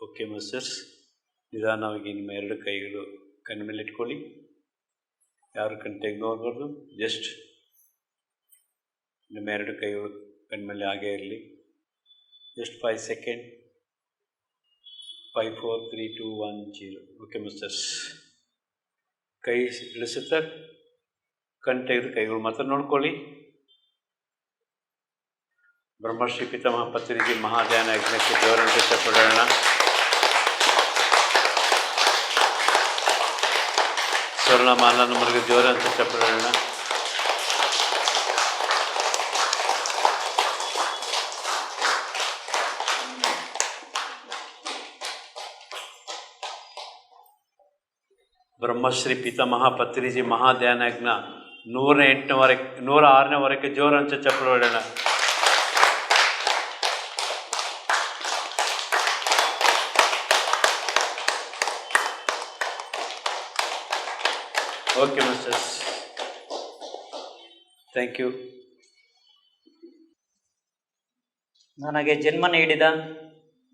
Okay masters, ನಿಧಾನವಾಗಿ ನಿಮ್ಮ ಎರಡು ಕೈಗಳು ಕಣ್ಣ ಮೇಲೆ ಇಟ್ಕೊಳ್ಳಿ. ಯಾರು ಕಣ್ ತೆಗೆದು ನೋಡ್ಬಾರ್ದು. ಜಸ್ಟ್ ನಿಮ್ಮ ಎರಡು ಕೈಗಳು ಕಣ್ಣ ಮೇಲೆ ಹಾಗೇ ಇರಲಿ. Just 5 second. 5 4 3 2 1 0. ಓಕೆ ಮಾಸ್ಟರ್ಸ್, ಕೈ ಇಳಿಸುತ್ತಾ ಕಣ್ ತೆಗೆದು ಕೈಗಳು ಮಾತ್ರ ನೋಡ್ಕೊಳ್ಳಿ. ಬ್ರಹ್ಮಶ್ರೀ ಪಿತಾಮಹ ಪತ್ರಿಜಿ ಮಹಾಧ್ಯಾನ ಯಜ್ಞಕ್ಕೆ ಜೋರನ್ನು ಚಪ್ಪಡೋಣ. ಸ್ವರ್ಣಮಾಲ ನಮಗೆ ಜೋರನ್ನು ಚಪ್ಪಡೋಣ. ಬ್ರಹ್ಮಶ್ರೀ ಪಿತಾಮಹ ಪತ್ರಿಜಿ ಮಹಾಧ್ಯಾನ ಯಜ್ಞ 106ನೇ ಜೋರನ್ನು ಚಪ್ಪಡೋಣ. Okay masters, thank you. ನನಗೆ ಜನ್ಮ ನೀಡಿದ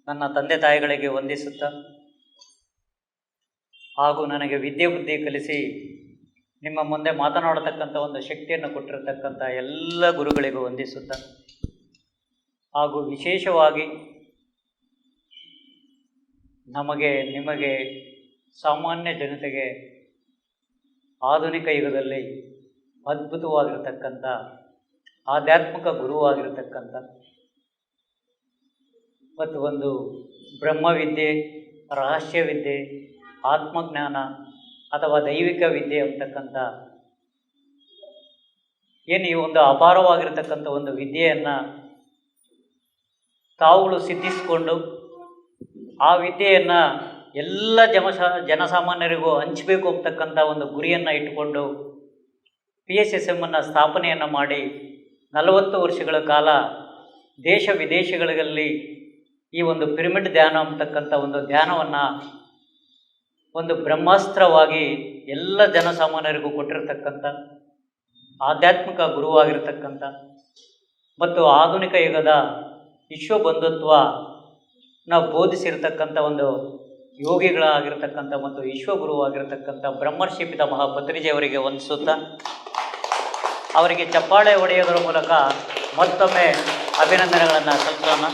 ನನ್ನ ತಂದೆ ತಾಯಿಗಳಿಗೆ ವಂದಿಸುತ್ತಾ ಹಾಗೂ ನನಗೆ ವಿದ್ಯೆ ಬುದ್ಧಿ ಕಲಿಸಿ ನಿಮ್ಮ ಮುಂದೆ ಮಾತನಾಡತಕ್ಕಂಥ ಒಂದು ಶಕ್ತಿಯನ್ನು ಕೊಟ್ಟಿರತಕ್ಕಂಥ ಎಲ್ಲ ಗುರುಗಳಿಗೂ ವಂದಿಸುತ್ತಾ ಹಾಗೂ ವಿಶೇಷವಾಗಿ ನಿಮಗೆ ಸಾಮಾನ್ಯ ಜನತೆಗೆ ಆಧುನಿಕ ಯುಗದಲ್ಲಿ ಅದ್ಭುತವಾಗಿರತಕ್ಕಂಥ ಆಧ್ಯಾತ್ಮಿಕ ಗುರುವಾಗಿರತಕ್ಕಂಥ ಮತ್ತು ಒಂದು ಬ್ರಹ್ಮವಿದ್ಯೆ, ರಹಸ್ಯವಿದ್ಯೆ, ಆತ್ಮಜ್ಞಾನ ಅಥವಾ ದೈವಿಕ ವಿದ್ಯೆ ಅಂತಕ್ಕಂಥ ಏನು ಈ ಒಂದು ಅಪಾರವಾಗಿರತಕ್ಕಂಥ ಒಂದು ವಿದ್ಯೆಯನ್ನು ತಾವುಗಳು ಸಿದ್ಧಿಸಿಕೊಂಡು ಆ ವಿದ್ಯೆಯನ್ನು ಎಲ್ಲ ಜನಸಾಮಾನ್ಯರಿಗೂ ಹಂಚಬೇಕು ಅಂತಕ್ಕಂಥ ಒಂದು ಗುರಿಯನ್ನು ಇಟ್ಟುಕೊಂಡು PSSMನ್ನು ಸ್ಥಾಪನೆಯನ್ನು ಮಾಡಿ 40 ವರ್ಷಗಳ ಕಾಲ ದೇಶ ವಿದೇಶಗಳಲ್ಲಿ ಈ ಒಂದು ಪಿರಮಿಡ್ ಧ್ಯಾನ ಅಂತಕ್ಕಂಥ ಒಂದು ಧ್ಯಾನವನ್ನು ಒಂದು ಬ್ರಹ್ಮಾಸ್ತ್ರವಾಗಿ ಎಲ್ಲ ಜನಸಾಮಾನ್ಯರಿಗೂ ಕೊಟ್ಟಿರತಕ್ಕಂಥ ಆಧ್ಯಾತ್ಮಿಕ ಗುರುವಾಗಿರತಕ್ಕಂಥ ಮತ್ತು ಆಧುನಿಕ ಯುಗದ ವಿಶ್ವ ಬಂಧುತ್ವನ ಬೋಧಿಸಿರ್ತಕ್ಕಂಥ ಒಂದು ಯೋಗಿಗಳಾಗಿರ್ತಕ್ಕಂಥ ಮತ್ತು ವಿಶ್ವಗುರುವಾಗಿರ್ತಕ್ಕಂಥ ಬ್ರಹ್ಮರ್ಷಿ ಪಿತಾಮಹ ಪತ್ರಿಜಿಯವರಿಗೆ ವಂದಿಸುತ್ತಾ ಅವರಿಗೆ ಚಪ್ಪಾಳೆ ಹೊಡೆಯೋದರ ಮೂಲಕ ಮತ್ತೊಮ್ಮೆ ಅಭಿನಂದನೆಗಳನ್ನು ಸಲ್ಲಿಸೋಣ.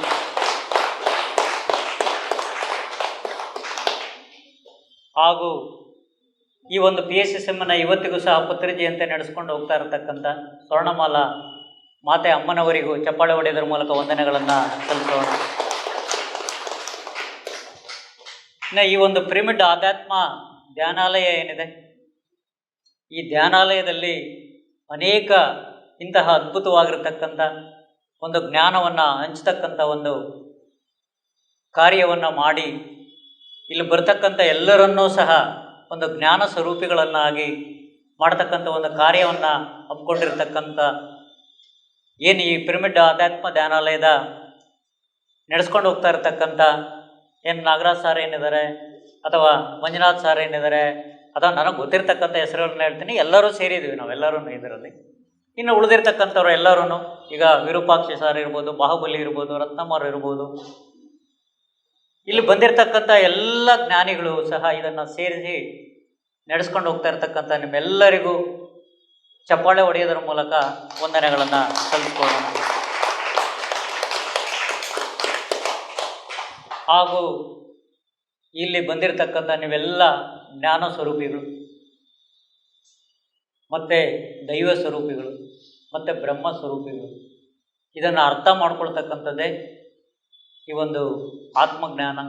ಹಾಗೂ ಈ ಒಂದು PSSMನ್ನು ಇವತ್ತಿಗೂ ಸಹ ಪತ್ರಿಜಿಯಂತೆ ನಡೆಸ್ಕೊಂಡು ಹೋಗ್ತಾ ಇರತಕ್ಕಂಥ ಸ್ವರ್ಣಮಾಲಾ ಮಾತೆ ಅಮ್ಮನವರಿಗೂ ಚಪ್ಪಾಳೆ ಹೊಡೆಯೋದರ ಮೂಲಕ ವಂದನೆಗಳನ್ನು ಸಲ್ಲಿಸೋಣ. ಇನ್ನು ಈ ಒಂದು ಪಿರಮಿಡ್ ಆಧ್ಯಾತ್ಮ ಧ್ಯಾನಾಲಯ ಏನಿದೆ, ಈ ಧ್ಯಾನಾಲಯದಲ್ಲಿ ಅನೇಕ ಇಂತಹ ಅದ್ಭುತವಾಗಿರತಕ್ಕಂಥ ಒಂದು ಜ್ಞಾನವನ್ನು ಹಂಚತಕ್ಕಂಥ ಒಂದು ಕಾರ್ಯವನ್ನು ಮಾಡಿ ಇಲ್ಲಿ ಬರ್ತಕ್ಕಂಥ ಎಲ್ಲರನ್ನೂ ಸಹ ಒಂದು ಜ್ಞಾನ ಸ್ವರೂಪಿಗಳನ್ನಾಗಿ ಮಾಡ್ತಕ್ಕಂಥ ಒಂದು ಕಾರ್ಯವನ್ನು ಹಮ್ಮಿಕೊಂಡಿರ್ತಕ್ಕಂಥ ಏನು ಈ ಪಿರಮಿಡ್ ಆಧ್ಯಾತ್ಮ ಧ್ಯಾನಾಲಯದ ನಡೆಸ್ಕೊಂಡು ಹೋಗ್ತಾ ಇರತಕ್ಕಂಥ ಏನು ನಾಗರಾಜ್ ಸಾರ್ ಏನಿದ್ದಾರೆ ಅಥವಾ ಮಂಜುನಾಥ್ ಸಾರ್ ಏನಿದ್ದಾರೆ ಅಥವಾ ನನಗೆ ಗೊತ್ತಿರ್ತಕ್ಕಂಥ ಹೆಸರುಗಳನ್ನ ಹೇಳ್ತೀನಿ, ಎಲ್ಲರೂ ಸೇರಿದ್ದೀವಿ ನಾವೆಲ್ಲರೂ ಇದರಲ್ಲಿ. ಇನ್ನು ಉಳಿದಿರ್ತಕ್ಕಂಥವ್ರು ಎಲ್ಲರೂ ಈಗ ವಿರೂಪಾಕ್ಷಿ ಸಾರ್ ಇರ್ಬೋದು, ಬಾಹುಬಲಿ ಇರ್ಬೋದು, ರತ್ನಮ್ಮರು ಇರ್ಬೋದು, ಇಲ್ಲಿ ಬಂದಿರತಕ್ಕಂಥ ಎಲ್ಲ ಜ್ಞಾನಿಗಳು ಸಹ ಇದನ್ನು ಸೇರಿಸಿ ನಡೆಸ್ಕೊಂಡು ಹೋಗ್ತಾ ಇರ್ತಕ್ಕಂಥ ನಿಮ್ಮೆಲ್ಲರಿಗೂ ಚಪ್ಪಾಳೆ ಹೊಡೆಯೋದ್ರ ಮೂಲಕ ವಂದನೆಗಳನ್ನು ಸಲ್ಲಿಸ್ಕೊಳ್ಳೋಣ. ಹಾಗೂ ಇಲ್ಲಿ ಬಂದಿರತಕ್ಕಂಥ ನೀವೆಲ್ಲ ಜ್ಞಾನ ಸ್ವರೂಪಿಗಳು, ಮತ್ತು ದೈವ ಸ್ವರೂಪಿಗಳು, ಮತ್ತು ಬ್ರಹ್ಮ ಸ್ವರೂಪಿಗಳು. ಇದನ್ನು ಅರ್ಥ ಮಾಡ್ಕೊಳ್ತಕ್ಕಂಥದ್ದೇ ಈ ಒಂದು ಆತ್ಮಜ್ಞಾನ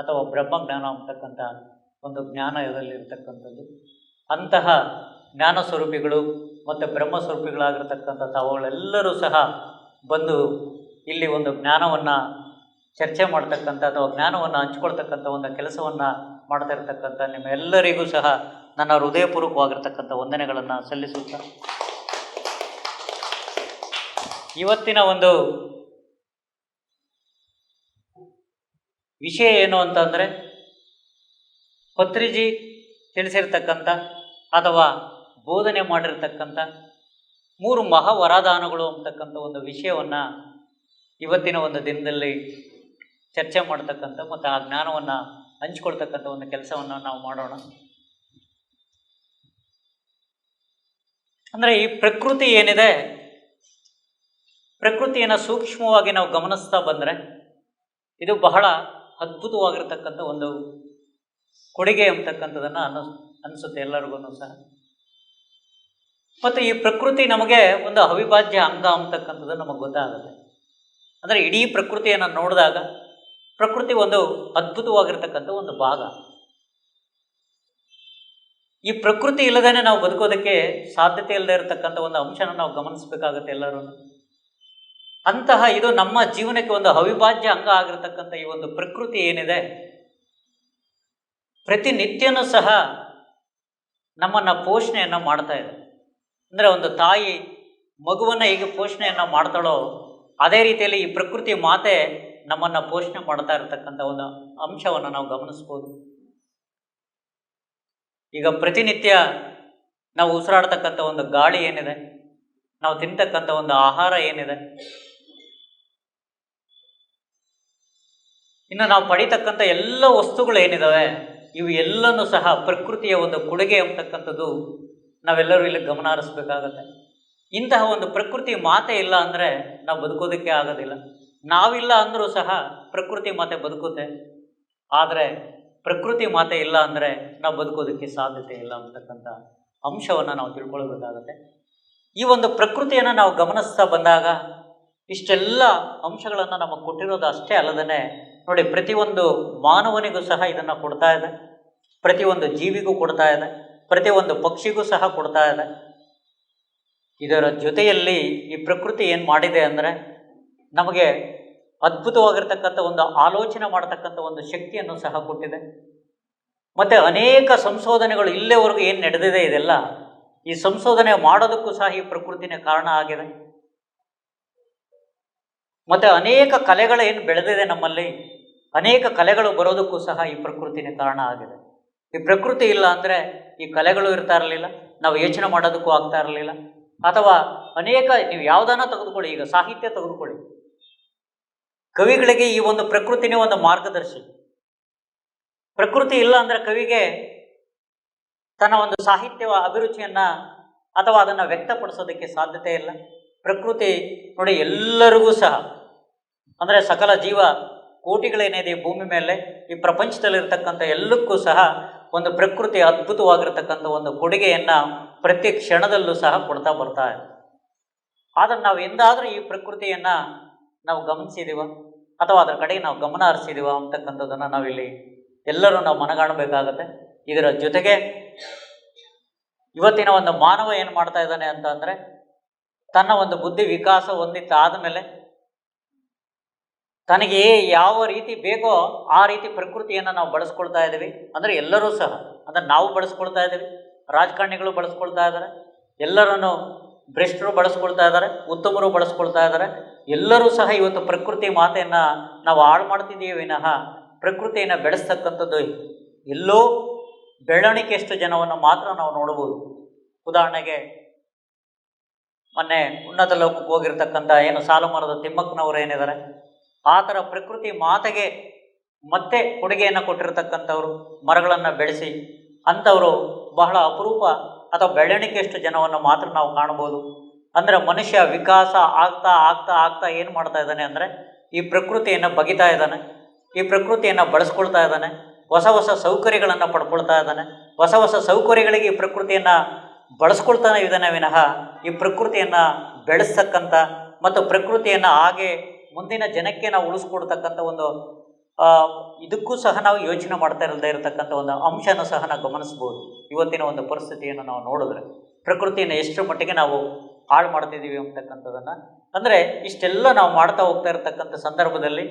ಅಥವಾ ಬ್ರಹ್ಮಜ್ಞಾನ ಅಂತಕ್ಕಂಥ ಒಂದು ಜ್ಞಾನ ಇದರಲ್ಲಿರ್ತಕ್ಕಂಥದ್ದು. ಅಂತಹ ಜ್ಞಾನ ಸ್ವರೂಪಿಗಳು ಮತ್ತು ಬ್ರಹ್ಮ ಸ್ವರೂಪಿಗಳಾಗಿರ್ತಕ್ಕಂಥ ತಾವುಗಳೆಲ್ಲರೂ ಸಹ ಬಂದು ಇಲ್ಲಿ ಒಂದು ಜ್ಞಾನವನ್ನು ಚರ್ಚೆ ಮಾಡ್ತಕ್ಕಂಥ ಅಥವಾ ಜ್ಞಾನವನ್ನು ಹಂಚ್ಕೊಳ್ತಕ್ಕಂಥ ಒಂದು ಕೆಲಸವನ್ನು ಮಾಡ್ತಾ ಇರ್ತಕ್ಕಂಥ ನಿಮ್ಮೆಲ್ಲರಿಗೂ ಸಹ ನನ್ನ ಹೃದಯಪೂರ್ವಕವಾಗಿರ್ತಕ್ಕಂಥ ವಂದನೆಗಳನ್ನು ಸಲ್ಲಿಸುತ್ತಾ, ಇವತ್ತಿನ ಒಂದು ವಿಷಯ ಏನು ಅಂತಂದರೆ, ಪತ್ರಿಜಿ ತಿಳಿಸಿರ್ತಕ್ಕಂಥ ಅಥವಾ ಬೋಧನೆ ಮಾಡಿರ್ತಕ್ಕಂಥ 3 ಮಹಾವರದಾನಗಳು ಅಂತಕ್ಕಂಥ ಒಂದು ವಿಷಯವನ್ನು ಇವತ್ತಿನ ಒಂದು ದಿನದಲ್ಲಿ ಚರ್ಚೆ ಮಾಡ್ತಕ್ಕಂಥ ಮತ್ತು ಆ ಜ್ಞಾನವನ್ನು ಹಂಚ್ಕೊಳ್ತಕ್ಕಂಥ ಒಂದು ಕೆಲಸವನ್ನು ನಾವು ಮಾಡೋಣ. ಅಂದರೆ ಈ ಪ್ರಕೃತಿ ಏನಿದೆ, ಪ್ರಕೃತಿಯನ್ನು ಸೂಕ್ಷ್ಮವಾಗಿ ನಾವು ಗಮನಿಸ್ತಾ ಬಂದರೆ ಇದು ಬಹಳ ಅದ್ಭುತವಾಗಿರ್ತಕ್ಕಂಥ ಒಂದು ಕೊಡುಗೆ ಅಂತಕ್ಕಂಥದ್ದನ್ನು ಅನಿಸುತ್ತೆ ಎಲ್ಲರಿಗೂ ಸಹ. ಮತ್ತು ಈ ಪ್ರಕೃತಿ ನಮಗೆ ಒಂದು ಅವಿಭಾಜ್ಯ ಅಂಗ ಅಂತಕ್ಕಂಥದ್ದು ನಮಗೆ ಗೊತ್ತಾಗುತ್ತೆ. ಅಂದರೆ ಇಡೀ ಪ್ರಕೃತಿಯನ್ನು ನೋಡಿದಾಗ ಪ್ರಕೃತಿ ಒಂದು ಅದ್ಭುತವಾಗಿರ್ತಕ್ಕಂಥ ಒಂದು ಭಾಗ. ಈ ಪ್ರಕೃತಿ ಇಲ್ಲದೇ ನಾವು ಬದುಕೋದಕ್ಕೆ ಸಾಧ್ಯತೆ ಇಲ್ಲದೆ ಇರತಕ್ಕಂಥ ಒಂದು ಅಂಶನ ನಾವು ಗಮನಿಸಬೇಕಾಗುತ್ತೆ ಎಲ್ಲರೂ. ಅಂತಹ ಇದು ನಮ್ಮ ಜೀವನಕ್ಕೆ ಒಂದು ಅವಿಭಾಜ್ಯ ಅಂಗ ಆಗಿರ್ತಕ್ಕಂಥ ಈ ಒಂದು ಪ್ರಕೃತಿ ಏನಿದೆ, ಪ್ರತಿನಿತ್ಯನೂ ಸಹ ನಮ್ಮನ್ನು ಪೋಷಣೆಯನ್ನು ಮಾಡ್ತಾ ಇದೆ. ಅಂದರೆ ಒಂದು ತಾಯಿ ಮಗುವನ್ನು ಹೇಗೆ ಪೋಷಣೆಯನ್ನು ಮಾಡ್ತಾಳೋ ಅದೇ ರೀತಿಯಲ್ಲಿ ಈ ಪ್ರಕೃತಿ ಮಾತೆ ನಮ್ಮನ್ನು ಪೋಷಣೆ ಮಾಡ್ತಾ ಇರತಕ್ಕಂಥ ಒಂದು ಅಂಶವನ್ನು ನಾವು ಗಮನಿಸ್ಬೋದು. ಈಗ ಪ್ರತಿನಿತ್ಯ ನಾವು ಉಸಿರಾಡ್ತಕ್ಕಂಥ ಒಂದು ಗಾಳಿ ಏನಿದೆ, ನಾವು ತಿಂತಕ್ಕಂಥ ಒಂದು ಆಹಾರ ಏನಿದೆ, ಇನ್ನು ನಾವು ಪಡಿತಕ್ಕಂಥ ಎಲ್ಲ ವಸ್ತುಗಳು ಏನಿದ್ದಾವೆ, ಇವು ಎಲ್ಲನೂ ಸಹ ಪ್ರಕೃತಿಯ ಒಂದು ಕೊಡುಗೆ ಅಂತಕ್ಕಂಥದ್ದು ನಾವೆಲ್ಲರೂ ಇಲ್ಲಿ ಗಮನ ಹರಿಸ್ಬೇಕಾಗತ್ತೆ. ಇಂತಹ ಒಂದು ಪ್ರಕೃತಿ ಮಾತೆ ಇಲ್ಲ ಅಂದರೆ ನಾವು ಬದುಕೋದಕ್ಕೆ ಆಗೋದಿಲ್ಲ. ನಾವಿಲ್ಲ ಅಂದರೂ ಸಹ ಪ್ರಕೃತಿ ಮಾತೆ ಬದುಕುತ್ತೆ. ಆದರೆ ಪ್ರಕೃತಿ ಮಾತೆ ಇಲ್ಲ ಅಂದರೆ ನಾವು ಬದುಕೋದಕ್ಕೆ ಸಾಧ್ಯತೆ ಇಲ್ಲ ಅಂತಕ್ಕಂಥ ಅಂಶವನ್ನು ನಾವು ತಿಳ್ಕೊಳ್ಬೇಕಾಗತ್ತೆ. ಈ ಒಂದು ಪ್ರಕೃತಿಯನ್ನು ನಾವು ಗಮನಿಸ್ತಾ ಬಂದಾಗ ಇಷ್ಟೆಲ್ಲ ಅಂಶಗಳನ್ನು ನಮಗೆ ಕೊಟ್ಟಿರೋದು ಅಷ್ಟೇ ಅಲ್ಲದೇ ನೋಡಿ, ಪ್ರತಿಯೊಂದು ಮಾನವನಿಗೂ ಸಹ ಇದನ್ನು ಕೊಡ್ತಾ ಇದೆ, ಪ್ರತಿಯೊಂದು ಜೀವಿಗೂ ಕೊಡ್ತಾ ಇದೆ, ಪ್ರತಿಯೊಂದು ಪಕ್ಷಿಗೂ ಸಹ ಕೊಡ್ತಾ ಇದೆ. ಇದರ ಜೊತೆಯಲ್ಲಿ ಈ ಪ್ರಕೃತಿ ಏನು ಮಾಡಿದೆ ಅಂದರೆ ನಮಗೆ ಅದ್ಭುತವಾಗಿರ್ತಕ್ಕಂಥ ಒಂದು ಆಲೋಚನೆ ಮಾಡತಕ್ಕಂಥ ಒಂದು ಶಕ್ತಿಯನ್ನು ಸಹ ಕೊಟ್ಟಿದೆ. ಮತ್ತು ಅನೇಕ ಸಂಶೋಧನೆಗಳು ಇಲ್ಲಿವರೆಗೂ ಏನು ನಡೆದಿದೆ ಇದೆಲ್ಲ, ಈ ಸಂಶೋಧನೆ ಮಾಡೋದಕ್ಕೂ ಸಹ ಈ ಪ್ರಕೃತಿನೇ ಕಾರಣ ಆಗಿದೆ. ಮತ್ತು ಅನೇಕ ಕಲೆಗಳು ಏನು ಬೆಳೆದಿದೆ ನಮ್ಮಲ್ಲಿ, ಅನೇಕ ಕಲೆಗಳು ಬರೋದಕ್ಕೂ ಸಹ ಈ ಪ್ರಕೃತಿನೇ ಕಾರಣ ಆಗಿದೆ. ಈ ಪ್ರಕೃತಿ ಇಲ್ಲ ಅಂದರೆ ಈ ಕಲೆಗಳು ಇರ್ತಾ ಇರಲಿಲ್ಲ, ನಾವು ಯೋಚನೆ ಮಾಡೋದಕ್ಕೂ ಆಗ್ತಾ ಇರಲಿಲ್ಲ. ಅಥವಾ ಅನೇಕ ನೀವು ಯಾವುದನ್ನ ತೆಗೆದುಕೊಳ್ಳಿ, ಈಗ ಸಾಹಿತ್ಯ ತೆಗೆದುಕೊಳ್ಳಿ, ಕವಿಗಳಿಗೆ ಈ ಒಂದು ಪ್ರಕೃತಿನೇ ಒಂದು ಮಾರ್ಗದರ್ಶಿ. ಪ್ರಕೃತಿ ಇಲ್ಲ ಅಂದರೆ ಕವಿಗೆ ತನ್ನ ಒಂದು ಸಾಹಿತ್ಯ ಅಭಿರುಚಿಯನ್ನು ಅಥವಾ ಅದನ್ನು ವ್ಯಕ್ತಪಡಿಸೋದಕ್ಕೆ ಸಾಧ್ಯತೆ ಇಲ್ಲ. ಪ್ರಕೃತಿ ನೋಡಿ ಎಲ್ಲರಿಗೂ ಸಹ, ಅಂದರೆ ಸಕಲ ಜೀವ ಕೋಟಿಗಳೇನಿದೆ ಈ ಭೂಮಿ ಮೇಲೆ, ಈ ಪ್ರಪಂಚದಲ್ಲಿರ್ತಕ್ಕಂಥ ಎಲ್ಲಕ್ಕೂ ಸಹ ಒಂದು ಪ್ರಕೃತಿ ಅದ್ಭುತವಾಗಿರ್ತಕ್ಕಂಥ ಒಂದು ಕೊಡುಗೆಯನ್ನು ಪ್ರತಿ ಕ್ಷಣದಲ್ಲೂ ಸಹ ಕೊಡ್ತಾ ಬರ್ತಾ ಇದೆ. ಆದರೆ ನಾವು ಎಂದಾದರೂ ಈ ಪ್ರಕೃತಿಯನ್ನು ನಾವು ಗಮನಿಸಿದೀವ ಅಥವಾ ಅದರ ಕಡೆಗೆ ನಾವು ಗಮನ ಹರಿಸಿದೀವ ಅಂತಕ್ಕಂಥದ್ದನ್ನು ನಾವಿಲ್ಲಿ ಎಲ್ಲರೂ ನಾವು ಮನಗಾಣಬೇಕಾಗತ್ತೆ. ಇದರ ಜೊತೆಗೆ ಇವತ್ತಿನ ಒಂದು ಮಾನವ ಏನು ಮಾಡ್ತಾ ಇದ್ದಾನೆ ಅಂತ ಅಂದರೆ, ತನ್ನ ಒಂದು ಬುದ್ಧಿ ವಿಕಾಸ ಹೊಂದಿತ್ತಾದ ಮೇಲೆ ತನಗೆ ಯಾವ ರೀತಿ ಬೇಕೋ ಆ ರೀತಿ ಪ್ರಕೃತಿಯನ್ನು ನಾವು ಬಳಸ್ಕೊಳ್ತಾ ಇದ್ದೀವಿ. ಅಂದರೆ ಎಲ್ಲರೂ ಸಹ, ಅಂದರೆ ನಾವು ಬಳಸ್ಕೊಳ್ತಾ ಇದ್ದೀವಿ, ರಾಜಕಾರಣಿಗಳು ಬಳಸ್ಕೊಳ್ತಾ ಇದ್ದಾರೆ, ಎಲ್ಲರನ್ನು ಭ್ರಷ್ಟರು ಬಳಸ್ಕೊಳ್ತಾ ಇದ್ದಾರೆ, ಉತ್ತಮರು ಬಳಸ್ಕೊಳ್ತಾ ಇದ್ದಾರೆ. ಎಲ್ಲರೂ ಸಹ ಇವತ್ತು ಪ್ರಕೃತಿ ಮಾತೆಯನ್ನು ನಾವು ಹಾಳು ಮಾಡ್ತಿದ್ದೀವಿ ವಿನಃ ಪ್ರಕೃತಿಯನ್ನು ಬೆಳೆಸ್ತಕ್ಕಂಥದ್ದು ಎಲ್ಲೋ ಬೆರಳಿಕೆಯಷ್ಟು ಜನವನ್ನು ಮಾತ್ರ ನಾವು ನೋಡ್ಬೋದು. ಉದಾಹರಣೆಗೆ ಮೊನ್ನೆ ಉನ್ನತ ಲೋಕಕ್ಕೆ ಹೋಗಿರ್ತಕ್ಕಂಥ ಏನು ಸಾಲುಮರದ ತಿಮ್ಮಕ್ಕನವರು ಏನಿದ್ದಾರೆ, ಆ ಥರ ಪ್ರಕೃತಿ ಮಾತೆಗೆ ಮತ್ತೆ ಕೊಡುಗೆಯನ್ನು ಕೊಟ್ಟಿರ್ತಕ್ಕಂಥವ್ರು, ಮರಗಳನ್ನು ಬೆಳೆಸಿ ಅಂಥವರು ಬಹಳ ಅಪರೂಪ ಅಥವಾ ಬೆಳವಣಿಗೆಯಷ್ಟು ಜನವನ್ನು ಮಾತ್ರ ನಾವು ಕಾಣ್ಬೋದು. ಅಂದರೆ ಮನುಷ್ಯ ವಿಕಾಸ ಆಗ್ತಾ ಆಗ್ತಾ ಆಗ್ತಾ ಏನು ಮಾಡ್ತಾ ಇದ್ದಾನೆ ಅಂದರೆ ಈ ಪ್ರಕೃತಿಯನ್ನು ಬಗಿತಾ ಇದ್ದಾನೆ, ಈ ಪ್ರಕೃತಿಯನ್ನು ಬಳಸ್ಕೊಳ್ತಾ ಇದ್ದಾನೆ, ಹೊಸ ಹೊಸ ಸೌಕರ್ಯಗಳನ್ನು ಪಡ್ಕೊಳ್ತಾ ಇದ್ದಾನೆ. ಹೊಸ ಹೊಸ ಸೌಕರ್ಯಗಳಿಗೆ ಈ ಪ್ರಕೃತಿಯನ್ನು ಬಳಸ್ಕೊಳ್ತಾನೆ ಇದ್ದಾನೆ ವಿನಃ ಈ ಪ್ರಕೃತಿಯನ್ನು ಬೆಳೆಸ್ತಕ್ಕಂಥ ಮತ್ತು ಪ್ರಕೃತಿಯನ್ನು ಹಾಗೆ ಮುಂದಿನ ಜನಕ್ಕೆ ನಾವು ಉಳಿಸ್ಕೊಡ್ತಕ್ಕಂಥ ಒಂದು ಇದಕ್ಕೂ ಸಹ ನಾವು ಯೋಚನೆ ಮಾಡ್ತಾ ಇರದೇ ಇರತಕ್ಕಂಥ ಒಂದು ಅಂಶನೂ ಸಹ ನಾವು ಗಮನಿಸ್ಬೋದು. ಇವತ್ತಿನ ಒಂದು ಪರಿಸ್ಥಿತಿಯನ್ನು ನಾವು ನೋಡಿದ್ರೆ ಪ್ರಕೃತಿಯನ್ನು ಎಷ್ಟು ಮಟ್ಟಿಗೆ ನಾವು ಹಾಳು ಮಾಡ್ತಿದ್ದೀವಿ ಅಂತಕ್ಕಂಥದ್ದನ್ನು. ಅಂದರೆ ಇಷ್ಟೆಲ್ಲ ನಾವು ಮಾಡ್ತಾ ಹೋಗ್ತಾ ಇರತಕ್ಕಂಥ ಸಂದರ್ಭದಲ್ಲಿ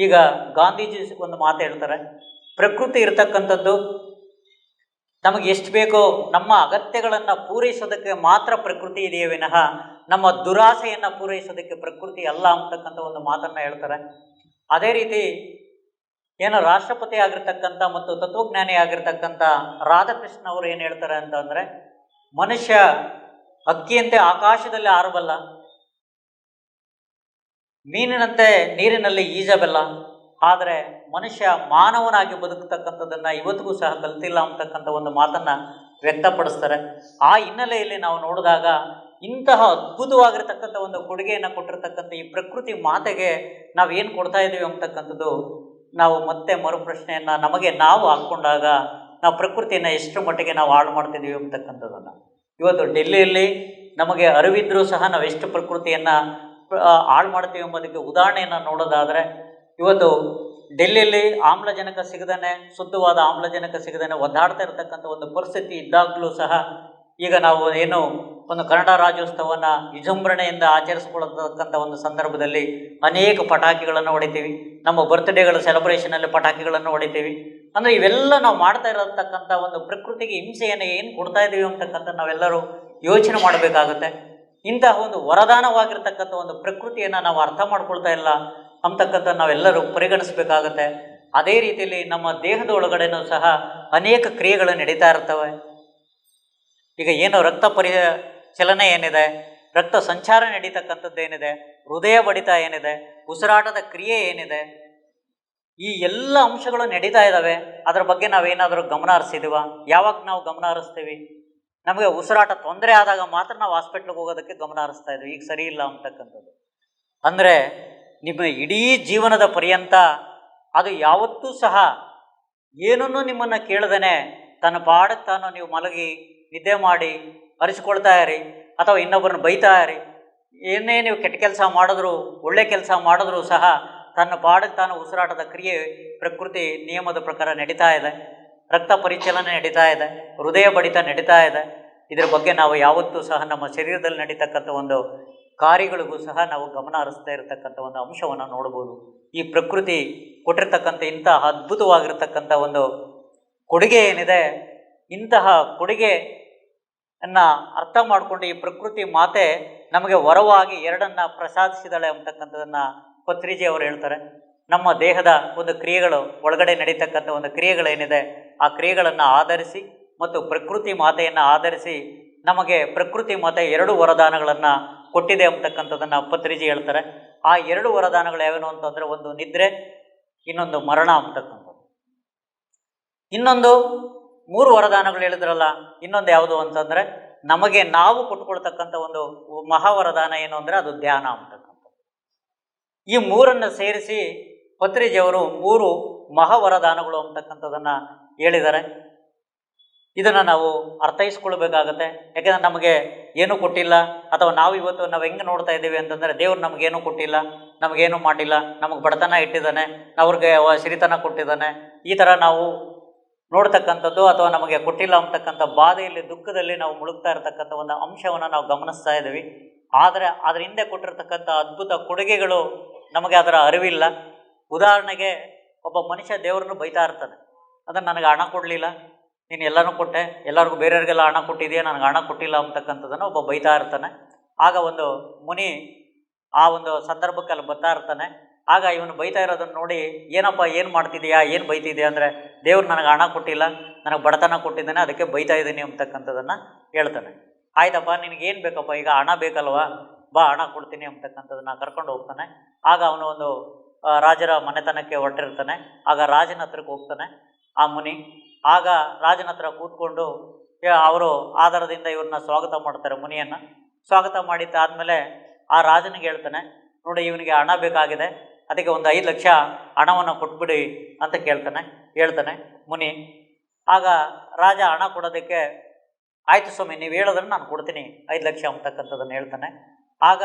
ಈಗ ಗಾಂಧೀಜಿ ಒಂದು ಮಾತು ಹೇಳ್ತಾರೆ, ಪ್ರಕೃತಿ ಇರತಕ್ಕಂಥದ್ದು ನಮಗೆ ಎಷ್ಟು ಬೇಕೋ ನಮ್ಮ ಅಗತ್ಯಗಳನ್ನು ಪೂರೈಸೋದಕ್ಕೆ ಮಾತ್ರ ಪ್ರಕೃತಿ ಇದೆಯೇ ವಿನಃ ನಮ್ಮ ದುರಾಸೆಯನ್ನು ಪೂರೈಸೋದಕ್ಕೆ ಪ್ರಕೃತಿ ಅಲ್ಲ ಅಂತಕ್ಕಂಥ ಒಂದು ಮಾತನ್ನು ಹೇಳ್ತಾರೆ. ಅದೇ ರೀತಿ ಏನು ರಾಷ್ಟ್ರಪತಿ ಆಗಿರ್ತಕ್ಕಂಥ ಮತ್ತು ತತ್ವಜ್ಞಾನಿ ಆಗಿರ್ತಕ್ಕಂಥ ರಾಧಾಕೃಷ್ಣ ಅವರು ಏನು ಹೇಳ್ತಾರೆ ಅಂತಂದರೆ, ಮನುಷ್ಯ ಹಕ್ಕಿಯಂತೆ ಆಕಾಶದಲ್ಲಿ ಹಾರಬಲ್ಲ, ಮೀನಿನಂತೆ ನೀರಿನಲ್ಲಿ ಈಜಬಲ್ಲ, ಆದರೆ ಮನುಷ್ಯ ಮಾನವನಾಗಿ ಬದುಕತಕ್ಕಂಥದ್ದನ್ನು ಇವತ್ತಿಗೂ ಸಹ ಕಲ್ತಿಲ್ಲ ಅಂತಕ್ಕಂಥ ಒಂದು ಮಾತನ್ನು ವ್ಯಕ್ತಪಡಿಸ್ತಾರೆ. ಆ ಹಿನ್ನೆಲೆಯಲ್ಲಿ ನಾವು ನೋಡಿದಾಗ ಇಂತಹ ಅದ್ಭುತವಾಗಿರ್ತಕ್ಕಂಥ ಒಂದು ಕೊಡುಗೆಯನ್ನು ಕೊಟ್ಟಿರ್ತಕ್ಕಂಥ ಈ ಪ್ರಕೃತಿ ಮಾತೆಗೆ ನಾವು ಏನು ಕೊಡ್ತಾ ಇದ್ದೀವಿ ಅಂತಕ್ಕಂಥದ್ದು ನಾವು ಮತ್ತೆ ಮರುಪ್ರಶ್ನೆಯನ್ನು ನಮಗೆ ನಾವು ಹಾಕ್ಕೊಂಡಾಗ ನಾವು ಪ್ರಕೃತಿಯನ್ನು ಎಷ್ಟು ಮಟ್ಟಿಗೆ ನಾವು ಹಾಳು ಮಾಡ್ತಿದ್ದೀವಿ ಅಂತಕ್ಕಂಥದ್ದನ್ನು. ಇವತ್ತು ಡೆಲ್ಲಿಯಲ್ಲಿ ನಮಗೆ ಅರಿವಿದ್ರೂ ಸಹ ನಾವು ಎಷ್ಟು ಪ್ರಕೃತಿಯನ್ನು ಹಾಳು ಮಾಡ್ತೀವಿ ಎಂಬುದಕ್ಕೆ ಉದಾಹರಣೆಯನ್ನು ನೋಡೋದಾದರೆ, ಇವತ್ತು ಡೆಲ್ಲಿಯಲ್ಲಿ ಆಮ್ಲಜನಕ ಸಿಗದೇ, ಶುದ್ಧವಾದ ಆಮ್ಲಜನಕ ಸಿಗದೇ ಒದ್ದಾಡ್ತಾ ಇರತಕ್ಕಂಥ ಒಂದು ಪರಿಸ್ಥಿತಿ ಇದ್ದಾಗಲೂ ಸಹ ಈಗ ನಾವು ಏನು ಒಂದು ಕನ್ನಡ ರಾಜ್ಯೋತ್ಸವವನ್ನು ವಿಜೃಂಭಣೆಯಿಂದ ಆಚರಿಸ್ಕೊಳ್ತಕ್ಕಂಥ ಒಂದು ಸಂದರ್ಭದಲ್ಲಿ ಅನೇಕ ಪಟಾಕಿಗಳನ್ನು ಹೊಡಿತೀವಿ, ನಮ್ಮ ಬರ್ತ್ಡೇಗಳ ಸೆಲೆಬ್ರೇಷನಲ್ಲಿ ಪಟಾಕಿಗಳನ್ನು ಹೊಡಿತೀವಿ. ಅಂದರೆ ಇವೆಲ್ಲ ನಾವು ಮಾಡ್ತಾ ಇರತಕ್ಕಂಥ ಒಂದು ಪ್ರಕೃತಿಗೆ ಹಿಂಸೆಯನ್ನು ಏನು ಕೊಡ್ತಾ ಇದ್ದೀವಿ ಅಂತಕ್ಕಂಥ ನಾವೆಲ್ಲರೂ ಯೋಚನೆ ಮಾಡಬೇಕಾಗುತ್ತೆ. ಇಂತಹ ಒಂದು ವರದಾನವಾಗಿರ್ತಕ್ಕಂಥ ಒಂದು ಪ್ರಕೃತಿಯನ್ನು ನಾವು ಅರ್ಥ ಮಾಡ್ಕೊಳ್ತಾ ಇಲ್ಲ ಅಂತಕ್ಕಂಥ ನಾವೆಲ್ಲರೂ ಪರಿಗಣಿಸಬೇಕಾಗತ್ತೆ. ಅದೇ ರೀತಿಯಲ್ಲಿ ನಮ್ಮ ದೇಹದ ಒಳಗಡೆನೂ ಸಹ ಅನೇಕ ಕ್ರಿಯೆಗಳು ನಡೀತಾ ಇರ್ತವೆ. ಈಗ ಏನು ರಕ್ತ ಚಲನೆ ಏನಿದೆ, ರಕ್ತ ಸಂಚಾರ ನಡೀತಕ್ಕಂಥದ್ದು ಏನಿದೆ, ಹೃದಯ ಬಡಿತ ಏನಿದೆ, ಉಸಿರಾಟದ ಕ್ರಿಯೆ ಏನಿದೆ, ಈ ಎಲ್ಲ ಅಂಶಗಳು ನಡೀತಾ ಇದ್ದಾವೆ. ಅದರ ಬಗ್ಗೆ ನಾವೇನಾದರೂ ಗಮನ ಹರಿಸಿದೀವ? ಯಾವಾಗ ನಾವು ಗಮನ ಹರಿಸ್ತೀವಿ? ನಮಗೆ ಉಸಿರಾಟ ತೊಂದರೆ ಆದಾಗ ಮಾತ್ರ ನಾವು ಹಾಸ್ಪಿಟ್ಲಿಗೆ ಹೋಗೋದಕ್ಕೆ ಗಮನ ಹರಿಸ್ತಾ ಇದ್ವಿ, ಈಗ ಸರಿ ಇಲ್ಲ ಅಂತಕ್ಕಂಥದ್ದು. ಅಂದರೆ ನಿಮ್ಮ ಇಡೀ ಜೀವನದ ಪರ್ಯಂತ ಅದು ಯಾವತ್ತೂ ಸಹ ಏನನ್ನೂ ನಿಮ್ಮನ್ನು ಕೇಳದೇನೆ ತನ್ನ ಪಾಡಕ್ಕೆ ತಾನು ನೀವು ಮಲಗಿ ನಿದ್ದೆ ಮಾಡಿ ಅರಿಸ್ಕೊಳ್ತಾ ಇರಿ, ಅಥವಾ ಇನ್ನೊಬ್ಬರನ್ನ ಬೈತಾ ಇರಿ, ಏನೇ ನೀವು ಕೆಟ್ಟ ಕೆಲಸ ಮಾಡಿದ್ರು ಒಳ್ಳೆ ಕೆಲಸ ಮಾಡಿದ್ರೂ ಸಹ ತನ್ನ ಪಾಡಕ್ಕೆ ತಾನು ಉಸಿರಾಟದ ಕ್ರಿಯೆ ಪ್ರಕೃತಿ ನಿಯಮದ ಪ್ರಕಾರ ನಡೀತಾ ಇದೆ. ರಕ್ತ ಪರಿಚಲನೆ ನಡೀತಾ ಇದೆ, ಹೃದಯ ಬಡಿತ ನಡೀತಾ ಇದೆ. ಇದರ ಬಗ್ಗೆ ನಾವು ಯಾವತ್ತೂ ಸಹ ನಮ್ಮ ಶರೀರದಲ್ಲಿ ನಡೀತಕ್ಕಂಥ ಒಂದು ಕಾರ್ಯಗಳಿಗೂ ಸಹ ನಾವು ಗಮನ ಹರಿಸ್ತಾ ಇರತಕ್ಕಂಥ ಒಂದು ಅಂಶವನ್ನು ನೋಡ್ಬೋದು. ಈ ಪ್ರಕೃತಿ ಕೊಟ್ಟಿರ್ತಕ್ಕಂಥ ಇಂತಹ ಅದ್ಭುತವಾಗಿರ್ತಕ್ಕಂಥ ಒಂದು ಕೊಡುಗೆ ಏನಿದೆ, ಇಂತಹ ಕೊಡುಗೆಯನ್ನು ಅರ್ಥ ಮಾಡಿಕೊಂಡು ಈ ಪ್ರಕೃತಿ ಮಾತೆ ನಮಗೆ ವರವಾಗಿ ಎರಡನ್ನು ಪ್ರಸಾದಿಸಿದಾಳೆ ಅಂತಕ್ಕಂಥದ್ದನ್ನು ಪತ್ರಿಜಿ ಅವರು ಹೇಳ್ತಾರೆ. ನಮ್ಮ ದೇಹದ ಒಂದು ಕ್ರಿಯೆಗಳು ಒಳಗಡೆ ನಡೀತಕ್ಕಂಥ ಒಂದು ಕ್ರಿಯೆಗಳೇನಿದೆ, ಆ ಕ್ರಿಯೆಗಳನ್ನು ಆಧರಿಸಿ ಮತ್ತು ಪ್ರಕೃತಿ ಮಾತೆಯನ್ನು ಆಧರಿಸಿ ನಮಗೆ ಪ್ರಕೃತಿ ಮಾತೆ ಎರಡು ವರದಾನಗಳನ್ನು ಕೊಟ್ಟಿದೆ ಅಂತಕ್ಕಂಥದ್ದನ್ನು ಪತ್ರಿಜಿ ಹೇಳ್ತಾರೆ. ಆ ಎರಡು ವರದಾನಗಳು ಯಾವೇನು ಅಂತಂದರೆ, ಒಂದು ನಿದ್ರೆ, ಇನ್ನೊಂದು ಮರಣ ಅಂತಕ್ಕಂಥದ್ದು. ಇನ್ನೊಂದು ಮೂರು ವರದಾನಗಳು ಹೇಳಿದ್ರಲ್ಲ, ಇನ್ನೊಂದು ಯಾವುದು ಅಂತಂದರೆ ನಮಗೆ ನಾವು ಕೊಟ್ಕೊಳ್ತಕ್ಕಂಥ ಒಂದು ಮಹಾವರದಾನ ಏನು ಅಂದರೆ ಅದು ಧ್ಯಾನ ಅಂತಕ್ಕಂಥದ್ದು. ಈ ಮೂರನ್ನು ಸೇರಿಸಿ ಪತ್ರಿಜಿಯವರು ಮೂರು ಮಹಾವರದಾನಗಳು ಅಂತಕ್ಕಂಥದ್ದನ್ನು ಹೇಳಿದ್ದಾರೆ. ಇದನ್ನು ನಾವು ಅರ್ಥೈಸ್ಕೊಳ್ಬೇಕಾಗತ್ತೆ. ಯಾಕೆಂದರೆ ನಮಗೆ ಏನೂ ಕೊಟ್ಟಿಲ್ಲ, ಅಥವಾ ನಾವು ಇವತ್ತು ನಾವು ಹೆಂಗೆ ನೋಡ್ತಾ ಇದ್ದೀವಿ ಅಂತಂದರೆ, ದೇವ್ರು ನಮಗೇನೂ ಕೊಟ್ಟಿಲ್ಲ, ನಮಗೇನೂ ಮಾಡಿಲ್ಲ, ನಮಗೆ ಬಡತನ ಇಟ್ಟಿದ್ದಾನೆ, ಅವ್ರಿಗೆ ಸಿರಿತನ ಕೊಟ್ಟಿದ್ದಾನೆ, ಈ ಥರ ನಾವು ನೋಡ್ತಕ್ಕಂಥದ್ದು, ಅಥವಾ ನಮಗೆ ಕೊಟ್ಟಿಲ್ಲ ಅಂತಕ್ಕಂಥ ಬಾಧೆಯಲ್ಲಿ ದುಃಖದಲ್ಲಿ ನಾವು ಮುಳುಗ್ತಾ ಇರತಕ್ಕಂಥ ಒಂದು ಅಂಶವನ್ನು ನಾವು ಗಮನಿಸ್ತಾ ಇದ್ದೀವಿ. ಆದರೆ ಅದರ ಹಿಂದೆ ಕೊಟ್ಟಿರ್ತಕ್ಕಂಥ ಅದ್ಭುತ ಕೊಡುಗೆಗಳು ನಮಗೆ ಅದರ ಅರಿವಿಲ್ಲ. ಉದಾಹರಣೆಗೆ, ಒಬ್ಬ ಮನುಷ್ಯ ದೇವರನ್ನು ಬೈತಾ ಇರ್ತಾನೆ, ಅದನ್ನು ನನಗೆ ಹಣ ಕೊಡಲಿಲ್ಲ, ನೀನು ಎಲ್ಲನೂ ಕೊಟ್ಟೆ, ಎಲ್ಲರಿಗೂ ಬೇರೆಯವ್ರಿಗೆಲ್ಲ ಹಣ ಕೊಟ್ಟಿದೆಯಾ, ನನಗೆ ಹಣ ಕೊಟ್ಟಿಲ್ಲ ಅಂತಕ್ಕಂಥದ್ದನ್ನು ಒಬ್ಬ ಬೈತಾ ಇರ್ತಾನೆ. ಆಗ ಒಂದು ಮುನಿ ಆ ಒಂದು ಸಂದರ್ಭಕ್ಕೆ ಅಲ್ಲಿ ಬರ್ತಾ ಇರ್ತಾನೆ. ಆಗ ಇವನು ಬೈತಾ ಇರೋದನ್ನು ನೋಡಿ, ಏನಪ್ಪ ಏನು ಮಾಡ್ತಿದೀಯಾ, ಏನು ಬೈತಿದೆಯಾ ಅಂದರೆ, ದೇವ್ರು ನನಗೆ ಹಣ ಕೊಟ್ಟಿಲ್ಲ, ನನಗೆ ಬಡತನ ಕೊಟ್ಟಿದ್ದಾನೆ, ಅದಕ್ಕೆ ಬೈತಾ ಇದ್ದೀನಿ ಅಂತಕ್ಕಂಥದ್ದನ್ನು ಹೇಳ್ತಾನೆ. ಆಯ್ತಪ್ಪ, ನಿನಗೇನು ಬೇಕಪ್ಪ, ಈಗ ಹಣ ಬೇಕಲ್ವಾ, ಬಾ ಹಣ ಕೊಡ್ತೀನಿ ಅಂತಕ್ಕಂಥದ್ದನ್ನು ಕರ್ಕೊಂಡು ಹೋಗ್ತಾನೆ. ಆಗ ಅವನು ಒಂದು ರಾಜರ ಮನೆತನಕ್ಕೆ ಹೊರಟಿರ್ತಾನೆ. ಆಗ ರಾಜನ ಹತ್ರಕ್ಕೆ ಹೋಗ್ತಾನೆ ಆ ಮುನಿ. ಆಗ ರಾಜನ ಹತ್ರ ಕೂತ್ಕೊಂಡು ಅವರು ಆಧಾರದಿಂದ ಇವ್ರನ್ನ ಸ್ವಾಗತ ಮಾಡ್ತಾರೆ, ಮುನಿಯನ್ನು ಸ್ವಾಗತ ಮಾಡಿದ್ದಾದಮೇಲೆ ಆ ರಾಜನಿಗೆ ಹೇಳ್ತಾನೆ, ನೋಡಿ ಇವನಿಗೆ ಹಣ ಬೇಕಾಗಿದೆ, ಅದಕ್ಕೆ ಒಂದು 5 ಲಕ್ಷ ಹಣವನ್ನು ಕೊಟ್ಬಿಡಿ ಅಂತ ಹೇಳ್ತಾನೆ ಮುನಿ. ಆಗ ರಾಜ ಹಣ ಕೊಡೋದಕ್ಕೆ, ಆಯಿತು ಸ್ವಾಮಿ ನೀವು ಹೇಳಿದ್ರೆ ನಾನು ಕೊಡ್ತೀನಿ 5 ಲಕ್ಷ ಅಂತಕ್ಕಂಥದ್ದನ್ನು ಹೇಳ್ತಾನೆ. ಆಗ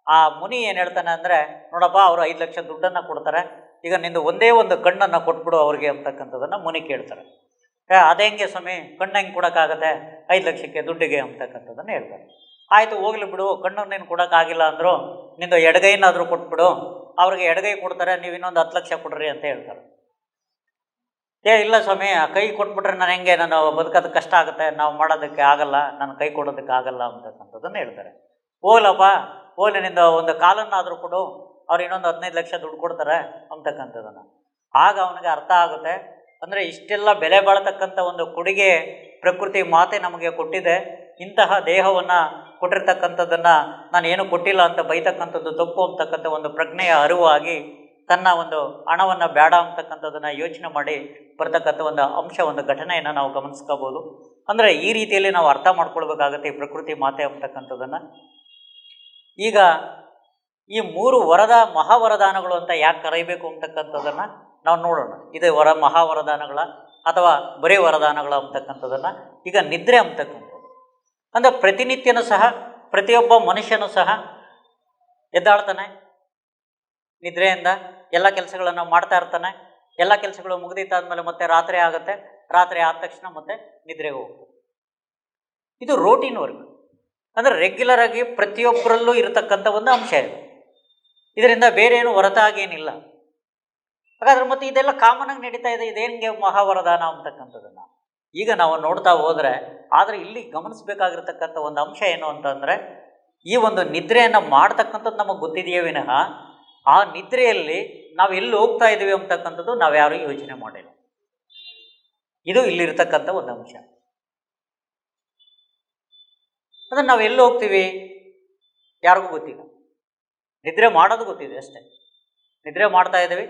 ಆ ಮುನಿ ಏನು ಹೇಳ್ತಾನೆ ಅಂದರೆ, ನೋಡಪ್ಪ ಅವರು 5 ಲಕ್ಷ ದುಡ್ಡನ್ನು ಕೊಡ್ತಾರೆ, ಈಗ ನಿಂದು ಒಂದೇ ಒಂದು ಕಣ್ಣನ್ನು ಕೊಟ್ಬಿಡು ಅವ್ರಿಗೆ ಅಂತಕ್ಕಂಥದ್ದನ್ನು ಮುನಿ ಕೇಳ್ತಾರೆ. ಅದೇಂಗೆ ಸ್ವಾಮಿ, ಕಣ್ಣು ಹೆಂಗೆ ಕೊಡೋಕ್ಕಾಗತ್ತೆ 5 ಲಕ್ಷಕ್ಕೆ ದುಡ್ಡಿಗೆ ಅಂತಕ್ಕಂಥದ್ದನ್ನು ಹೇಳ್ತಾರೆ. ಆಯಿತು ಹೋಗ್ಲಿ ಬಿಡು, ಕಣ್ಣು ನೀನು ಕೊಡೋಕ್ಕಾಗಿಲ್ಲ ಅಂದರು, ನಿಂದು ಎಡಗೈನಾದರೂ ಕೊಟ್ಬಿಡು, ಅವ್ರಿಗೆ ಎಡಗೈ ಕೊಡ್ತಾರೆ, ನೀವು ಇನ್ನೊಂದು 10 ಲಕ್ಷ ಕೊಡ್ರಿ ಅಂತ ಹೇಳ್ತಾರೆ. ಇಲ್ಲ ಸ್ವಾಮಿ, ಆ ಕೈ ಕೊಟ್ಬಿಟ್ರೆ ನಾನು ಹೆಂಗೆ, ನಾನು ಬದುಕೋದು ಕಷ್ಟ ಆಗುತ್ತೆ, ನಾವು ಮಾಡೋದಕ್ಕೆ ಆಗಲ್ಲ, ನಾನು ಕೈ ಕೊಡೋದಕ್ಕೆ ಆಗಲ್ಲ ಅಂತಕ್ಕಂಥದ್ದನ್ನು ಹೇಳ್ತಾರೆ. ಹೋಗ್ಲಪ್ಪ, ಹೋಗ್ಲಿ ನಿಂದ ಒಂದು ಕಾಲನ್ನಾದರೂ ಕೊಡು, ಅವ್ರು ಇನ್ನೊಂದು 15 ಲಕ್ಷ ದುಡ್ಡು ಕೊಡ್ತಾರೆ ಅಂತಕ್ಕಂಥದ್ದನ್ನು. ಆಗ ಅವನಿಗೆ ಅರ್ಥ ಆಗುತ್ತೆ, ಅಂದರೆ ಇಷ್ಟೆಲ್ಲ ಬೆಲೆ ಬಾಳ್ತಕ್ಕಂಥ ಒಂದು ಕೊಡುಗೆ ಪ್ರಕೃತಿ ಮಾತೆ ನಮಗೆ ಕೊಟ್ಟಿದೆ, ಇಂತಹ ದೇಹವನ್ನು ಕೊಟ್ಟಿರ್ತಕ್ಕಂಥದ್ದನ್ನು ನಾನು ಏನು ಕೊಟ್ಟಿಲ್ಲ ಅಂತ ಬೈತಕ್ಕಂಥದ್ದು ತಪ್ಪು ಅಂತಕ್ಕಂಥ ಒಂದು ಪ್ರಜ್ಞೆಯ ಅರಿವಾಗಿ ತನ್ನ ಒಂದು ಹಣವನ್ನು ಬೇಡ ಅಂತಕ್ಕಂಥದ್ದನ್ನು ಯೋಚನೆ ಮಾಡಿ ಬರ್ತಕ್ಕಂಥ ಒಂದು ಅಂಶ, ಒಂದು ಘಟನೆಯನ್ನು ನಾವು ಗಮನಿಸ್ಕೋಬೋದು. ಅಂದರೆ ಈ ರೀತಿಯಲ್ಲಿ ನಾವು ಅರ್ಥ ಮಾಡ್ಕೊಳ್ಬೇಕಾಗತ್ತೆ ಈ ಪ್ರಕೃತಿ ಮಾತೆ ಅಂತಕ್ಕಂಥದ್ದನ್ನು. ಈಗ ಈ 3 ಮಹಾವರದಾನಗಳು ಅಂತ ಯಾಕೆ ಕರೆಯಬೇಕು ಅಂತಕ್ಕಂಥದ್ದನ್ನು ನಾವು ನೋಡೋಣ. ಇದು ಮಹಾವರದಾನಗಳ ಅಥವಾ ಬರೀ ವರದಾನಗಳ ಅಂತಕ್ಕಂಥದ್ದನ್ನು. ಈಗ ನಿದ್ರೆ ಅಂತಕ್ಕಂಥದ್ದು ಅಂದರೆ ಪ್ರತಿನಿತ್ಯನೂ ಸಹ ಪ್ರತಿಯೊಬ್ಬ ಮನುಷ್ಯನೂ ಸಹ ಎದ್ದಾಳ್ತಾನೆ, ನಿದ್ರೆಯಿಂದ ಎಲ್ಲ ಕೆಲಸಗಳನ್ನು ಮಾಡ್ತಾ ಇರ್ತಾನೆ. ಎಲ್ಲ ಕೆಲಸಗಳು ಮುಗಿದಿತ್ತಾದ್ಮೇಲೆ ಮತ್ತೆ ರಾತ್ರಿ ಆಗುತ್ತೆ, ರಾತ್ರಿ ಆದ ತಕ್ಷಣ ಮತ್ತೆ ನಿದ್ರೆಗೆ ಹೋಗ್ತದೆ. ಇದು ರೋಟೀನ್ ವರ್ಕ್, ಅಂದರೆ ರೆಗ್ಯುಲರ್ ಆಗಿ ಪ್ರತಿಯೊಬ್ಬರಲ್ಲೂ ಇರತಕ್ಕಂಥ ಒಂದು ಅಂಶ ಇದು. ಇದರಿಂದ ಬೇರೆ ಏನು ಹೊರತಾಗೇನಿಲ್ಲ. ಹಾಗಾದ್ರೆ ಮತ್ತೆ ಇದೆಲ್ಲ ಕಾಮನ್ ಆಗಿ ನಡೀತಾ ಇದೆ, ಇದೇನಿಗೆ ಮಹಾವರದಾನ ಅಂತಕ್ಕಂಥದ್ದನ್ನು ಈಗ ನಾವು ನೋಡ್ತಾ ಹೋದರೆ, ಆದರೆ ಇಲ್ಲಿ ಗಮನಿಸಬೇಕಾಗಿರ್ತಕ್ಕಂಥ ಒಂದು ಅಂಶ ಏನು ಅಂತಂದರೆ, ಈ ಒಂದು ನಿದ್ರೆಯನ್ನು ಮಾಡ್ತಕ್ಕಂಥದ್ದು ನಮಗೆ ಗೊತ್ತಿದೆಯೇ ವಿನಃ ಆ ನಿದ್ರೆಯಲ್ಲಿ ನಾವು ಎಲ್ಲಿ ಹೋಗ್ತಾ ಇದ್ದೀವಿ ಅಂತಕ್ಕಂಥದ್ದು ನಾವ್ಯಾರೂ ಯೋಚನೆ ಮಾಡಿಲ್ಲ. ಇದು ಇಲ್ಲಿರ್ತಕ್ಕಂಥ ಒಂದು ಅಂಶ. ಅಂದರೆ ನಾವು ಎಲ್ಲಿ ಹೋಗ್ತೀವಿ ಯಾರಿಗೂ ಗೊತ್ತಿಲ್ಲ, ನಿದ್ರೆ ಮಾಡೋದು ಗೊತ್ತಿದೆ ಅಷ್ಟೇ. ನಿದ್ರೆ ಮಾಡ್ತಾ ಇದ್ದೀವಿ,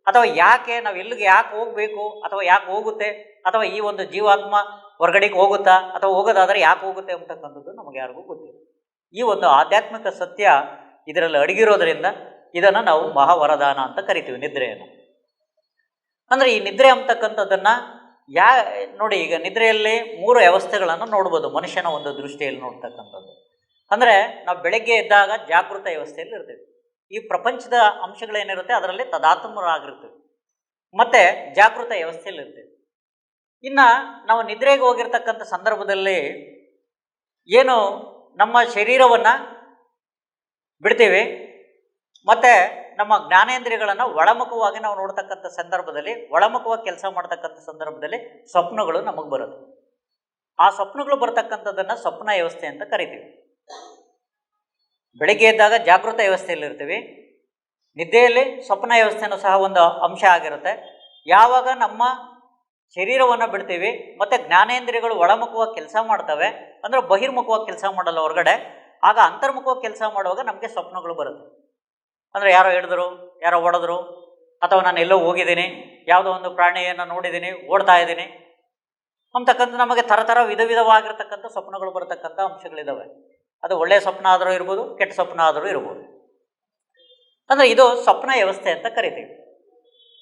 ಅಥವಾ ಯಾಕೆ ನಾವು ಎಲ್ಲಿಗೆ ಯಾಕೆ ಹೋಗಬೇಕು, ಅಥವಾ ಯಾಕೆ ಹೋಗುತ್ತೆ, ಅಥವಾ ಈ ಒಂದು ಜೀವಾತ್ಮ ಹೊರಗಡೆಗೆ ಹೋಗುತ್ತಾ, ಅಥವಾ ಹೋಗೋದಾದರೆ ಯಾಕೆ ಹೋಗುತ್ತೆ ಅಂತಕ್ಕಂಥದ್ದು ನಮಗೆ ಯಾರಿಗೂ ಗೊತ್ತಿಲ್ಲ. ಈ ಒಂದು ಆಧ್ಯಾತ್ಮಿಕ ಸತ್ಯ ಇದರಲ್ಲಿ ಅಡಗಿರೋದ್ರಿಂದ ಇದನ್ನು ನಾವು ಮಹಾವರದಾನ ಅಂತ ಕರಿತೀವಿ, ನಿದ್ರೆಯನ್ನು. ಅಂದರೆ ಈ ನಿದ್ರೆ ಅಂತಕ್ಕಂಥದ್ದನ್ನು ನೋಡಿ, ಈಗ ನಿದ್ರೆಯಲ್ಲಿ 3 ವ್ಯವಸ್ಥೆಗಳನ್ನು ನೋಡ್ಬೋದು ಮನುಷ್ಯನ ಒಂದು ದೃಷ್ಟಿಯಲ್ಲಿ ನೋಡ್ತಕ್ಕಂಥದ್ದು. ಅಂದರೆ ನಾವು ಬೆಳಗ್ಗೆ ಎದ್ದಾಗ ಜಾಗೃತ ವ್ಯವಸ್ಥೆಯಲ್ಲಿ ಇರ್ತೀವಿ, ಈ ಪ್ರಪಂಚದ ಅಂಶಗಳೇನಿರುತ್ತೆ ಅದರಲ್ಲಿ ತದಾತ್ಮರಾಗಿರ್ತೀವಿ, ಮತ್ತು ಜಾಗೃತ ವ್ಯವಸ್ಥೆಯಲ್ಲಿ ಇರ್ತೀವಿ. ಇನ್ನು ನಾವು ನಿದ್ರೆಗೆ ಹೋಗಿರ್ತಕ್ಕಂಥ ಸಂದರ್ಭದಲ್ಲಿ ಏನು ನಮ್ಮ ಶರೀರವನ್ನು ಬಿಡ್ತೀವಿ, ಮತ್ತು ನಮ್ಮ ಜ್ಞಾನೇಂದ್ರಿಯಗಳನ್ನು ಒಳಮುಖವಾಗಿ ನಾವು ನೋಡ್ತಕ್ಕಂಥ ಸಂದರ್ಭದಲ್ಲಿ, ಒಳಮುಖವಾಗಿ ಕೆಲಸ ಮಾಡ್ತಕ್ಕಂಥ ಸಂದರ್ಭದಲ್ಲಿ ಸ್ವಪ್ನಗಳು ನಮಗೆ ಬರುತ್ತೆ. ಆ ಸ್ವಪ್ನಗಳು ಬರ್ತಕ್ಕಂಥದ್ದನ್ನು ಸ್ವಪ್ನ ವ್ಯವಸ್ಥೆ ಅಂತ ಕರಿತೀವಿ. ಬೆಳಗ್ಗೆ ಎದ್ದಾಗ ಜಾಗೃತ ವ್ಯವಸ್ಥೆಯಲ್ಲಿರ್ತೀವಿ, ನಿದ್ದೆಯಲ್ಲಿ ಸ್ವಪ್ನ ವ್ಯವಸ್ಥೆಯೂ ಸಹ ಒಂದು ಅಂಶ ಆಗಿರುತ್ತೆ. ಯಾವಾಗ ನಮ್ಮ ಶರೀರವನ್ನು ಬಿಡ್ತೀವಿ ಮತ್ತು ಜ್ಞಾನೇಂದ್ರಿಯಗಳು ಒಳಮುಖವಾಗಿ ಕೆಲಸ ಮಾಡ್ತವೆ, ಅಂದರೆ ಬಹಿರ್ಮುಖವಾಗಿ ಕೆಲಸ ಮಾಡಲ್ಲ ಹೊರಗಡೆ, ಆಗ ಅಂತರ್ಮುಖವಾಗಿ ಕೆಲಸ ಮಾಡುವಾಗ ನಮಗೆ ಸ್ವಪ್ನಗಳು ಬರುತ್ತೆ. ಅಂದರೆ ಯಾರೋ ಹಿಡಿದ್ರು, ಯಾರೋ ಹೊಡೆದ್ರು, ಅಥವಾ ನಾನು ಎಲ್ಲೋ ಹೋಗಿದ್ದೀನಿ, ಯಾವುದೋ ಒಂದು ಪ್ರಾಣಿಯನ್ನು ನೋಡಿದ್ದೀನಿ, ಓಡ್ತಾ ಇದ್ದೀನಿ ಅಂತಕ್ಕಂಥ ನಮಗೆ ಥರ ವಿಧವಾಗಿರ್ತಕ್ಕಂಥ ಸ್ವಪ್ನಗಳು ಬರತಕ್ಕಂಥ ಅಂಶಗಳಿದ್ದಾವೆ. ಅದು ಒಳ್ಳೆಯ ಸ್ವಪ್ನ ಆದರೂ ಇರ್ಬೋದು, ಕೆಟ್ಟ ಸ್ವಪ್ನ ಆದರೂ ಇರ್ಬೋದು. ಅಂದರೆ ಇದು ಸ್ವಪ್ನ ವ್ಯವಸ್ಥೆ ಅಂತ ಕರಿತೀವಿ.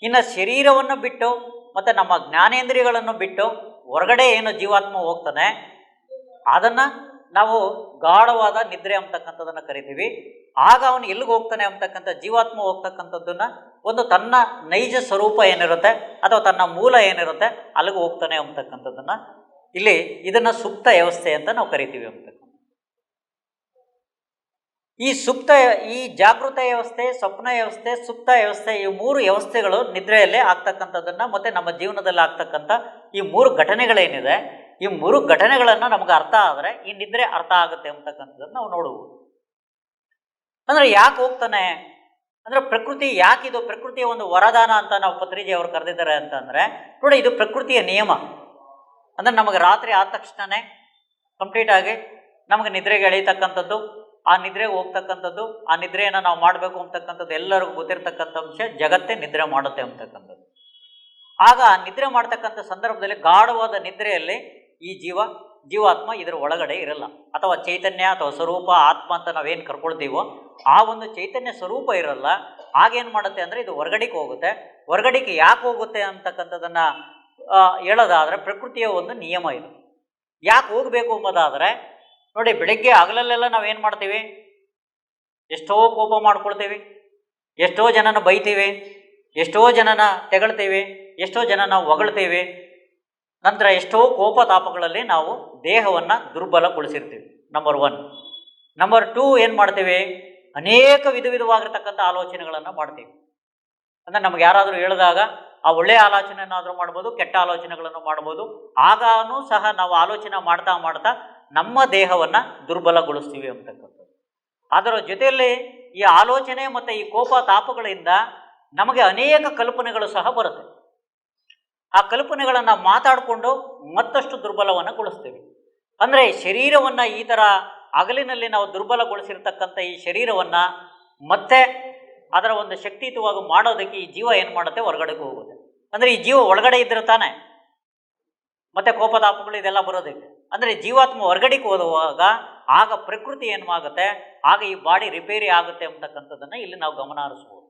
ಇನ್ನು ಶರೀರವನ್ನು ಬಿಟ್ಟು ಮತ್ತು ನಮ್ಮ ಜ್ಞಾನೇಂದ್ರಿಯಗಳನ್ನು ಬಿಟ್ಟು ಹೊರಗಡೆ ಏನು ಜೀವಾತ್ಮ ಹೋಗ್ತಾನೆ ಅದನ್ನು ನಾವು ಗಾಢವಾದ ನಿದ್ರೆ ಅಂತಕ್ಕಂಥದ್ದನ್ನು ಕರಿತೀವಿ. ಆಗ ಅವನು ಎಲ್ಲಿಗೆ ಹೋಗ್ತಾನೆ ಅಂತಕ್ಕಂಥ ಜೀವಾತ್ಮ ಹೋಗ್ತಕ್ಕಂಥದ್ದನ್ನು ಒಂದು ತನ್ನ ನೈಜ ಸ್ವರೂಪ ಏನಿರುತ್ತೆ ಅಥವಾ ತನ್ನ ಮೂಲ ಏನಿರುತ್ತೆ ಅಲ್ಲಿಗೆ ಹೋಗ್ತಾನೆ ಅಂತಕ್ಕಂಥದ್ದನ್ನು ಇಲ್ಲಿ ಇದನ್ನು ಸುಪ್ತ ವ್ಯವಸ್ಥೆ ಅಂತ ನಾವು ಕರಿತೀವಿ ಅಂತಕ್ಕಂಥ. ಈ ಜಾಗೃತ ವ್ಯವಸ್ಥೆ, ಸ್ವಪ್ನ ವ್ಯವಸ್ಥೆ, ಸುಪ್ತ ವ್ಯವಸ್ಥೆ, ಈ 3 ವ್ಯವಸ್ಥೆಗಳು ನಿದ್ರೆಯಲ್ಲೇ ಆಗ್ತಕ್ಕಂಥದ್ದನ್ನು ಮತ್ತು ನಮ್ಮ ಜೀವನದಲ್ಲಿ ಆಗ್ತಕ್ಕಂಥ ಈ 3 ಘಟನೆಗಳೇನಿದೆ, ಈ 3 ಘಟನೆಗಳನ್ನು ನಮಗೆ ಅರ್ಥ ಆದರೆ ಈ ನಿದ್ರೆ ಅರ್ಥ ಆಗುತ್ತೆ ಅಂತಕ್ಕಂಥದ್ದನ್ನು ನಾವು ನೋಡುವುದು. ಅಂದರೆ ಯಾಕೆ ಹೋಗ್ತಾನೆ ಅಂದರೆ ಪ್ರಕೃತಿ ಯಾಕಿದು ಪ್ರಕೃತಿಯ ಒಂದು ವರದಾನ ಅಂತ ನಾವು ಪತ್ರಿಜಿ ಅವರು ಕರೆದಿದ್ದಾರೆ ಅಂತಂದರೆ ನೋಡಿ, ಇದು ಪ್ರಕೃತಿಯ ನಿಯಮ. ಅಂದರೆ ನಮಗೆ ರಾತ್ರಿ ಆದ ತಕ್ಷಣವೇ ಕಂಪ್ಲೀಟಾಗಿ ನಮಗೆ ನಿದ್ರೆಗೆ ಎಳೀತಕ್ಕಂಥದ್ದು, ಆ ನಿದ್ರೆಗೆ ಹೋಗ್ತಕ್ಕಂಥದ್ದು, ಆ ನಿದ್ರೆಯನ್ನು ನಾವು ಮಾಡಬೇಕು ಅಂತಕ್ಕಂಥದ್ದು ಎಲ್ಲರಿಗೂ ಗೊತ್ತಿರ್ತಕ್ಕಂಥ ಅಂಶ, ಜಗತ್ತೇ ನಿದ್ರೆ ಮಾಡುತ್ತೆ ಅಂತಕ್ಕಂಥದ್ದು. ಆಗ ನಿದ್ರೆ ಮಾಡ್ತಕ್ಕಂಥ ಸಂದರ್ಭದಲ್ಲಿ ಗಾಢವಾದ ನಿದ್ರೆಯಲ್ಲಿ ಈ ಜೀವಾತ್ಮ ಇದರ ಒಳಗಡೆ ಇರಲ್ಲ, ಅಥವಾ ಚೈತನ್ಯ ಅಥವಾ ಸ್ವರೂಪ ಆತ್ಮ ಅಂತ ನಾವೇನು ಕರ್ಕೊಳ್ತೀವೋ ಆ ಒಂದು ಚೈತನ್ಯ ಸ್ವರೂಪ ಇರಲ್ಲ. ಆಗೇನು ಮಾಡುತ್ತೆ ಅಂದರೆ ಇದು ಹೊರಗಡೆಗೆ ಹೋಗುತ್ತೆ. ಹೊರಗಡೆಗೆ ಯಾಕೆ ಹೋಗುತ್ತೆ ಅಂತಕ್ಕಂಥದ್ದನ್ನು ಹೇಳೋದಾದರೆ ಪ್ರಕೃತಿಯ ಒಂದು ನಿಯಮ ಇದು. ಯಾಕೆ ಹೋಗಬೇಕು ಎಂಬುದಾದರೆ ನೋಡಿ, ಬೆಳಗ್ಗೆ ಹಗಲಲ್ಲೆಲ್ಲ ನಾವೇನು ಮಾಡ್ತೀವಿ, ಎಷ್ಟೋ ಕೋಪ ಮಾಡ್ಕೊಳ್ತೀವಿ, ಎಷ್ಟೋ ಜನನ ಬೈತೀವಿ, ಎಷ್ಟೋ ಜನನ ತೆಗಳ್ತೀವಿ, ಎಷ್ಟೋ ಜನನ ಹೊಗಳ್ತೀವಿ. ನಂತರ ಎಷ್ಟೋ ಕೋಪ ತಾಪಗಳಲ್ಲಿ ನಾವು ದೇಹವನ್ನು ದುರ್ಬಲಗೊಳಿಸಿರ್ತೀವಿ. ನಂಬರ್ 1. ನಂಬರ್ 2 ಏನು ಮಾಡ್ತೀವಿ, ಅನೇಕ ವಿಧವಾಗಿರ್ತಕ್ಕಂಥ ಆಲೋಚನೆಗಳನ್ನು ಮಾಡ್ತೀವಿ. ಅಂದರೆ ನಮ್ಗೆ ಯಾರಾದರೂ ಹೇಳಿದಾಗ ಆ ಒಳ್ಳೆಯ ಆಲೋಚನೆಯನ್ನಾದರೂ ಮಾಡ್ಬೋದು, ಕೆಟ್ಟ ಆಲೋಚನೆಗಳನ್ನು ಮಾಡ್ಬೋದು. ಆಗಾನೂ ಸಹ ನಾವು ಆಲೋಚನೆ ಮಾಡ್ತಾ ಮಾಡ್ತಾ ನಮ್ಮ ದೇಹವನ್ನು ದುರ್ಬಲಗೊಳಿಸ್ತೀವಿ ಅಂತಕ್ಕಂಥದ್ದು. ಅದರ ಜೊತೆಯಲ್ಲಿ ಈ ಆಲೋಚನೆ ಮತ್ತು ಈ ಕೋಪ ತಾಪಗಳಿಂದ ನಮಗೆ ಅನೇಕ ಕಲ್ಪನೆಗಳು ಸಹ ಬರುತ್ತೆ. ಆ ಕಲ್ಪನೆಗಳನ್ನು ಮಾತಾಡಿಕೊಂಡು ಮತ್ತಷ್ಟು ದುರ್ಬಲವನ್ನು ಅಂದರೆ ಶರೀರವನ್ನು ಈ ಥರ ಹಗಲಿನಲ್ಲಿ ನಾವು ದುರ್ಬಲಗೊಳಿಸಿರ್ತಕ್ಕಂಥ ಈ ಶರೀರವನ್ನು ಮತ್ತೆ ಅದರ ಒಂದು ಶಕ್ತಿಯುತವಾಗಿ ಮಾಡೋದಕ್ಕೆ ಈ ಜೀವ ಏನು ಮಾಡುತ್ತೆ, ಹೊರಗಡೆಗೆ ಹೋಗುತ್ತೆ. ಅಂದರೆ ಈ ಜೀವ ಒಳಗಡೆ ಇದ್ರೆ ತಾನೆ ಮತ್ತೆ ಕೋಪತಾಪಗಳು ಇದೆಲ್ಲ ಬರೋದಕ್ಕೆ. ಅಂದರೆ ಜೀವಾತ್ಮ ಹೊರಗಡೆಗೆ ಹೋಗುವಾಗ ಆಗ ಪ್ರಕೃತಿ ಏನು ಆಗುತ್ತೆ, ಆಗ ಈ ಬಾಡಿ ರಿಪೇರಿ ಆಗುತ್ತೆ ಅಂತಕ್ಕಂಥದ್ದನ್ನು ಇಲ್ಲಿ ನಾವು ಗಮನ ಹರಿಸ್ಬೋದು.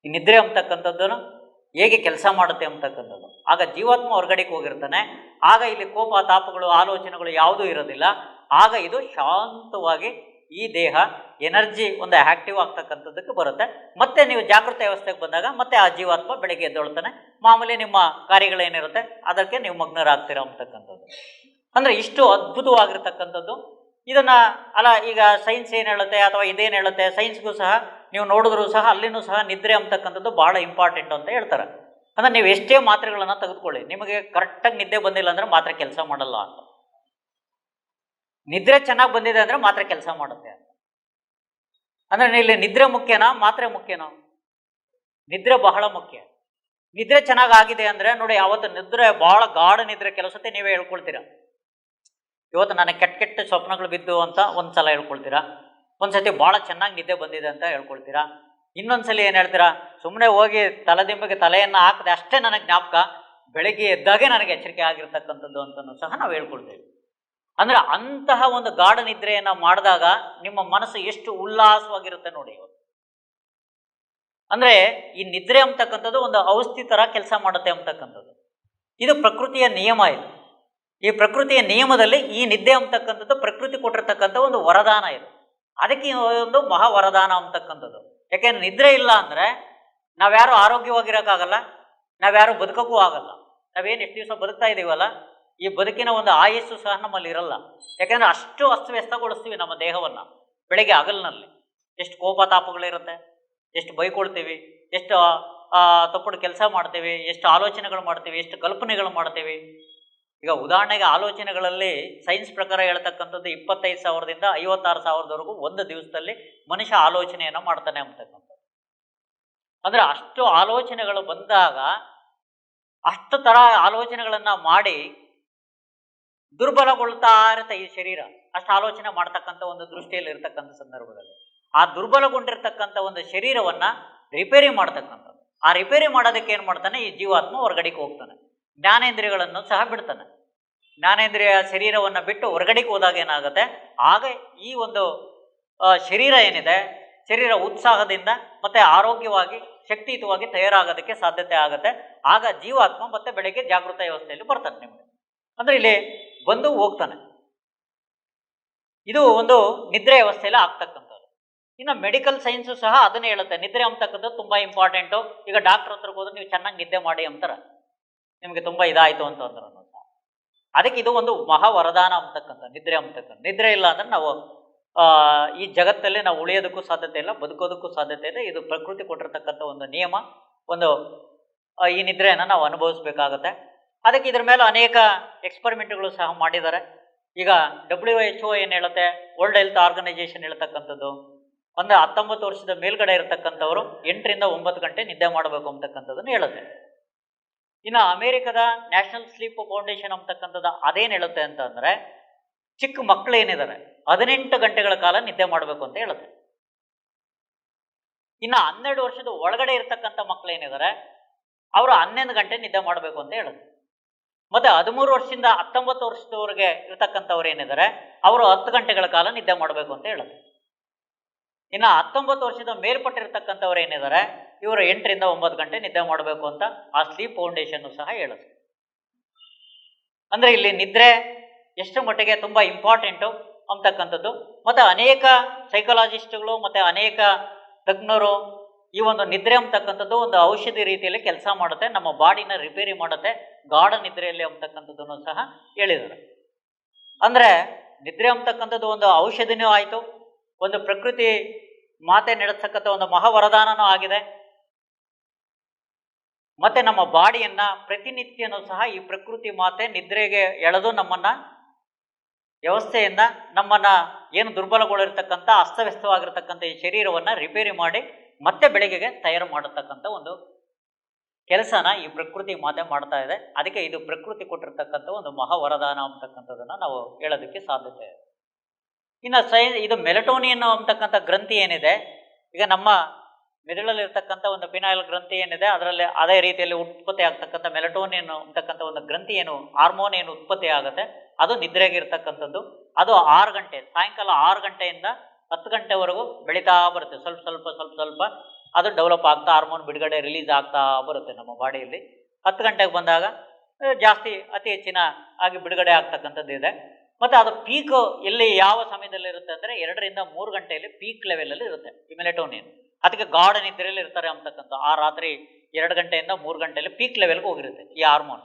ಈ ನಿದ್ರೆ ಅಂತಕ್ಕಂಥದ್ದನ್ನು ಹೇಗೆ ಕೆಲಸ ಮಾಡುತ್ತೆ ಅಂತಕ್ಕಂಥದ್ದು. ಆಗ ಜೀವಾತ್ಮ ಹೊರಗಡೆಗೆ ಹೋಗಿರ್ತಾನೆ, ಆಗ ಇಲ್ಲಿ ಕೋಪ ತಾಪಗಳು ಆಲೋಚನೆಗಳು ಯಾವುದೂ ಇರೋದಿಲ್ಲ. ಆಗ ಇದು ಶಾಂತವಾಗಿ ಈ ದೇಹ ಎನರ್ಜಿ ಒಂದು ಆ್ಯಕ್ಟಿವ್ ಆಗ್ತಕ್ಕಂಥದ್ದಕ್ಕೆ ಬರುತ್ತೆ. ಮತ್ತೆ ನೀವು ಜಾಗೃತ ವ್ಯವಸ್ಥೆಗೆ ಬಂದಾಗ ಮತ್ತೆ ಆ ಜೀವಾತ್ಮ ಬೆಳಗ್ಗೆ ಎದ್ದೊಳ್ತಾನೆ, ಮಾಮೂಲಿ ನಿಮ್ಮ ಕಾರ್ಯಗಳೇನಿರುತ್ತೆ ಅದಕ್ಕೆ ನೀವು ಮಗ್ನರಾಗ್ತೀರ ಅಂತಕ್ಕಂಥದ್ದು. ಅಂದರೆ ಇಷ್ಟು ಅದ್ಭುತವಾಗಿರ್ತಕ್ಕಂಥದ್ದು. ಇದನ್ನು ಈಗ ಸೈನ್ಸ್ ಏನು ಹೇಳುತ್ತೆ ಅಥವಾ ಇದೇನು ಹೇಳುತ್ತೆ, ಸೈನ್ಸ್ಗೂ ಸಹ ನೀವು ನೋಡಿದ್ರೂ ಸಹ ಅಲ್ಲಿನೂ ಸಹ ನಿದ್ರೆ ಅಂತಕ್ಕಂಥದ್ದು ಭಾಳ ಇಂಪಾರ್ಟೆಂಟು ಅಂತ ಹೇಳ್ತಾರೆ. ಅಂದರೆ ನೀವು ಎಷ್ಟೇ ಮಾತ್ರೆಗಳನ್ನು ತೆಗೆದುಕೊಳ್ಳಿ, ನಿಮಗೆ ಕರೆಕ್ಟಾಗಿ ನಿದ್ದೆ ಬಂದಿಲ್ಲ ಅಂದರೆ ಮಾತ್ರೆ ಕೆಲಸ ಮಾಡಲ್ಲ ಅಂತ. ನಿದ್ರೆ ಚೆನ್ನಾಗಿ ಬಂದಿದೆ ಅಂದರೆ ಮಾತ್ರೆ ಕೆಲಸ ಮಾಡುತ್ತೆ. ಅಂದರೆ ಇಲ್ಲಿ ನಿದ್ರೆ ಮುಖ್ಯನಾ ಮಾತ್ರೆ ಮುಖ್ಯನೋ? ನಿದ್ರೆ ಬಹಳ ಮುಖ್ಯ. ನಿದ್ರೆ ಚೆನ್ನಾಗಾಗಿದೆ ಅಂದರೆ ನೋಡಿ, ಅವತ್ತು ನಿದ್ರೆ ಭಾಳ ಗಾಢ ನಿದ್ರೆ ಕೆಲಸತ್ತೆ ನೀವೇ ಹೇಳ್ಕೊಳ್ತೀರಾ. ಇವತ್ತು ನನಗೆ ಕೆಟ್ಟ ಸ್ವಪ್ನಗಳು ಬಿದ್ದು ಅಂತ ಒಂದು ಸಲ ಹೇಳ್ಕೊಳ್ತೀರಾ, ಒಂದು ಸತಿ ಭಾಳ ಚೆನ್ನಾಗಿ ನಿದ್ದೆ ಬಂದಿದೆ ಅಂತ ಹೇಳ್ಕೊಳ್ತೀರಾ. ಇನ್ನೊಂದು ಸಲ ಏನು ಹೇಳ್ತೀರಾ, ಸುಮ್ಮನೆ ಹೋಗಿ ತಲೆದಿಂಬಿಗೆ ತಲೆಯನ್ನು ಹಾಕಿದೆ ಅಷ್ಟೇ ನನಗೆ ಜ್ಞಾಪಕ, ಬೆಳಗ್ಗೆ ಎದ್ದಾಗೆ ನನಗೆ ಎಚ್ಚರಿಕೆ ಆಗಿರ್ತಕ್ಕಂಥದ್ದು ಅಂತಲೂ ಸಹ ನಾವು ಹೇಳ್ಕೊಳ್ತೇವೆ. ಅಂದರೆ ಅಂತಹ ಒಂದು ಗಾಢ ನಿದ್ರೆಯನ್ನು ಮಾಡಿದಾಗ ನಿಮ್ಮ ಮನಸ್ಸು ಎಷ್ಟು ಉಲ್ಲಾಸವಾಗಿರುತ್ತೆ ನೋಡಿ. ಅಂದರೆ ಈ ನಿದ್ರೆ ಅಂತಕ್ಕಂಥದ್ದು ಒಂದು ಔಷಧಿ ಥರ ಕೆಲಸ ಮಾಡುತ್ತೆ ಅಂತಕ್ಕಂಥದ್ದು. ಇದು ಪ್ರಕೃತಿಯ ನಿಯಮ. ಇದು ಈ ಪ್ರಕೃತಿಯ ನಿಯಮದಲ್ಲಿ ಈ ನಿದ್ದೆ ಅಂತಕ್ಕಂಥದ್ದು ಪ್ರಕೃತಿ ಕೊಟ್ಟಿರ್ತಕ್ಕಂಥ ಒಂದು ವರದಾನ ಇದು. ಅದಕ್ಕೆ ಒಂದು ಮಹಾ ವರದಾನ ಅಂತಕ್ಕಂಥದ್ದು. ಯಾಕೆಂದ್ರೆ ನಿದ್ರೆ ಇಲ್ಲ ಅಂದರೆ ನಾವ್ಯಾರು ಆರೋಗ್ಯವಾಗಿರೋಕ್ಕಾಗಲ್ಲ, ನಾವ್ಯಾರು ಬದುಕೋಕ್ಕೂ ಆಗಲ್ಲ. ನಾವೇನು ಎಷ್ಟು ದಿವಸ ಬದುಕ್ತಾ ಇದ್ದೀವಲ್ಲ, ಈ ಬದುಕಿನ ಒಂದು ಆಯಸ್ಸು ಸಹ ನಮ್ಮಲ್ಲಿ ಇರಲ್ಲ. ಯಾಕೆಂದರೆ ಅಷ್ಟು ಅಸ್ತವ್ಯಸ್ತಗೊಳಿಸ್ತೀವಿ ನಮ್ಮ ದೇಹವನ್ನು. ಬೆಳಗ್ಗೆ ಹಗಲಿನಲ್ಲಿ ಎಷ್ಟು ಕೋಪತಾಪಗಳಿರುತ್ತೆ, ಎಷ್ಟು ಬೈಕೊಳ್ತೀವಿ, ಎಷ್ಟು ತಪ್ಪು ಕೆಲಸ ಮಾಡ್ತೀವಿ, ಎಷ್ಟು ಆಲೋಚನೆಗಳು ಮಾಡ್ತೀವಿ, ಎಷ್ಟು ಕಲ್ಪನೆಗಳು ಮಾಡ್ತೀವಿ. ಈಗ ಉದಾಹರಣೆಗೆ ಆಲೋಚನೆಗಳಲ್ಲಿ ಸೈನ್ಸ್ ಪ್ರಕಾರ ಹೇಳ್ತಕ್ಕಂಥದ್ದು 25,000ದಿಂದ 56,000ದವರೆಗೂ ಒಂದು ದಿವಸದಲ್ಲಿ ಮನುಷ್ಯ ಆಲೋಚನೆಯನ್ನು ಮಾಡ್ತಾನೆ ಅಂತಕ್ಕಂಥದ್ದು. ಅಂದರೆ ಅಷ್ಟು ಆಲೋಚನೆಗಳು ಬಂದಾಗ ಅಷ್ಟು ಥರ ಆಲೋಚನೆಗಳನ್ನು ಮಾಡಿ ದುರ್ಬಲಗೊಳ್ತಾ ಇರುತ್ತೆ ಈ ಶರೀರ. ಅಷ್ಟು ಆಲೋಚನೆ ಮಾಡ್ತಕ್ಕಂಥ ಒಂದು ದೃಷ್ಟಿಯಲ್ಲಿ ಇರ್ತಕ್ಕಂಥ ಸಂದರ್ಭದಲ್ಲಿ ಆ ದುರ್ಬಲಗೊಂಡಿರ್ತಕ್ಕಂಥ ಒಂದು ಶರೀರವನ್ನು ರಿಪೇರಿ ಮಾಡ್ತಕ್ಕಂಥದ್ದು. ಆ ರಿಪೇರಿ ಮಾಡೋದಕ್ಕೆ ಏನು ಮಾಡ್ತಾನೆ, ಈ ಜೀವಾತ್ಮ ಹೊರಗಡೆಗೆ ಹೋಗ್ತಾನೆ, ಜ್ಞಾನೇಂದ್ರಿಯಗಳನ್ನು ಸಹ ಬಿಡ್ತಾನೆ. ಜ್ಞಾನೇಂದ್ರಿಯ ಶರೀರವನ್ನು ಬಿಟ್ಟು ಹೊರಗಡೆಗೆ ಹೋದಾಗ ಏನಾಗುತ್ತೆ, ಆಗ ಈ ಒಂದು ಶರೀರ ಏನಿದೆ, ಶರೀರ ಉತ್ಸಾಹದಿಂದ ಮತ್ತು ಆರೋಗ್ಯವಾಗಿ ಶಕ್ತಿಯುತವಾಗಿ ತಯಾರಾಗೋದಕ್ಕೆ ಸಾಧ್ಯತೆ ಆಗುತ್ತೆ. ಆಗ ಜೀವಾತ್ಮ ಮತ್ತೆ ಬೆಳಗ್ಗೆ ಜಾಗೃತ ವ್ಯವಸ್ಥೆಯಲ್ಲಿ ಬರ್ತಾನೆ ನಿಮಗೆ. ಅಂದರೆ ಇಲ್ಲಿ ಬಂದು ಹೋಗ್ತಾನೆ. ಇದು ಒಂದು ನಿದ್ರೆ ವ್ಯವಸ್ಥೆಯಲ್ಲಿ ಆಗ್ತಕ್ಕಂಥದ್ದು. ಇನ್ನು ಮೆಡಿಕಲ್ ಸೈನ್ಸು ಸಹ ಅದನ್ನೇ ಹೇಳುತ್ತೆ, ನಿದ್ರೆ ಅಂತಕ್ಕಂಥದ್ದು ತುಂಬ ಇಂಪಾರ್ಟೆಂಟು. ಈಗ ಡಾಕ್ಟರ್ ಹತ್ರಕ್ಕೆ ಹೋದ್ರೆ ನೀವು ಚೆನ್ನಾಗಿ ನಿದ್ದೆ ಮಾಡಿ ಅಂತಾರೆ, ನಿಮಗೆ ತುಂಬ ಇದಾಯಿತು ಅಂತಂದ್ರೆ ಅದಕ್ಕೆ ಇದು ಒಂದು ಮಹಾ ವರದಾನ ಅಂತಕ್ಕಂಥ ನಿದ್ರೆ ಅಂತಕ್ಕಂಥ. ನಿದ್ರೆ ಇಲ್ಲ ಅಂದರೆ ನಾವು ಈ ಜಗತ್ತಲ್ಲಿ ನಾವು ಉಳಿಯೋದಕ್ಕೂ ಸಾಧ್ಯತೆ ಇಲ್ಲ, ಬದುಕೋದಕ್ಕೂ ಸಾಧ್ಯತೆ ಇದೆ. ಇದು ಪ್ರಕೃತಿ ಕೊಟ್ಟಿರ್ತಕ್ಕಂಥ ಒಂದು ನಿಯಮ. ಒಂದು ಈ ನಿದ್ರೆಯನ್ನು ನಾವು ಅನುಭವಿಸ್ಬೇಕಾಗತ್ತೆ. ಅದಕ್ಕೆ ಇದ್ರ ಮೇಲೆ ಅನೇಕ ಎಕ್ಸ್ಪರಿಮೆಂಟ್ಗಳು ಸಹ ಮಾಡಿದ್ದಾರೆ. ಈಗ WHO ಏನು ಹೇಳುತ್ತೆ, ವರ್ಲ್ಡ್ ಹೆಲ್ತ್ ಆರ್ಗನೈಜೇಷನ್ ಹೇಳ್ತಕ್ಕಂಥದ್ದು, ಒಂದು 19 ವರ್ಷದ ಮೇಲ್ಗಡೆ ಇರತಕ್ಕಂಥವ್ರು 8ರಿಂದ 9 ಗಂಟೆ ನಿದ್ದೆ ಮಾಡಬೇಕು ಅಂತಕ್ಕಂಥದ್ದನ್ನು ಹೇಳುತ್ತೆ. ಇನ್ನು ಅಮೆರಿಕದ ನ್ಯಾಷನಲ್ ಸ್ಲೀಪ್ ಫೌಂಡೇಶನ್ ಅಂತಕ್ಕಂಥದ್ದು ಅದೇನು ಹೇಳುತ್ತೆ ಅಂತಂದ್ರೆ, ಚಿಕ್ಕ ಮಕ್ಕಳು ಏನಿದ್ದಾರೆ 18 ಗಂಟೆಗಳ ಕಾಲ ನಿದ್ದೆ ಮಾಡಬೇಕು ಅಂತ ಹೇಳುತ್ತೆ. ಇನ್ನು 12 ವರ್ಷದ ಒಳಗಡೆ ಇರ್ತಕ್ಕಂಥ ಮಕ್ಕಳು ಏನಿದ್ದಾರೆ ಅವರು 11 ಗಂಟೆ ನಿದ್ದೆ ಮಾಡಬೇಕು ಅಂತ ಹೇಳುತ್ತೆ. ಮತ್ತೆ 13 ವರ್ಷದಿಂದ 19 ವರ್ಷದವರೆಗೆ ಇರ್ತಕ್ಕಂಥವ್ರು ಏನಿದ್ದಾರೆ ಅವರು 10 ಗಂಟೆಗಳ ಕಾಲ ನಿದ್ದೆ ಮಾಡಬೇಕು ಅಂತ ಹೇಳುತ್ತೆ. ಇನ್ನು 19 ವರ್ಷದ ಮೇಲ್ಪಟ್ಟಿರ್ತಕ್ಕಂಥವ್ರು ಏನಿದ್ದಾರೆ ಇವರು 8ರಿಂದ 9 ಗಂಟೆ ನಿದ್ದೆ ಮಾಡಬೇಕು ಅಂತ ಆ ಸ್ಲೀಪ್ ಫೌಂಡೇಶನ್ ಸಹ ಹೇಳುತ್ತೆ. ಅಂದ್ರೆ ಇಲ್ಲಿ ನಿದ್ರೆ ಎಷ್ಟು ಮಟ್ಟಿಗೆ ತುಂಬಾ ಇಂಪಾರ್ಟೆಂಟು ಅಂತಕ್ಕಂಥದ್ದು. ಮತ್ತೆ ಅನೇಕ ಸೈಕಾಲಜಿಸ್ಟ್ಗಳು ಮತ್ತೆ ಅನೇಕ ತಜ್ಞರು ಈ ಒಂದು ನಿದ್ರೆ ಅಂತಕ್ಕಂಥದ್ದು ಒಂದು ಔಷಧಿ ರೀತಿಯಲ್ಲಿ ಕೆಲಸ ಮಾಡುತ್ತೆ, ನಮ್ಮ ಬಾಡಿನ ರಿಪೇರಿ ಮಾಡುತ್ತೆ ಗಾಢ ನಿದ್ರೆಯಲ್ಲಿ ಅಂತಕ್ಕಂಥದ್ದನ್ನು ಸಹ ಹೇಳಿದ್ದಾರೆ. ಅಂದ್ರೆ ನಿದ್ರೆ ಅಂತಕ್ಕಂಥದ್ದು ಒಂದು ಔಷಧಿನೂ ಆಯಿತು, ಒಂದು ಪ್ರಕೃತಿ ಮಾತೆ ನಡೆಸ್ತಕ್ಕಂಥ ಒಂದು ಮಹಾವರದಾನನೂ ಆಗಿದೆ. ಮತ್ತೆ ನಮ್ಮ ಬಾಡಿಯನ್ನ ಪ್ರತಿನಿತ್ಯನೂ ಸಹ ಈ ಪ್ರಕೃತಿ ಮಾತೆ ನಿದ್ರೆಗೆ ಎಳೆದು ನಮ್ಮನ್ನ ವ್ಯವಸ್ಥೆಯಿಂದ ನಮ್ಮನ್ನ ಏನು ದುರ್ಬಲಗೊಳಿರ್ತಕ್ಕಂಥ ಅಸ್ತವ್ಯಸ್ತವಾಗಿರ್ತಕ್ಕಂಥ ಈ ಶರೀರವನ್ನ ರಿಪೇರಿ ಮಾಡಿ ಮತ್ತೆ ಬೆಳಗ್ಗೆಗೆ ತಯಾರು ಮಾಡತಕ್ಕಂಥ ಒಂದು ಕೆಲಸನ ಈ ಪ್ರಕೃತಿ ಮಾತೆ ಮಾಡ್ತಾ ಇದೆ. ಅದಕ್ಕೆ ಇದು ಪ್ರಕೃತಿ ಕೊಟ್ಟಿರ್ತಕ್ಕಂಥ ಒಂದು ಮಹಾವರದಾನ ಅಂತಕ್ಕಂಥದ್ದನ್ನ ನಾವು ಹೇಳೋದಕ್ಕೆ ಸಾಧ್ಯತೆ ಇದೆ. ಇನ್ನು ಇದು ಮೆಲಟೋನಿಯನ್ ಅಂತಕ್ಕಂಥ ಗ್ರಂಥಿ ಏನಿದೆ, ಈಗ ನಮ್ಮ ಮೆದುಳಲ್ಲಿ ಇರ್ತಕ್ಕಂಥ ಒಂದು ಫಿನೈಲ್ ಗ್ರಂಥಿ ಏನಿದೆ ಅದರಲ್ಲಿ ಅದೇ ರೀತಿಯಲ್ಲಿ ಉತ್ಪತ್ತಿ ಆಗ್ತಕ್ಕಂಥ ಮೆಲಟೋನಿಯನ್ ಅಂತಕ್ಕಂಥ ಒಂದು ಗ್ರಂಥಿ ಏನು ಹಾರ್ಮೋನ್ ಏನು ಉತ್ಪತ್ತಿ ಆಗುತ್ತೆ ಅದು ನಿದ್ರೆಗೆ ಇರ್ತಕ್ಕಂಥದ್ದು. ಅದು 6 ಗಂಟೆ ಸಾಯಂಕಾಲ 6 ಗಂಟೆಯಿಂದ 10 ಗಂಟೆವರೆಗೂ ಬೆಳೀತಾ ಬರುತ್ತೆ. ಸ್ವಲ್ಪ ಅದು ಡೆವಲಪ್ ಆಗ್ತಾ ಹಾರ್ಮೋನ್ ಬಿಡುಗಡೆ ರಿಲೀಸ್ ಆಗ್ತಾ ಬರುತ್ತೆ ನಮ್ಮ ಬಾಡಿಯಲ್ಲಿ. 10 ಗಂಟೆಗೆ ಬಂದಾಗ ಜಾಸ್ತಿ ಅತಿ ಹೆಚ್ಚಿನ ಆಗಿ ಬಿಡುಗಡೆ ಆಗ್ತಕ್ಕಂಥದ್ದು ಇದೆ. ಮತ್ತು ಅದು ಪೀಕ್ ಎಲ್ಲಿ ಯಾವ ಸಮಯದಲ್ಲಿ ಇರುತ್ತೆ ಅಂದರೆ 2ರಿಂದ 3 ಗಂಟೆಯಲ್ಲಿ ಪೀಕ್ ಲೆವೆಲಲ್ಲಿ ಇರುತ್ತೆ ಈ ಮೆಲಟೋನಿಯನ್. ಅದಕ್ಕೆ ಗಾಢ ನಿದ್ರೆಯಲ್ಲಿ ಇರ್ತಾರೆ ಅಂತಕ್ಕಂಥ ಆ ರಾತ್ರಿ 2 ಗಂಟೆಯಿಂದ 3 ಗಂಟೆಯಲ್ಲಿ ಪೀಕ್ ಲೆವೆಲ್ಗೆ ಹೋಗಿರುತ್ತೆ ಈ ಹಾರ್ಮೋನ್.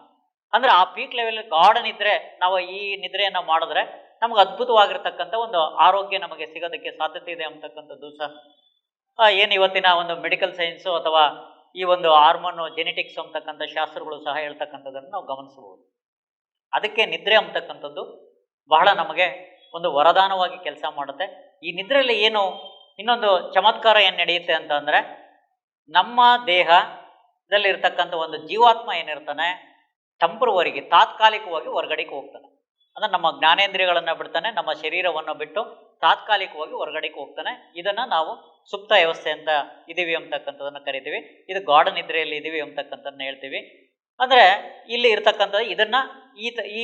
ಅಂದರೆ ಆ ಪೀಕ್ ಲೆವೆಲ್ ಗಾಢ ನಿದ್ರೆ ನಾವು ಈ ನಿದ್ರೆಯನ್ನು ಮಾಡಿದ್ರೆ ನಮ್ಗೆ ಅದ್ಭುತವಾಗಿರ್ತಕ್ಕಂಥ ಒಂದು ಆರೋಗ್ಯ ನಮಗೆ ಸಿಗೋದಕ್ಕೆ ಸಾಧ್ಯತೆ ಇದೆ ಅಂತಕ್ಕಂಥದ್ದು ಸಹ ಏನು ಇವತ್ತಿನ ಒಂದು ಮೆಡಿಕಲ್ ಸೈನ್ಸು ಅಥವಾ ಈ ಒಂದು ಹಾರ್ಮೋನ್ ಜೆನೆಟಿಕ್ಸ್ ಅಂತಕ್ಕಂಥ ಶಾಸ್ತ್ರಗಳು ಸಹ ಹೇಳ್ತಕ್ಕಂಥದ್ದನ್ನು ನಾವು ಗಮನಿಸಬಹುದು. ಅದಕ್ಕೆ ನಿದ್ರೆ ಅಂತಕ್ಕಂಥದ್ದು ಬಹಳ ನಮಗೆ ಒಂದು ವರದಾನವಾಗಿ ಕೆಲಸ ಮಾಡುತ್ತೆ. ಈ ನಿದ್ರೆಯಲ್ಲಿ ಏನು ಇನ್ನೊಂದು ಚಮತ್ಕಾರ ಏನು ನಡೆಯುತ್ತೆ ಅಂತ ಅಂದರೆ, ನಮ್ಮ ದೇಹದಲ್ಲಿ ಇರ್ತಕ್ಕಂಥ ಒಂದು ಜೀವಾತ್ಮ ಏನಿರ್ತಾನೆ ಟೆಂಪ್ರವರಿಗೆ ತಾತ್ಕಾಲಿಕವಾಗಿ ಹೊರಗಡೆಗೆ ಹೋಗ್ತಾನೆ. ಅಂದರೆ ನಮ್ಮ ಜ್ಞಾನೇಂದ್ರಿಯಗಳನ್ನು ಬಿಡ್ತಾನೆ, ನಮ್ಮ ಶರೀರವನ್ನು ಬಿಟ್ಟು ತಾತ್ಕಾಲಿಕವಾಗಿ ಹೊರಗಡೆಗೆ ಹೋಗ್ತಾನೆ. ಇದನ್ನು ನಾವು ಸುಪ್ತ ವ್ಯವಸ್ಥೆ ಅಂತ ಇದೀವಿ ಅಂತಕ್ಕಂಥದ್ದನ್ನು ಕರಿತೀವಿ. ಇದು ಗಾಢ ನಿದ್ರೆಯಲ್ಲಿ ಇದೀವಿ ಅಂತಕ್ಕಂಥದ್ದನ್ನ ಹೇಳ್ತೀವಿ. ಅಂದರೆ ಇಲ್ಲಿ ಇರ್ತಕ್ಕಂಥದ್ದು ಇದನ್ನು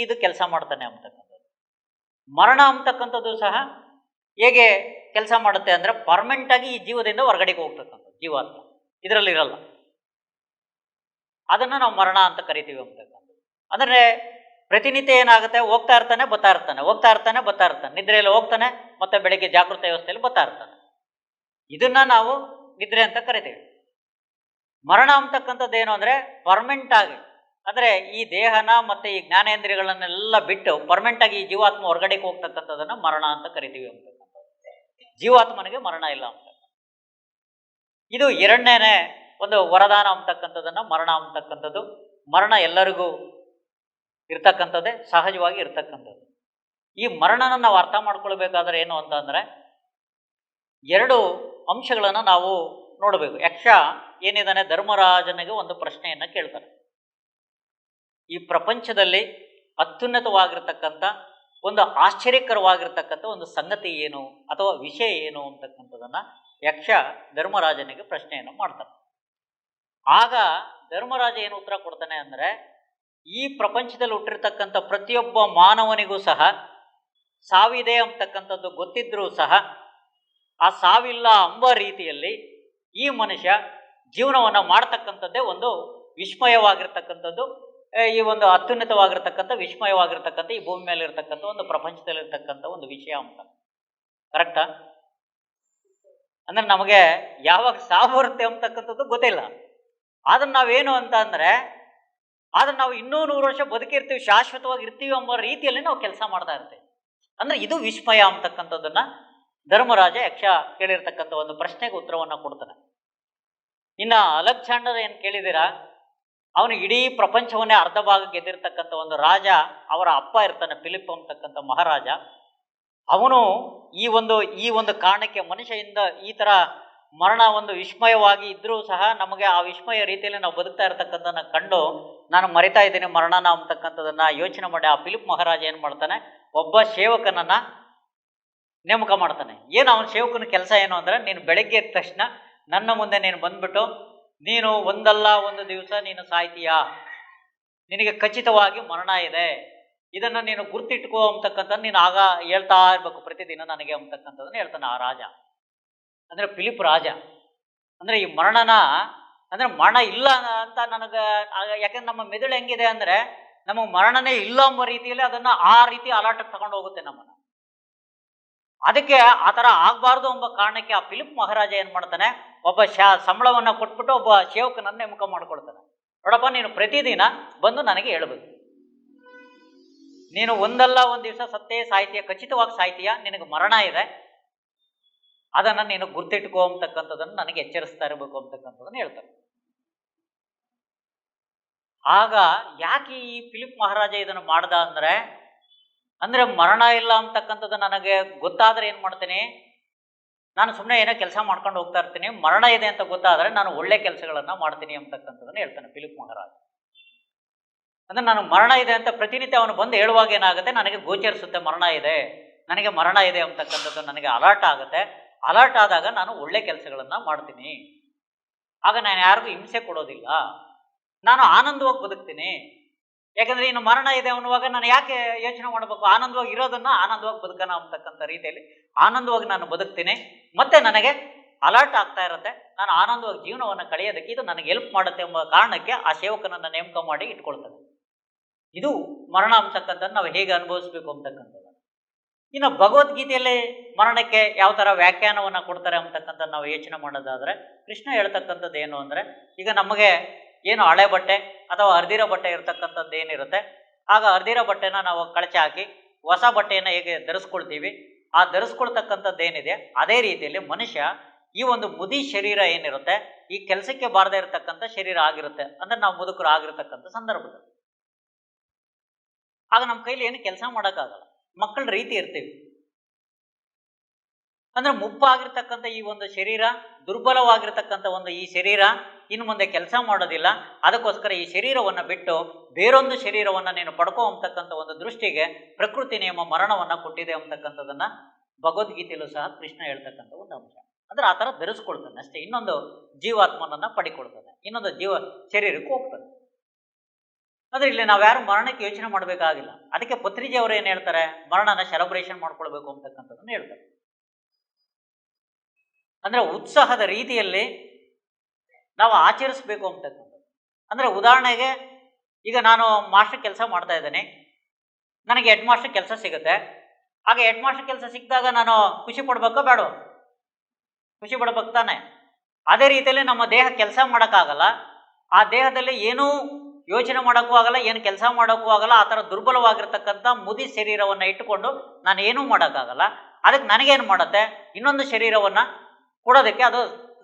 ಇದು ಕೆಲಸ ಮಾಡ್ತಾನೆ ಅಂತಕ್ಕಂಥದ್ದು. ಮರಣ ಅಂತಕ್ಕಂಥದ್ದು ಸಹ ಹೇಗೆ ಕೆಲಸ ಮಾಡುತ್ತೆ ಅಂದರೆ ಪರ್ಮನೆಂಟಾಗಿ ಈ ಜೀವದಿಂದ ಹೊರಗಡೆಗೆ ಹೋಗ್ತಕ್ಕಂಥದ್ದು ಜೀವಾತ್ಮ ಇದರಲ್ಲಿ ಇರಲ್ಲ. ಅದನ್ನು ನಾವು ಮರಣ ಅಂತ ಕರಿತೀವಿ ಅಂತಕ್ಕಂಥದ್ದು. ಅಂದರೆ ಪ್ರತಿನಿತ್ಯ ಏನಾಗುತ್ತೆ, ಹೋಗ್ತಾ ಇರ್ತಾನೆ ಬರ್ತಾ ಇರ್ತಾನೆ ನಿದ್ರೆಯಲ್ಲಿ ಹೋಗ್ತಾನೆ ಮತ್ತೆ ಬೆಳಗ್ಗೆ ಜಾಗೃತ ವ್ಯವಸ್ಥೆಯಲ್ಲಿ ಬರ್ತಾ ಇರ್ತಾನೆ. ಇದನ್ನ ನಾವು ನಿದ್ರೆ ಅಂತ ಕರಿತೀವಿ. ಮರಣ ಅಂತಕ್ಕಂಥದ್ದು ಏನು ಅಂದರೆ ಪರ್ಮನೆಂಟ್ ಆಗಿ, ಅಂದರೆ ಈ ದೇಹನ ಮತ್ತು ಈ ಜ್ಞಾನೇಂದ್ರಿಯಗಳನ್ನೆಲ್ಲ ಬಿಟ್ಟು ಪರ್ಮನೆಂಟಾಗಿ ಈ ಜೀವಾತ್ಮ ಹೊರಗಡೆಗೆ ಹೋಗ್ತಕ್ಕಂಥದ್ದನ್ನು ಮರಣ ಅಂತ ಕರಿತೀವಿ ಅಂತಕ್ಕಂಥದ್ದು. ಜೀವಾತ್ಮನಿಗೆ ಮರಣ ಇಲ್ಲ ಅಂತ. ಇದು 2ನೇ ಒಂದು ವರದಾನ ಅಂತಕ್ಕಂಥದ್ದನ್ನು ಮರಣ ಅಂತಕ್ಕಂಥದ್ದು. ಮರಣ ಎಲ್ಲರಿಗೂ ಇರ್ತಕ್ಕಂಥದ್ದೇ, ಸಹಜವಾಗಿ ಇರ್ತಕ್ಕಂಥದ್ದು. ಈ ಮರಣನ ನಾವು ಅರ್ಥ ಮಾಡ್ಕೊಳ್ಬೇಕಾದ್ರೆ ಏನು ಅಂತಂದರೆ 2 ಅಂಶಗಳನ್ನು ನಾವು ನೋಡಬೇಕು. ಯಕ್ಷ ಏನಿದ್ದಾನೆ ಧರ್ಮರಾಜನಿಗೆ ಒಂದು ಪ್ರಶ್ನೆಯನ್ನು ಕೇಳ್ತಾನೆ. ಈ ಪ್ರಪಂಚದಲ್ಲಿ ಅತ್ಯುನ್ನತವಾಗಿರ್ತಕ್ಕಂಥ ಒಂದು ಆಶ್ಚರ್ಯಕರವಾಗಿರ್ತಕ್ಕಂಥ ಒಂದು ಸಂಗತಿ ಏನು ಅಥವಾ ವಿಷಯ ಏನು ಅಂತಕ್ಕಂಥದ್ದನ್ನು ಯಕ್ಷ ಧರ್ಮರಾಜನಿಗೆ ಪ್ರಶ್ನೆಯನ್ನು ಮಾಡ್ತಾನೆ. ಆಗ ಧರ್ಮರಾಜ ಏನು ಉತ್ತರ ಕೊಡ್ತಾನೆ ಅಂದರೆ, ಈ ಪ್ರಪಂಚದಲ್ಲಿ ಹುಟ್ಟಿರ್ತಕ್ಕಂಥ ಪ್ರತಿಯೊಬ್ಬ ಮಾನವನಿಗೂ ಸಹ ಸಾವಿದೆ ಅಂತಕ್ಕಂಥದ್ದು ಗೊತ್ತಿದ್ರೂ ಸಹ ಆ ಸಾವಿಲ್ಲ ಎಂಬ ರೀತಿಯಲ್ಲಿ ಈ ಮನುಷ್ಯ ಜೀವನವನ್ನು ಮಾಡ್ತಕ್ಕಂಥದ್ದೇ ಒಂದು ವಿಸ್ಮಯವಾಗಿರ್ತಕ್ಕಂಥದ್ದು, ಈ ಒಂದು ಅತ್ಯುನ್ನತವಾಗಿರ್ತಕ್ಕಂಥ ವಿಸ್ಮಯವಾಗಿರ್ತಕ್ಕಂಥ ಈ ಭೂಮಿ ಮೇಲೆ ಇರ್ತಕ್ಕಂಥ ಒಂದು ಪ್ರಪಂಚದಲ್ಲಿರ್ತಕ್ಕಂಥ ಒಂದು ವಿಷಯ ಅಂತ. ಕರೆಕ್ಟಾ? ಅಂದರೆ ನಮಗೆ ಯಾವಾಗ ಸಾವು ಬರುತ್ತೆ ಅಂತಕ್ಕಂಥದ್ದು ಗೊತ್ತಿಲ್ಲ. ಆದ್ರೆ ನಾವೇನು ಅಂತ ಅಂದರೆ ಆದ್ರೆ ನಾವು ಇನ್ನೂ 100 ವರ್ಷ ಬದುಕಿರ್ತೀವಿ, ಶಾಶ್ವತವಾಗಿ ಇರ್ತೀವಿ ಎಂಬ ರೀತಿಯಲ್ಲಿ ನಾವು ಕೆಲಸ ಮಾಡ್ತಾ ಇರ್ತೇವೆ. ಅಂದರೆ ಇದು ವಿಸ್ಮಯ ಅಂತಕ್ಕಂಥದ್ದನ್ನು ಧರ್ಮರಾಜ ಯಕ್ಷ ಕೇಳಿರ್ತಕ್ಕಂಥ ಒಂದು ಪ್ರಶ್ನೆಗೆ ಉತ್ತರವನ್ನು ಕೊಡ್ತಾನೆ. ಇನ್ನು ಅಲೆಕ್ಸಾಂಡರ್ ಏನು ಕೇಳಿದ್ದೀರಾ, ಅವನು ಇಡೀ ಪ್ರಪಂಚವನ್ನೇ ಅರ್ಧ ಭಾಗ ಗೆದ್ದಿರ್ತಕ್ಕಂಥ ಒಂದು ರಾಜ, ಅವರ ಅಪ್ಪ ಇರ್ತಾನೆ ಫಿಲಿಪ್ ಅಂತಕ್ಕಂಥ ಮಹಾರಾಜ. ಅವನು ಈ ಒಂದು ಕಾರಣಕ್ಕೆ ಮನುಷ್ಯಯಿಂದ ಈ ಥರ ಮರಣ ಒಂದು ವಿಸ್ಮಯವಾಗಿ ಇದ್ದರೂ ಸಹ ನಮಗೆ ಆ ವಿಸ್ಮಯ ರೀತಿಯಲ್ಲಿ ನಾವು ಬದುಕ್ತಾ ಇರತಕ್ಕಂಥದ್ದನ್ನು ಕಂಡು ನಾನು ಮರಿತಾ ಇದ್ದೀನಿ ಮರಣನ ಅಂತಕ್ಕಂಥದ್ದನ್ನು ಯೋಚನೆ ಮಾಡಿ ಆ ಫಿಲಿಪ್ ಮಹಾರಾಜ ಏನು ಮಾಡ್ತಾನೆ, ಒಬ್ಬ ಸೇವಕನನ್ನು ನೇಮಕ ಮಾಡ್ತಾನೆ. ಏನು ಅವನ ಸೇವಕನ ಕೆಲಸ ಏನು ಅಂದರೆ, ನೀನು ಬೆಳಗ್ಗೆ ಎದ್ದ ತಕ್ಷಣ ನನ್ನ ಮುಂದೆ ನೀನು ಬಂದ್ಬಿಟ್ಟು ನೀನು ಒಂದಲ್ಲ ಒಂದು ದಿವಸ ನೀನು ಸಾಯ್ತೀಯಾ, ನಿನಗೆ ಖಚಿತವಾಗಿ ಮರಣ ಇದೆ, ಇದನ್ನು ನೀನು ಗುರ್ತಿಟ್ಕೋ ಅಂತಕ್ಕಂಥದ್ದು ನೀನು ಆಗ ಹೇಳ್ತಾ ಇರಬೇಕು ಪ್ರತಿದಿನ ನನಗೆ ಅಂತಕ್ಕಂಥದ್ದನ್ನು ಹೇಳ್ತಾನೆ ಆ ರಾಜ, ಅಂದರೆ ಫಿಲಿಪ್ ರಾಜ. ಅಂದರೆ ಈ ಮರಣನ ಅಂದರೆ ಮರಣ ಇಲ್ಲ ಅಂತ ನನಗೆ, ಯಾಕೆಂದ್ರೆ ನಮ್ಮ ಮೆದುಳು ಹೆಂಗಿದೆ ಅಂದರೆ ನಮಗೆ ಮರಣನೇ ಇಲ್ಲ ಎಂಬ ರೀತಿಯಲ್ಲಿ ಅದನ್ನು ಆ ರೀತಿ ಅಲಾಟಕ್ಕೆ ತಗೊಂಡು ಹೋಗುತ್ತೆ ನಮ್ಮನ್ನು. ಅದಕ್ಕೆ ಆ ಥರ ಆಗಬಾರ್ದು ಎಂಬ ಕಾರಣಕ್ಕೆ ಆ ಫಿಲಿಪ್ ಮಹಾರಾಜ ಏನು ಮಾಡ್ತಾನೆ, ಒಬ್ಬ ಸಂಬಳವನ್ನು ಕೊಟ್ಬಿಟ್ಟು ಒಬ್ಬ ಸೇವಕನನ್ನು ನೇಮಕ ಮಾಡ್ಕೊಳ್ತಾನೆ. ನೋಡಪ್ಪ, ನೀನು ಪ್ರತಿದಿನ ಬಂದು ನನಗೆ ಹೇಳ್ಬೇಕು, ನೀನು ಒಂದಲ್ಲ ಒಂದು ದಿವಸ ಸತ್ತೇ ಸಾಯ್ತೀಯ, ಖಚಿತವಾಗಿ ಸಾಯ್ತೀಯ, ನಿನಗೆ ಮರಣ ಇದೆ, ಅದನ್ನು ನೀನು ಗುರ್ತಿಟ್ಕೋ ಅಂತಕ್ಕಂಥದ್ದನ್ನು ನನಗೆ ಎಚ್ಚರಿಸ್ತಾ ಇರಬೇಕು ಅಂತಕ್ಕಂಥದ್ದನ್ನು ಹೇಳ್ತಾರೆ. ಆಗ ಯಾಕೆ ಈ ಫಿಲಿಪ್ ಮಹಾರಾಜ ಇದನ್ನು ಮಾಡ್ದ ಅಂದರೆ ಮರಣ ಇಲ್ಲ ಅಂತಕ್ಕಂಥದ್ದು ನನಗೆ ಗೊತ್ತಾದರೆ ಏನು ಮಾಡ್ತೀನಿ, ನಾನು ಸುಮ್ಮನೆ ಏನೋ ಕೆಲಸ ಮಾಡ್ಕೊಂಡು ಹೋಗ್ತಾ ಇರ್ತೀನಿ, ಮರಣ ಇದೆ ಅಂತ ಗೊತ್ತಾದರೆ ನಾನು ಒಳ್ಳೆ ಕೆಲಸಗಳನ್ನು ಮಾಡ್ತೀನಿ ಅಂತಕ್ಕಂಥದ್ದನ್ನು ಹೇಳ್ತಾನೆ ಫಿಲಿಪ್ ಮಹಾರಾಜ. ಅಂದರೆ ನಾನು ಮರಣ ಇದೆ ಅಂತ ಪ್ರತಿನಿತ್ಯ ಅವನು ಬಂದು ಹೇಳುವಾಗ ಏನಾಗುತ್ತೆ, ನನಗೆ ಗೋಚರಿಸುತ್ತೆ ಮರಣ ಇದೆ, ನನಗೆ ಮರಣ ಇದೆ ಅಂತಕ್ಕಂಥದ್ದು ನನಗೆ ಅಲರ್ಟ್ ಆಗುತ್ತೆ. ಅಲರ್ಟ್ ಆದಾಗ ನಾನು ಒಳ್ಳೆ ಕೆಲಸಗಳನ್ನು ಮಾಡ್ತೀನಿ, ಆಗ ನಾನು ಯಾರಿಗೂ ಹಿಂಸೆ ಕೊಡೋದಿಲ್ಲ, ನಾನು ಆನಂದವಾಗಿ ಬದುಕ್ತೀನಿ. ಯಾಕಂದರೆ ಇನ್ನು ಮರಣ ಇದೆ ಅನ್ನುವಾಗ ನಾನು ಯಾಕೆ ಯೋಚನೆ ಮಾಡಬೇಕು, ಆನಂದವಾಗಿ ಇರೋದನ್ನು ಆನಂದವಾಗಿ ಬದುಕೋಣ ಅಂತಕ್ಕಂಥ ರೀತಿಯಲ್ಲಿ ಆನಂದವಾಗಿ ನಾನು ಬದುಕ್ತೀನಿ. ಮತ್ತು ನನಗೆ ಅಲರ್ಟ್ ಆಗ್ತಾ ಇರುತ್ತೆ, ನಾನು ಆನಂದವಾಗಿ ಜೀವನವನ್ನು ಕಳೆಯೋದಕ್ಕೆ ಇದು ನನಗೆ ಹೆಲ್ಪ್ ಮಾಡುತ್ತೆ ಎಂಬ ಕಾರಣಕ್ಕೆ ಆ ಸೇವಕನನ್ನು ನೇಮಕ ಮಾಡಿ ಇಟ್ಕೊಳ್ತಾನೆ. ಇದು ಮರಣ ಅಂತಕ್ಕಂಥದ್ದು ನಾವು ಹೇಗೆ ಅನುಭವಿಸ್ಬೇಕು ಅಂತಕ್ಕಂಥದ್ದು. ಇನ್ನು ಭಗವದ್ಗೀತೆಯಲ್ಲಿ ಮರಣಕ್ಕೆ ಯಾವ ಥರ ವ್ಯಾಖ್ಯಾನವನ್ನು ಕೊಡ್ತಾರೆ ಅಂತಕ್ಕಂಥದ್ದು ನಾವು ಯೋಚನೆ ಮಾಡೋದಾದರೆ, ಕೃಷ್ಣ ಹೇಳ್ತಕ್ಕಂಥದ್ದು ಏನು ಅಂದರೆ, ಈಗ ನಮಗೆ ಏನು ಹಳೆ ಬಟ್ಟೆ ಅಥವಾ ಹರಿದಿರೋ ಬಟ್ಟೆ ಇರತಕ್ಕಂಥದ್ದು ಏನಿರುತ್ತೆ, ಆಗ ಹರಿದಿರೋ ಬಟ್ಟೆನ ನಾವು ಕಳಚಿ ಹಾಕಿ ಹೊಸ ಬಟ್ಟೆಯನ್ನು ಹೇಗೆ ಧರಿಸ್ಕೊಳ್ತೀವಿ, ಆ ಧರಿಸ್ಕೊಳ್ತಕ್ಕಂಥದ್ದು ಏನಿದೆ ಅದೇ ರೀತಿಯಲ್ಲಿ ಮನುಷ್ಯ ಈ ಒಂದು ಮುದಿ ಶರೀರ ಏನಿರುತ್ತೆ, ಈ ಕೆಲಸಕ್ಕೆ ಬಾರದೇ ಇರತಕ್ಕಂಥ ಶರೀರ ಆಗಿರುತ್ತೆ. ಅಂದರೆ ನಾವು ಮುದುಕರು ಆಗಿರ್ತಕ್ಕಂಥ ಸಂದರ್ಭದಲ್ಲಿ ಆಗ ನಮ್ಮ ಕೈಲಿ ಏನು ಕೆಲಸ ಮಾಡೋಕ್ಕಾಗಲ್ಲ, ಮಕ್ಕಳ ರೀತಿ ಇರ್ತೀವಿ. ಅಂದರೆ ಮುಪ್ಪಾಗಿರ್ತಕ್ಕಂಥ ಈ ಒಂದು ಶರೀರ, ದುರ್ಬಲವಾಗಿರ್ತಕ್ಕಂಥ ಒಂದು ಈ ಶರೀರ ಇನ್ನು ಮುಂದೆ ಕೆಲಸ ಮಾಡೋದಿಲ್ಲ. ಅದಕ್ಕೋಸ್ಕರ ಈ ಶರೀರವನ್ನು ಬಿಟ್ಟು ಬೇರೊಂದು ಶರೀರವನ್ನು ನೀನು ಪಡ್ಕೋ ಅಂತಕ್ಕಂಥ ಒಂದು ದೃಷ್ಟಿಗೆ ಪ್ರಕೃತಿ ನಿಯಮ ಮರಣವನ್ನು ಕೊಟ್ಟಿದೆ ಅಂತಕ್ಕಂಥದ್ದನ್ನು ಭಗವದ್ಗೀತೆಯಲ್ಲೂ ಸಹ ಕೃಷ್ಣ ಹೇಳ್ತಕ್ಕಂಥ ಒಂದು ಅಂಶ. ಅಂದರೆ ಆ ಥರ ಧರಿಸ್ಕೊಳ್ತಾನೆ ಅಷ್ಟೇ, ಇನ್ನೊಂದು ಜೀವಾತ್ಮನನ್ನು ಪಡಿಕೊಳ್ತಾನೆ, ಇನ್ನೊಂದು ಶರೀರಕ್ಕೆ ಹೋಗ್ತಾನೆ. ಆದರೆ ಇಲ್ಲಿ ನಾವ್ಯಾರು ಮರಣಕ್ಕೆ ಯೋಚನೆ ಮಾಡಬೇಕಾಗಿಲ್ಲ. ಅದಕ್ಕೆ ಪತ್ರಿಜಿ ಅವರು ಏನು ಹೇಳ್ತಾರೆ, ಮರಣನ ಸೆಲೆಬ್ರೇಷನ್ ಮಾಡ್ಕೊಳ್ಬೇಕು ಅಂತಕ್ಕಂಥದ್ದನ್ನು ಹೇಳ್ತಾರೆ. ಅಂದರೆ ಉತ್ಸಾಹದ ರೀತಿಯಲ್ಲಿ ನಾವು ಆಚರಿಸ್ಬೇಕು ಅಂತಕ್ಕಂಥದ್ದು. ಅಂದರೆ ಉದಾಹರಣೆಗೆ, ಈಗ ನಾನು ಮಾಸ್ಟರ್ ಕೆಲಸ ಮಾಡ್ತಾ ಇದ್ದೇನೆ, ನನಗೆ ಹೆಡ್ ಮಾಸ್ಟರ್ ಕೆಲಸ ಸಿಗುತ್ತೆ. ಆಗ ಹೆಡ್ ಮಾಸ್ಟರ್ ಕೆಲಸ ಸಿಕ್ಕಿದಾಗ ನಾನು ಖುಷಿ ಪಡ್ಬೇಕೋ ಬೇಡ? ಖುಷಿ ಪಡ್ಬೇಕು ತಾನೆ. ಅದೇ ರೀತಿಯಲ್ಲಿ ನಮ್ಮ ದೇಹ ಕೆಲಸ ಮಾಡೋಕ್ಕಾಗಲ್ಲ, ಆ ದೇಹದಲ್ಲಿ ಏನೂ ಯೋಚನೆ ಮಾಡೋಕ್ಕೂ ಆಗಲ್ಲ, ಏನು ಕೆಲಸ ಮಾಡೋಕ್ಕೂ ಆಗಲ್ಲ. ಆ ಥರ ದುರ್ಬಲವಾಗಿರ್ತಕ್ಕಂಥ ಮುದಿ ಶರೀರವನ್ನು ಇಟ್ಟುಕೊಂಡು ನಾನು ಏನೂ ಮಾಡೋಕ್ಕಾಗಲ್ಲ. ಅದಕ್ಕೆ ನನಗೇನು ಮಾಡುತ್ತೆ, ಇನ್ನೊಂದು ಶರೀರವನ್ನು ಕೊಡೋದಕ್ಕೆ ಅದು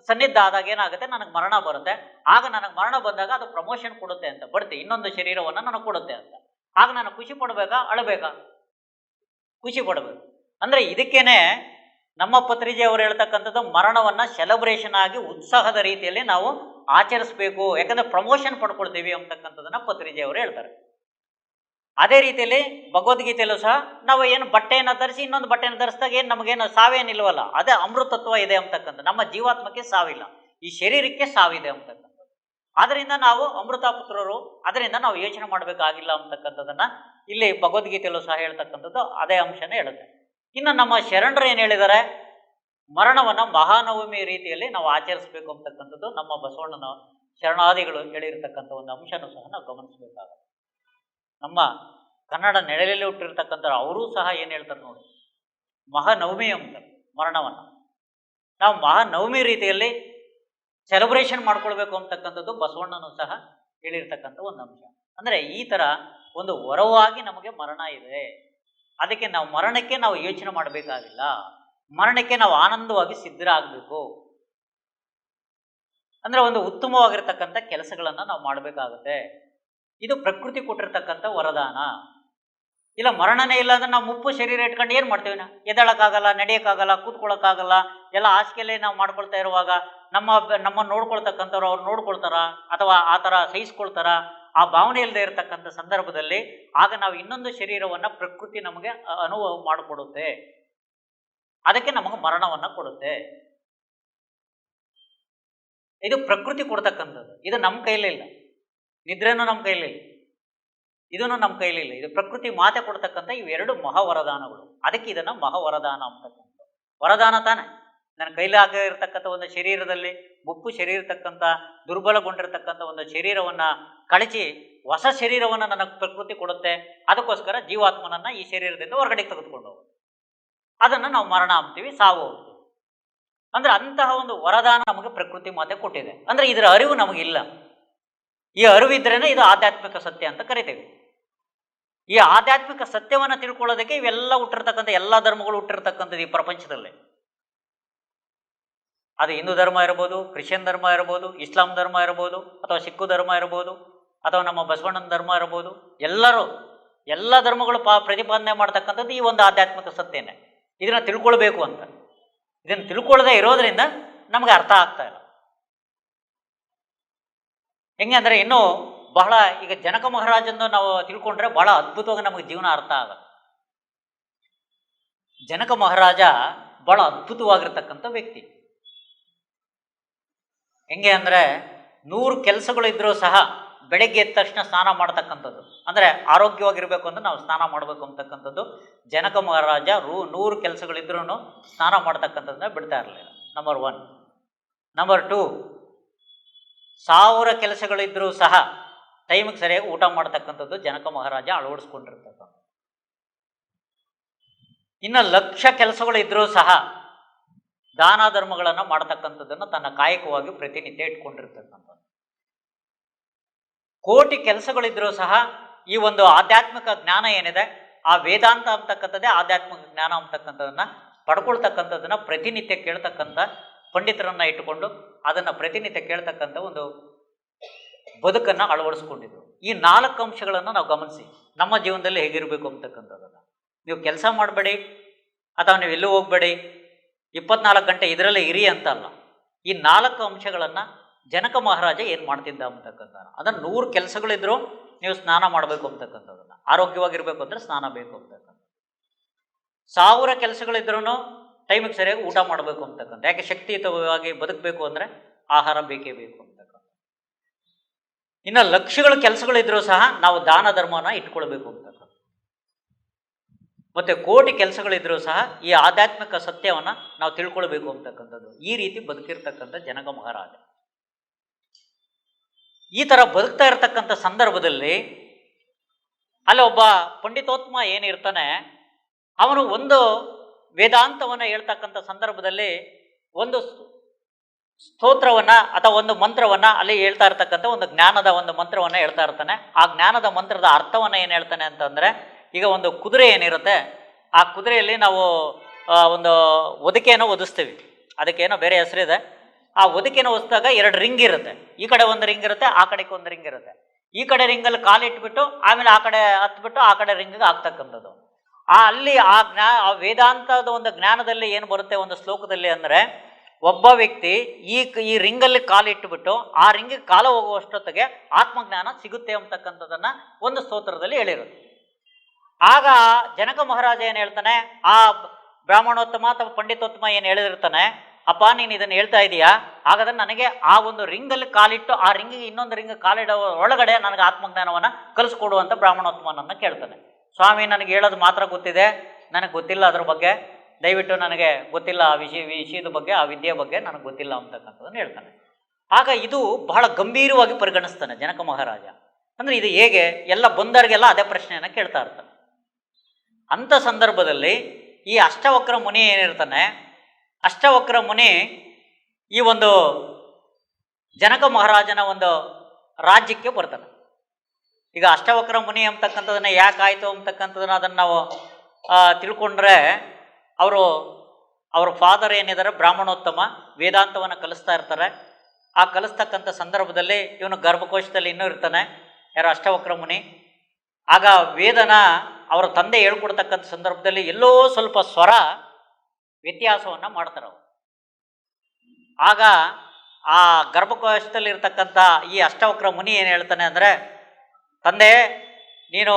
ಸನ್ನಿಧ ಆದಾಗ ಏನಾಗುತ್ತೆ, ನನಗೆ ಮರಣ ಬರುತ್ತೆ. ಆಗ ನನಗೆ ಮರಣ ಬಂದಾಗ ಅದು ಪ್ರಮೋಷನ್ ಕೊಡುತ್ತೆ ಅಂತ, ಬಡ್ತಿ ಇನ್ನೊಂದು ಶರೀರವನ್ನು ನನಗೆ ಕೊಡುತ್ತೆ ಅಂತ. ಆಗ ನಾನು ಖುಷಿ ಪಡಬೇಕಾ ಅಳಬೇಕಾ? ಖುಷಿ ಪಡಬೇಕು. ಅಂದರೆ ಇದಕ್ಕೇನೆ ನಮ್ಮ ಪತ್ರಿಜಿ ಅವರು ಹೇಳ್ತಕ್ಕಂಥದ್ದು, ಮರಣವನ್ನು ಸೆಲೆಬ್ರೇಷನ್ ಆಗಿ ಉತ್ಸಾಹದ ರೀತಿಯಲ್ಲಿ ನಾವು ಆಚರಿಸಬೇಕು, ಯಾಕಂದರೆ ಪ್ರಮೋಷನ್ ಪಡ್ಕೊಳ್ತೀವಿ ಅಂತಕ್ಕಂಥದ್ದನ್ನು ಪತ್ರಿಜಿ ಅವರು ಹೇಳ್ತಾರೆ. ಅದೇ ರೀತಿಯಲ್ಲಿ ಭಗವದ್ಗೀತೆಯಲ್ಲೂ ಸಹ ನಾವು ಏನು ಬಟ್ಟೆಯನ್ನು ಧರಿಸಿ ಇನ್ನೊಂದು ಬಟ್ಟೆಯನ್ನು ಧರಿಸಿದಾಗ ಏನು ನಮಗೇನು ಸಾವೇನಿಲ್ವಲ್ಲ, ಅದೇ ಅಮೃತತ್ವ ಇದೆ ಅಂತಕ್ಕಂಥ. ನಮ್ಮ ಜೀವಾತ್ಮಕ್ಕೆ ಸಾವಿಲ್ಲ, ಈ ಶರೀರಕ್ಕೆ ಸಾವಿದೆ ಅಂತಕ್ಕಂಥದ್ದು. ಅದರಿಂದ ನಾವು ಅಮೃತ ಪುತ್ರರು, ಅದರಿಂದ ನಾವು ಯೋಚನೆ ಮಾಡಬೇಕಾಗಿಲ್ಲ ಅಂತಕ್ಕಂಥದ್ದನ್ನು ಇಲ್ಲಿ ಭಗವದ್ಗೀತೆಯಲ್ಲೂ ಸಹ ಹೇಳ್ತಕ್ಕಂಥದ್ದು ಅದೇ ಅಂಶನೇ ಹೇಳುತ್ತೆ. ಇನ್ನು ನಮ್ಮ ಶರಣರು ಏನು ಹೇಳಿದ್ದಾರೆ, ಮರಣವನ್ನು ಮಹಾನವಮಿ ರೀತಿಯಲ್ಲಿ ನಾವು ಆಚರಿಸಬೇಕು ಅಂತಕ್ಕಂಥದ್ದು ನಮ್ಮ ಬಸವಣ್ಣನ ಶರಣಾದಿಗಳು ಹೇಳಿರ್ತಕ್ಕಂಥ ಒಂದು ಅಂಶನೂ ಸಹ ನಾವು ಗಮನಿಸಬೇಕಾಗುತ್ತೆ. ನಮ್ಮ ಕನ್ನಡ ನೆಲೆಯಲ್ಲಿ ಹುಟ್ಟಿರ್ತಕ್ಕಂಥ ಅವರೂ ಸಹ ಏನು ಹೇಳ್ತಾರೆ ನೋಡಿ, ಮಹಾನವಮಿ ಅಂತಾರೆ ಮರಣವನ್ನು. ನಾವು ಮಹಾನವಮಿ ರೀತಿಯಲ್ಲಿ ಸೆಲೆಬ್ರೇಷನ್ ಮಾಡ್ಕೊಳ್ಬೇಕು ಅಂತಕ್ಕಂಥದ್ದು ಬಸವಣ್ಣನೂ ಸಹ ಹೇಳಿರ್ತಕ್ಕಂಥ ಒಂದು ಅಂಶ. ಅಂದರೆ ಈ ಥರ ಒಂದು ಹೊರವಾಗಿ ನಮಗೆ ಮರಣ ಇದೆ, ಅದಕ್ಕೆ ನಾವು ಮರಣಕ್ಕೆ ನಾವು ಯೋಚನೆ ಮಾಡಬೇಕಾಗಿಲ್ಲ, ಮರಣಕ್ಕೆ ನಾವು ಆನಂದವಾಗಿ ಸಿದ್ಧರಾಗಬೇಕು. ಅಂದರೆ ಒಂದು ಉತ್ತಮವಾಗಿರ್ತಕ್ಕಂಥ ಕೆಲಸಗಳನ್ನು ನಾವು ಮಾಡಬೇಕಾಗುತ್ತೆ. ಇದು ಪ್ರಕೃತಿ ಕೊಟ್ಟಿರ್ತಕ್ಕಂಥ ವರದಾನ. ಇಲ್ಲ ಮರಣನೇ ಇಲ್ಲ ಅಂದ್ರೆ ನಾವು ಮುಪ್ಪು ಶರೀರ ಇಟ್ಕೊಂಡು ಏನು ಮಾಡ್ತೀವಿ? ನಾವು ಎದ್ದೇಳಕ್ಕಾಗಲ್ಲ, ನಡೆಯೋಕ್ಕಾಗಲ್ಲ, ಕೂತ್ಕೊಳ್ಳೋಕ್ಕಾಗಲ್ಲ, ಎಲ್ಲ ಹಾಸಿಗೆಲ್ಲೇ ನಾವು ಮಾಡ್ಕೊಳ್ತಾ ಇರುವಾಗ ನಮ್ಮ ನೋಡ್ಕೊಳ್ತಕ್ಕಂಥವ್ರು ಅವ್ರು ನೋಡ್ಕೊಳ್ತಾರ ಅಥವಾ ಆ ಥರ ಸಹಿಸ್ಕೊಳ್ತಾರ? ಆ ಭಾವನೆ ಇಲ್ಲದೆ ಇರತಕ್ಕಂಥ ಸಂದರ್ಭದಲ್ಲಿ ಆಗ ನಾವು ಇನ್ನೊಂದು ಶರೀರವನ್ನು ಪ್ರಕೃತಿ ನಮಗೆ ಅನುಭವ ಮಾಡಿಕೊಡುತ್ತೆ. ಅದಕ್ಕೆ ನಮಗೆ ಮರಣವನ್ನು ಕೊಡುತ್ತೆ. ಇದು ಪ್ರಕೃತಿ ಕೊಡ್ತಕ್ಕಂಥದ್ದು. ಇದು ನಮ್ಮ ಕೈಲಿಲ್ಲ. ನಿದ್ರೆನೂ ನಮ್ಮ ಕೈಲಿಲ್ಲ, ಇದನ್ನು ನಮ್ಮ ಕೈಲಿಲ್ಲ. ಇದು ಪ್ರಕೃತಿ ಮಾತೆ ಕೊಡ್ತಕ್ಕಂಥ ಇವೆರಡು ಮಹಾವರದಾನಗಳು. ಅದಕ್ಕೆ ಇದನ್ನು ಮಹಾವರದಾನ ಅಂತಕ್ಕಂಥ ವರದಾನ ತಾನೆ. ನನ್ನ ಕೈಲಾಗಿರ್ತಕ್ಕಂಥ ಒಂದು ಶರೀರದಲ್ಲಿ ಮುಪ್ಪು ಶರೀರ ಇರ್ತಕ್ಕಂಥ ದುರ್ಬಲಗೊಂಡಿರ್ತಕ್ಕಂಥ ಒಂದು ಶರೀರವನ್ನು ಕಳಚಿ ಹೊಸ ಶರೀರವನ್ನು ನನಗೆ ಪ್ರಕೃತಿ ಕೊಡುತ್ತೆ. ಅದಕ್ಕೋಸ್ಕರ ಜೀವಾತ್ಮನನ್ನು ಈ ಶರೀರದಿಂದ ಹೊರಗಡೆ ತೆಗೆದುಕೊಂಡು ಹೋಗುತ್ತೆ. ಅದನ್ನು ನಾವು ಮರಣ ಅಂತೀವಿ, ಸಾವು ಅಂತೀವಿ. ಅಂದರೆ ಅಂತಹ ಒಂದು ವರದಾನ ನಮಗೆ ಪ್ರಕೃತಿ ಮಾತೆ ಕೊಟ್ಟಿದೆ. ಅಂದರೆ ಇದರ ಅರಿವು ನಮಗಿಲ್ಲ. ಈ ಅರಿವಿದ್ರೇನೆ ಇದು ಆಧ್ಯಾತ್ಮಿಕ ಸತ್ಯ ಅಂತ ಕರಿತೇವೆ. ಈ ಆಧ್ಯಾತ್ಮಿಕ ಸತ್ಯವನ್ನು ತಿಳ್ಕೊಳ್ಳೋದಕ್ಕೆ ಇವೆಲ್ಲ ಹುಟ್ಟಿರ್ತಕ್ಕಂಥ ಎಲ್ಲ ಧರ್ಮಗಳು ಹುಟ್ಟಿರ್ತಕ್ಕಂಥದ್ದು ಈ ಪ್ರಪಂಚದಲ್ಲಿ. ಅದು ಹಿಂದೂ ಧರ್ಮ ಇರ್ಬೋದು, ಕ್ರಿಶ್ಚಿಯನ್ ಧರ್ಮ ಇರ್ಬೋದು, ಇಸ್ಲಾಂ ಧರ್ಮ ಇರ್ಬೋದು, ಅಥವಾ ಸಿಕ್ಕು ಧರ್ಮ ಇರ್ಬೋದು, ಅಥವಾ ನಮ್ಮ ಬಸವಣ್ಣನ ಧರ್ಮ ಇರ್ಬೋದು. ಎಲ್ಲ ಧರ್ಮಗಳು ಪ್ರತಿಪಾದನೆ ಮಾಡ್ತಕ್ಕಂಥದ್ದು ಈ ಒಂದು ಆಧ್ಯಾತ್ಮಿಕ ಸತ್ಯನೇ. ಇದನ್ನು ತಿಳ್ಕೊಳ್ಬೇಕು ಅಂತ. ಇದನ್ನು ತಿಳ್ಕೊಳ್ಳದೆ ಇರೋದ್ರಿಂದ ನಮಗೆ ಅರ್ಥ ಆಗ್ತಾ ಇಲ್ಲ. ಹೆಂಗೆ ಅಂದರೆ ಇನ್ನೂ ಬಹಳ ಈಗ ಜನಕ ಮಹಾರಾಜಂದು ನಾವು ತಿಳ್ಕೊಂಡ್ರೆ ಬಹಳ ಅದ್ಭುತವಾಗಿ ನಮಗೆ ಜೀವನ ಅರ್ಥ ಆಗುತ್ತೆ. ಜನಕ ಮಹಾರಾಜ ಬಹಳ ಅದ್ಭುತವಾಗಿರ್ತಕ್ಕಂಥ ವ್ಯಕ್ತಿ. ಹೆಂಗೆ ಅಂದರೆ 100 ಕೆಲಸಗಳಿದ್ರೂ ಸಹ ಬೆಳಗ್ಗೆ ಎದ್ದ ತಕ್ಷಣ ಸ್ನಾನ ಮಾಡ್ತಕ್ಕಂಥದ್ದು. ಅಂದರೆ ಆರೋಗ್ಯವಾಗಿರಬೇಕು ಅಂದರೆ ನಾವು ಸ್ನಾನ ಮಾಡಬೇಕು ಅಂತಕ್ಕಂಥದ್ದು. ಜನಕ ಮಹಾರಾಜ 100 ಕೆಲಸಗಳಿದ್ರೂ ಸ್ನಾನ ಮಾಡ್ತಕ್ಕಂಥದ್ದನ್ನ ಬಿಡ್ತಾ ಇರಲಿಲ್ಲ. ನಂಬರ್ 1. ನಂಬರ್ 2, 1000 ಕೆಲಸಗಳಿದ್ರೂ ಸಹ ಟೈಮಿಗೆ ಸರಿಯಾಗಿ ಊಟ ಮಾಡ್ತಕ್ಕಂಥದ್ದು ಜನಕ ಮಹಾರಾಜ ಅಳವಡಿಸ್ಕೊಂಡಿರ್ತಕ್ಕಂಥ. ಇನ್ನು 1,00,000 ಕೆಲಸಗಳಿದ್ರೂ ಸಹ ದಾನ ಧರ್ಮಗಳನ್ನು ಮಾಡ್ತಕ್ಕಂಥದ್ದನ್ನು ತನ್ನ ಕಾಯಕವಾಗಿ ಪ್ರತಿನಿತ್ಯ ಇಟ್ಕೊಂಡಿರ್ತಕ್ಕಂಥದ್ದು. 1,000,000 ಕೆಲಸಗಳಿದ್ರೂ ಸಹ ಈ ಒಂದು ಆಧ್ಯಾತ್ಮಿಕ ಜ್ಞಾನ ಏನಿದೆ, ಆ ವೇದಾಂತ ಅಂತಕ್ಕಂಥದ್ದೇ ಆಧ್ಯಾತ್ಮಿಕ ಜ್ಞಾನ ಅಂತಕ್ಕಂಥದನ್ನು ಪಡ್ಕೊಳ್ತಕ್ಕಂಥದ್ದನ್ನು ಪ್ರತಿನಿತ್ಯ ಕೇಳ್ತಕ್ಕಂಥ ಪಂಡಿತರನ್ನು ಇಟ್ಟುಕೊಂಡು ಅದನ್ನು ಪ್ರತಿನಿತ್ಯ ಕೇಳ್ತಕ್ಕಂಥ ಒಂದು ಬದುಕನ್ನು ಅಳವಡಿಸ್ಕೊಂಡಿದ್ರು. ಈ 4 ಅಂಶಗಳನ್ನು ನಾವು ಗಮನಿಸಿ ನಮ್ಮ ಜೀವನದಲ್ಲಿ ಹೇಗಿರಬೇಕು ಅಂತಕ್ಕಂಥದ್ದನ್ನು. ನೀವು ಕೆಲಸ ಮಾಡಬೇಡಿ ಅಥವಾ ನೀವು ಎಲ್ಲೂ ಹೋಗಬೇಡಿ, 24 ಗಂಟೆ ಇದರಲ್ಲೇ ಇರಿ ಅಂತಲ್ಲ. ಈ 4 ಅಂಶಗಳನ್ನು ಜನಕ ಮಹಾರಾಜ ಏನು ಮಾಡ್ತಿದ್ದ ಅಂತಕ್ಕಂಥ, ಅದನ್ನು 100 ಕೆಲಸಗಳಿದ್ರೂ ನೀವು ಸ್ನಾನ ಮಾಡಬೇಕು ಅಂತಕ್ಕಂಥದ್ದನ್ನು, ಆರೋಗ್ಯವಾಗಿರಬೇಕು ಅಂದರೆ ಸ್ನಾನ ಬೇಕು ಅಂತಕ್ಕಂಥ. 1000 ಕೆಲಸಗಳಿದ್ರೂ ಟೈಮಿಗೆ ಸರಿಯಾಗಿ ಊಟ ಮಾಡಬೇಕು ಅಂತಕ್ಕಂಥ. ಯಾಕೆ ಶಕ್ತಿಯುತವಾಗಿ ಬದುಕಬೇಕು ಅಂದರೆ ಆಹಾರ ಬೇಕೇ ಬೇಕು ಅಂತಕ್ಕಂಥ. ಇನ್ನು 1,00,000 ಕೆಲಸಗಳಿದ್ರೂ ಸಹ ನಾವು ದಾನ ಧರ್ಮನ ಇಟ್ಕೊಳ್ಬೇಕು ಅಂತಕ್ಕಂಥ. ಮತ್ತು 1,000,000 ಕೆಲಸಗಳಿದ್ರೂ ಸಹ ಈ ಆಧ್ಯಾತ್ಮಿಕ ಸತ್ಯವನ್ನು ನಾವು ತಿಳ್ಕೊಳ್ಬೇಕು ಅಂತಕ್ಕಂಥದ್ದು. ಈ ರೀತಿ ಬದುಕಿರ್ತಕ್ಕಂಥ ಜನಕ ಮಹಾರಾಜ. ಈ ಥರ ಬದುಕ್ತಾ ಇರತಕ್ಕಂಥ ಸಂದರ್ಭದಲ್ಲಿ ಅಲ್ಲಿ ಒಬ್ಬ ಪಂಡಿತೋತ್ತಮ ಏನಿರ್ತಾನೆ, ಅವನು ಒಂದು ವೇದಾಂತವನ್ನು ಹೇಳ್ತಕ್ಕಂಥ ಸಂದರ್ಭದಲ್ಲಿ ಒಂದು ಸ್ತೋತ್ರವನ್ನು ಅಥವಾ ಒಂದು ಮಂತ್ರವನ್ನು ಅಲ್ಲಿ ಹೇಳ್ತಾ ಇರ್ತಕ್ಕಂಥ ಒಂದು ಜ್ಞಾನದ ಒಂದು ಮಂತ್ರವನ್ನು ಹೇಳ್ತಾ ಇರ್ತಾನೆ. ಆ ಜ್ಞಾನದ ಮಂತ್ರದ ಅರ್ಥವನ್ನು ಏನು ಹೇಳ್ತಾನೆ ಅಂತಂದರೆ, ಈಗ ಒಂದು ಕುದುರೆ ಏನಿರುತ್ತೆ, ಆ ಕುದುರೆಯಲ್ಲಿ ನಾವು ಒಂದು ಹೊದಿಕೆಯನ್ನು ಒದಿಸ್ತೀವಿ. ಅದಕ್ಕೇನೋ ಬೇರೆ ಹೆಸರಿದೆ. ಆ ಹೊದಿಕೆಯನ್ನು ಒದಿಸಿದಾಗ 2 ರಿಂಗ್ ಇರುತ್ತೆ. ಈ ಕಡೆ ಒಂದು ರಿಂಗ್ ಇರುತ್ತೆ, ಆ ಕಡೆಗೆ ಒಂದು ರಿಂಗ್ ಇರುತ್ತೆ. ಈ ಕಡೆ ರಿಂಗಲ್ಲಿ ಕಾಲಿಟ್ಬಿಟ್ಟು ಆಮೇಲೆ ಆ ಕಡೆ ಹತ್ಬಿಟ್ಟು ಆ ಕಡೆ ರಿಂಗಿಗೆ ಹಾಕ್ತಕ್ಕಂಥದ್ದು. ಅಲ್ಲಿ ಆ ವೇದಾಂತದ ಒಂದು ಜ್ಞಾನದಲ್ಲಿ ಏನು ಬರುತ್ತೆ ಒಂದು ಶ್ಲೋಕದಲ್ಲಿ ಅಂದರೆ, ಒಬ್ಬ ವ್ಯಕ್ತಿ ಈ ರಿಂಗಲ್ಲಿ ಕಾಲಿಟ್ಟುಬಿಟ್ಟು ಆ ರಿಂಗಿಗೆ ಕಾಲ ಹೋಗುವಷ್ಟೊತ್ತಿಗೆ ಆತ್ಮಜ್ಞಾನ ಸಿಗುತ್ತೆ ಅಂತಕ್ಕಂಥದ್ದನ್ನು ಒಂದು ಸ್ತೋತ್ರದಲ್ಲಿ ಹೇಳಿರುತ್ತೆ. ಆಗ ಜನಕ ಮಹಾರಾಜ ಏನು ಹೇಳ್ತಾನೆ, ಆ ಬ್ರಾಹ್ಮಣೋತ್ತಮ ಅಥವಾ ಪಂಡಿತೋತ್ತಮ ಏನು ಹೇಳಿರ್ತಾನೆ, ಅಪ್ಪ ನೀನು ಇದನ್ನು ಹೇಳ್ತಾ ಇದೀಯಾ, ಹಾಗಾದ್ರೆ ನನಗೆ ಆ ಒಂದು ರಿಂಗಲ್ಲಿ ಕಾಲಿಟ್ಟು ಆ ರಿಂಗಿಗೆ ಇನ್ನೊಂದು ರಿಂಗ್ ಕಾಲಿಡೋ ಒಳಗಡೆ ನನಗೆ ಆತ್ಮಜ್ಞಾನವನ್ನು ಕಲಿಸ್ಕೊಡುವಂಥ ಬ್ರಾಹ್ಮಣೋತ್ತಮನನ್ನು ಕೇಳ್ತಾನೆ. ಸ್ವಾಮಿ, ನನಗೆ ಹೇಳೋದು ಮಾತ್ರ ಗೊತ್ತಿದೆ, ನನಗೆ ಗೊತ್ತಿಲ್ಲ ಅದ್ರ ಬಗ್ಗೆ, ದಯವಿಟ್ಟು ನನಗೆ ಗೊತ್ತಿಲ್ಲ ಆ ವಿಷಯದ ಬಗ್ಗೆ, ಆ ವಿದ್ಯೆ ಬಗ್ಗೆ ನನಗೆ ಗೊತ್ತಿಲ್ಲ ಅಂತಕ್ಕಂಥದ್ದನ್ನು ಹೇಳ್ತಾನೆ. ಆಗ ಇದು ಬಹಳ ಗಂಭೀರವಾಗಿ ಪರಿಗಣಿಸ್ತಾನೆ ಜನಕ ಮಹಾರಾಜ. ಅಂದರೆ ಇದು ಹೇಗೆ, ಎಲ್ಲ ಬಂದವರಿಗೆಲ್ಲ ಅದೇ ಪ್ರಶ್ನೆಯನ್ನು ಕೇಳ್ತಾ ಇರ್ತಾನೆ. ಅಂಥ ಸಂದರ್ಭದಲ್ಲಿ ಈ ಅಷ್ಟವಕ್ರ ಮುನಿ ಏನಿರ್ತಾನೆ, ಅಷ್ಟವಕ್ರ ಮುನಿ ಈ ಒಂದು ಜನಕ ಮಹಾರಾಜನ ಒಂದು ರಾಜ್ಯಕ್ಕೆ ಬರ್ತಾನೆ. ಈಗ ಅಷ್ಟವಕ್ರ ಮುನಿ ಅಂತಕ್ಕಂಥದ್ದನ್ನು ಯಾಕೆ ಆಯಿತು ಅಂತಕ್ಕಂಥದ್ದನ್ನು ಅದನ್ನು ನಾವು ತಿಳ್ಕೊಂಡ್ರೆ, ಅವ್ರ ಫಾದರ್ ಏನಿದ್ದಾರೆ ಬ್ರಾಹ್ಮಣೋತ್ತಮ, ವೇದಾಂತವನ್ನು ಕಲಿಸ್ತಾ ಇರ್ತಾರೆ. ಆ ಕಲಿಸ್ತಕ್ಕಂಥ ಸಂದರ್ಭದಲ್ಲಿ ಇವನು ಗರ್ಭಕೋಶದಲ್ಲಿ ಇನ್ನೂ ಇರ್ತಾನೆ, ಯಾರು ಅಷ್ಟವಕ್ರ ಮುನಿ. ಆಗ ವೇದನ ಅವರ ತಂದೆ ಹೇಳ್ಕೊಡ್ತಕ್ಕಂಥ ಸಂದರ್ಭದಲ್ಲಿ ಎಲ್ಲೋ ಸ್ವಲ್ಪ ಸ್ವರ ವ್ಯತ್ಯಾಸವನ್ನು ಮಾಡ್ತಾರೆ ಅವರು. ಆಗ ಆ ಗರ್ಭಕೋಶದಲ್ಲಿ ಇರ್ತಕ್ಕಂಥ ಈ ಅಷ್ಟವಕ್ರ ಮುನಿ ಏನು ಹೇಳ್ತಾನೆ ಅಂದರೆ, ತಂದೆ ನೀನು